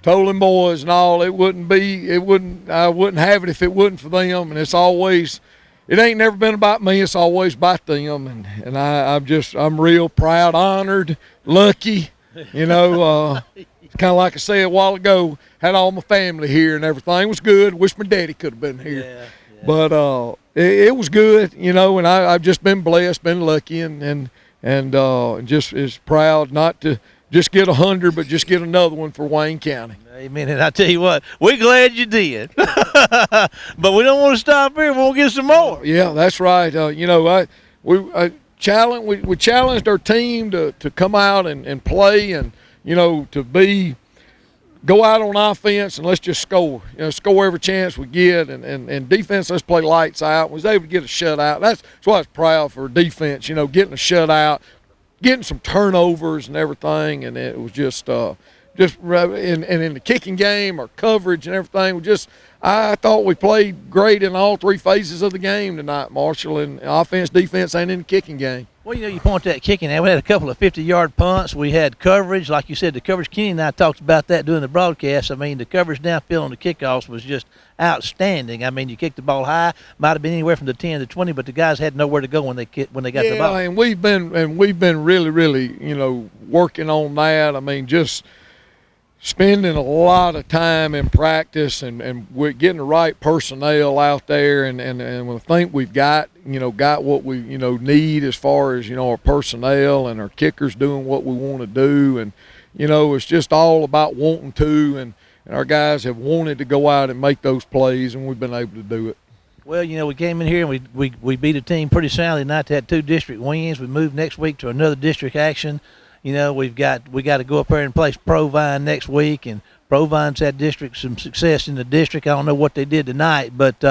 told them boys and all, I wouldn't have it if it wasn't for them. And it ain't never been about me. It's always about them. And I'm real proud, honored, lucky. Kind of like I said a while ago, had all my family here and everything was good. Wish my daddy could have been here. Yeah. But it was good, and I've just been blessed, been lucky, and just as proud not to just get 100, but just get another one for Wayne County. Amen. And I tell you what, we're glad you did. But we don't want to stop here. We want to get some more. Yeah, that's right. We challenged our team to come out and play and, to go out on offense and let's just score. Score every chance we get. And defense, let's play lights out. Was able to get a shutout. That's why I was proud for defense, getting a shutout, getting some turnovers and everything. And it was just and in the kicking game, our coverage and everything. I thought we played great in all three phases of the game tonight, Marshall, in offense, defense, and in the kicking game. Well, you point that kicking out. We had a couple of 50-yard punts. We had coverage. Like you said, the coverage, Kenny and I talked about that during the broadcast. I mean, the coverage downfield on the kickoffs was just outstanding. I mean, you kicked the ball high, might have been anywhere from the 10 to 20, but the guys had nowhere to go when they got the ball. Yeah, and we've been really, working on that. I mean, just spending a lot of time in practice and we're getting the right personnel out there and I think we've got what we need as far as our personnel and our kickers doing what we want to do, and it's just all about wanting to, and our guys have wanted to go out and make those plays, and we've been able to do it. Well, we came in here and we beat a team pretty soundly tonight. Had 2 district wins. We moved next week to another district action. We got to go up there and place Provine next week, and Provine's had some success in the district. I don't know what they did tonight, but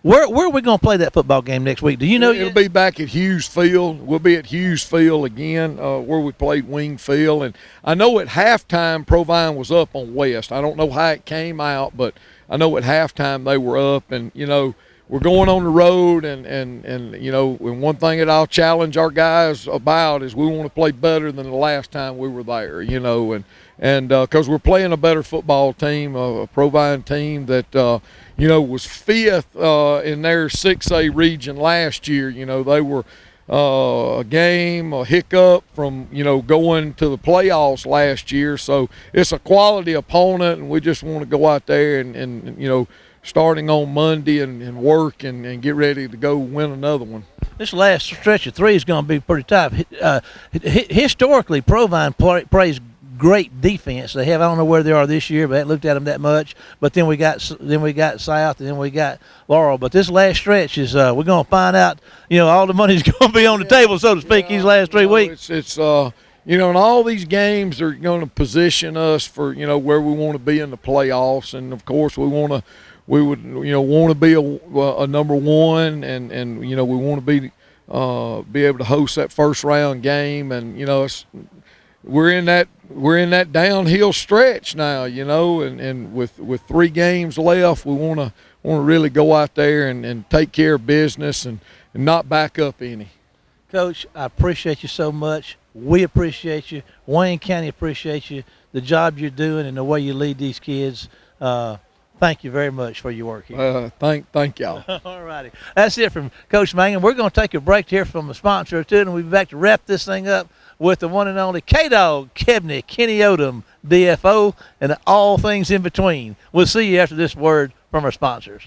where are we going to play that football game next week? Do you know? It'll be back at Hughes Field. We'll be at Hughes Field again, where we played Wing Field. And I know at halftime Provine was up on West. I don't know how it came out, but I know at halftime they were up, and we're going on the road, and one thing that I'll challenge our guys about is we want to play better than the last time we were there, and because we're playing a better football team, a Provine team that was 5th in their 6A region last year. They were a hiccup from going to the playoffs last year, so it's a quality opponent, and we just want to go out there and starting on Monday and work and get ready to go win another one. This last stretch of 3 is going to be pretty tough. Historically, Provine plays great defense. They have, I don't know where they are this year, but I haven't looked at them that much. But then we got South, and then we got Laurel. But this last stretch is we're going to find out. All the money's going to be on the table, so to speak, these last 3 weeks. It's and all these games are going to position us for where we want to be in the playoffs, and of course we would want to be a number 1, and we want to be able to host that first round game, and we're in that downhill stretch now, and with 3 games left, we want to really go out there and take care of business and not back up any. Coach, I appreciate you so much. We appreciate you. Wayne County appreciates you, the job you're doing and the way you lead these kids. Thank you very much for your work here. Thank y'all. All righty. That's it from Coach Mangan. We're going to take a break here from the sponsor or two, and we'll be back to wrap this thing up with the one and only K-Dog, Kebney, Kenny Odom, DFO, and all things in between. We'll see you after this word from our sponsors.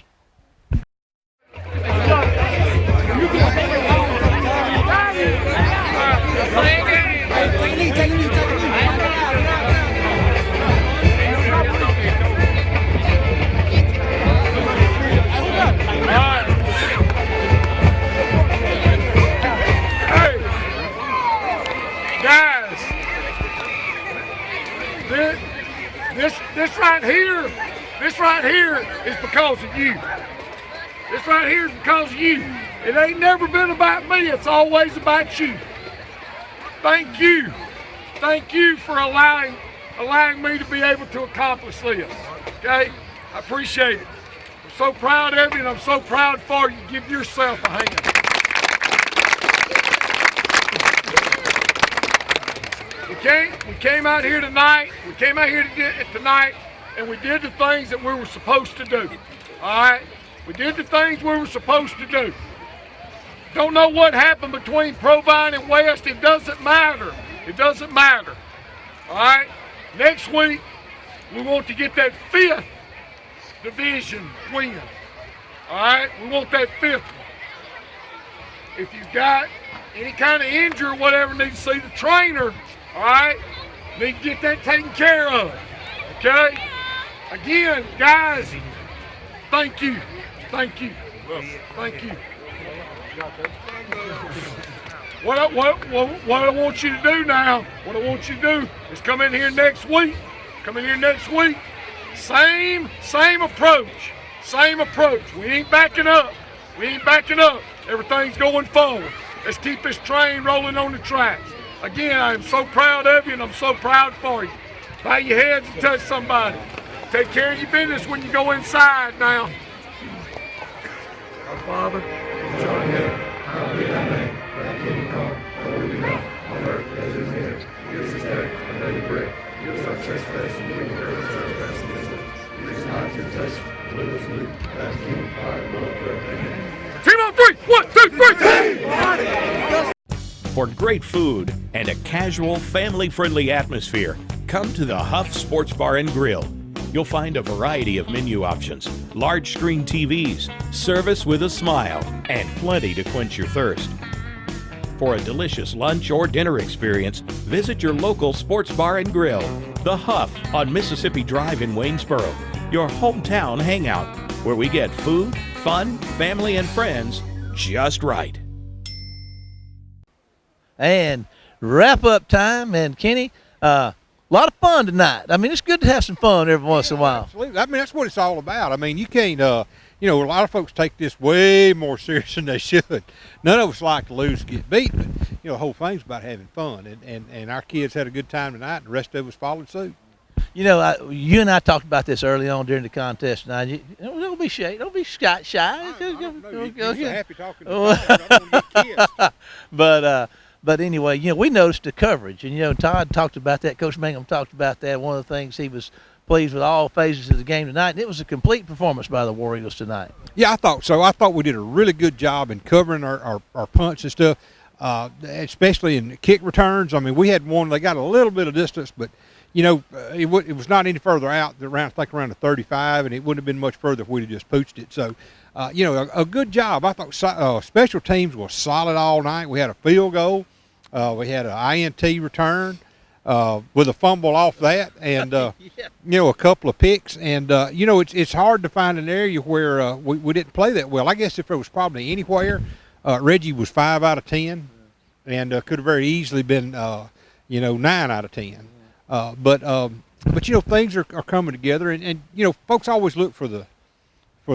This right here is because of you. This right here is because of you. It ain't never been about me. It's always about you. Thank you. Thank you for allowing me to be able to accomplish this. Okay? I appreciate it. I'm so proud of you, and I'm so proud for you. Give yourself a hand. We came out here tonight. We came out here tonight, and we did the things that we were supposed to do. All right? We did the things we were supposed to do. Don't know what happened between Provine and West. It doesn't matter. It doesn't matter. All right? Next week, we want to get that 5th division win. All right? We want that 5th one. If you've got any kind of injury or whatever, need to see the trainer. All right? Need to get that taken care of. Okay? Again, guys, thank you. Thank you. Thank you. What I want you to do now, what I want you to do is come in here next week. Come in here next week. Same approach. Same approach. We ain't backing up. We ain't backing up. Everything's going forward. Let's keep this train rolling on the tracks. Again, I am so proud of you, and I'm so proud for you. Bow your heads and touch somebody. Take care of your business when you go inside now. Our Father, which art in heaven, hallowed be thy name. Thy kingdom come, thy will be done, on earth as it is in heaven. Give us this day our daily bread. Give us our trespasses, and we forgive our trespasses against us. Lead us not into temptation, but deliver us from evil. Thy is the kingdom, power, and glory forever. Amen. Team on three! 1, 2, 3! For great food and a casual, family-friendly atmosphere, come to the Huff Sports Bar and Grill. You'll find a variety of menu options, large screen TVs, service with a smile, and plenty to quench your thirst. For a delicious lunch or dinner experience, visit your local sports bar and grill, The Huff on Mississippi Drive in Waynesboro, your hometown hangout, where we get food, fun, family, and friends just right. And wrap-up time, and Kenny, a lot of fun tonight. I mean, it's good to have some fun every once in a while. Absolutely. I mean, that's what it's all about. I mean, you can't, a lot of folks take this way more serious than they should. None of us like to lose, get beat, but, the whole thing's about having fun. And our kids had a good time tonight, and the rest of us followed suit. You and I talked about this early on during the contest tonight. Don't be shy. Don't be shy. You're happy talking to me. I don't want to get kids. But anyway, we noticed the coverage, and Todd talked about that. Coach Mangum talked about that. One of the things he was pleased with all phases of the game tonight, and it was a complete performance by the War Eagles tonight. Yeah, I thought so. I thought we did a really good job in covering our punts and stuff, especially in kick returns. I mean, we had one. They got a little bit of distance, but it was not any further out. Around the 35, and it wouldn't have been much further if we'd have just pooched it. So. A good job. I thought special teams was solid all night. We had a field goal. We had an INT return with a fumble off that, and a couple of picks. And it's hard to find an area where we didn't play that well. I guess if it was probably anywhere, Reggie was 5 out of 10, and could have very easily been 9 out of 10. But things are coming together, and folks always look for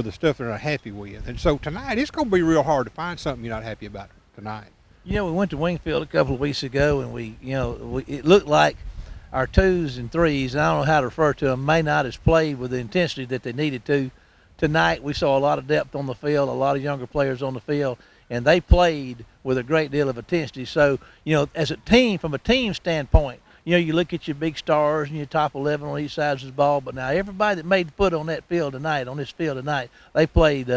the stuff they're not happy with. And so tonight, it's going to be real hard to find something you're not happy about tonight. We went to Wingfield a couple of weeks ago, and it looked like our 2s and 3s, and I don't know how to refer to them, may not have played with the intensity that they needed to. Tonight, we saw a lot of depth on the field, a lot of younger players on the field, and they played with a great deal of intensity. So, as a team, from a team standpoint, you look at your big stars and your top 11 on each side of the ball, but now everybody that made the foot on that field tonight, on this field tonight, they played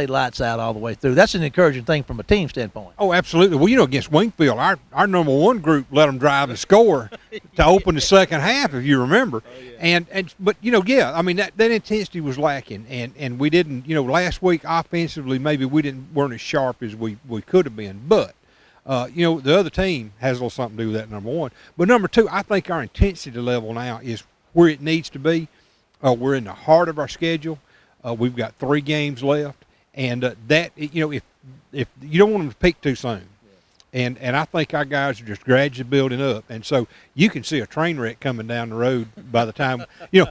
lights out all the way through. That's an encouraging thing from a team standpoint. Oh, absolutely. Well, against Wingfield, our number one group let them drive and score to open the second half, if you remember. Oh, yeah. But I mean, that intensity was lacking, and we didn't, last week offensively maybe weren't as sharp as we could have been, but. The other team has a little something to do with that, number one. But number two, I think our intensity level now is where it needs to be. We're in the heart of our schedule. We've got 3 games left. And if you don't want them to peak too soon. And I think our guys are just gradually building up. And so you can see a train wreck coming down the road by the time,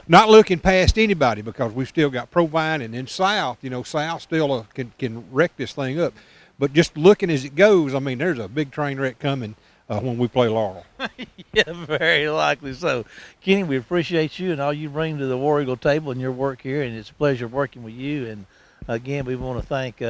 not looking past anybody, because we've still got Provine, and then South, South still can wreck this thing up. But just looking as it goes, I mean, there's a big train wreck coming when we play Laurel. Yeah, very likely so. Kenny, we appreciate you and all you bring to the War Eagle table and your work here, and it's a pleasure working with you. And, again, we want to thank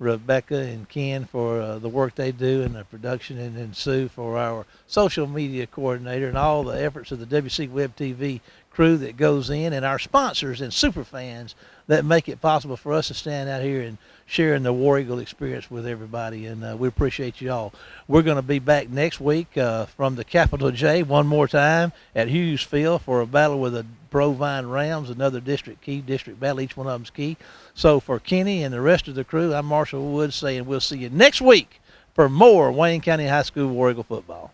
Rebecca and Ken for the work they do in the production, and then Sue for our social media coordinator, and all the efforts of the WC Web TV crew that goes in, and our sponsors and super fans that make it possible for us to stand out here and sharing the War Eagle experience with everybody, and we appreciate you all. We're going to be back next week from the Capital J one more time at Hughes Field for a battle with the Provine Rams, another district battle. Each one of them's key. So for Kenny and the rest of the crew, I'm Marshall Woods saying we'll see you next week for more Wayne County High School War Eagle football.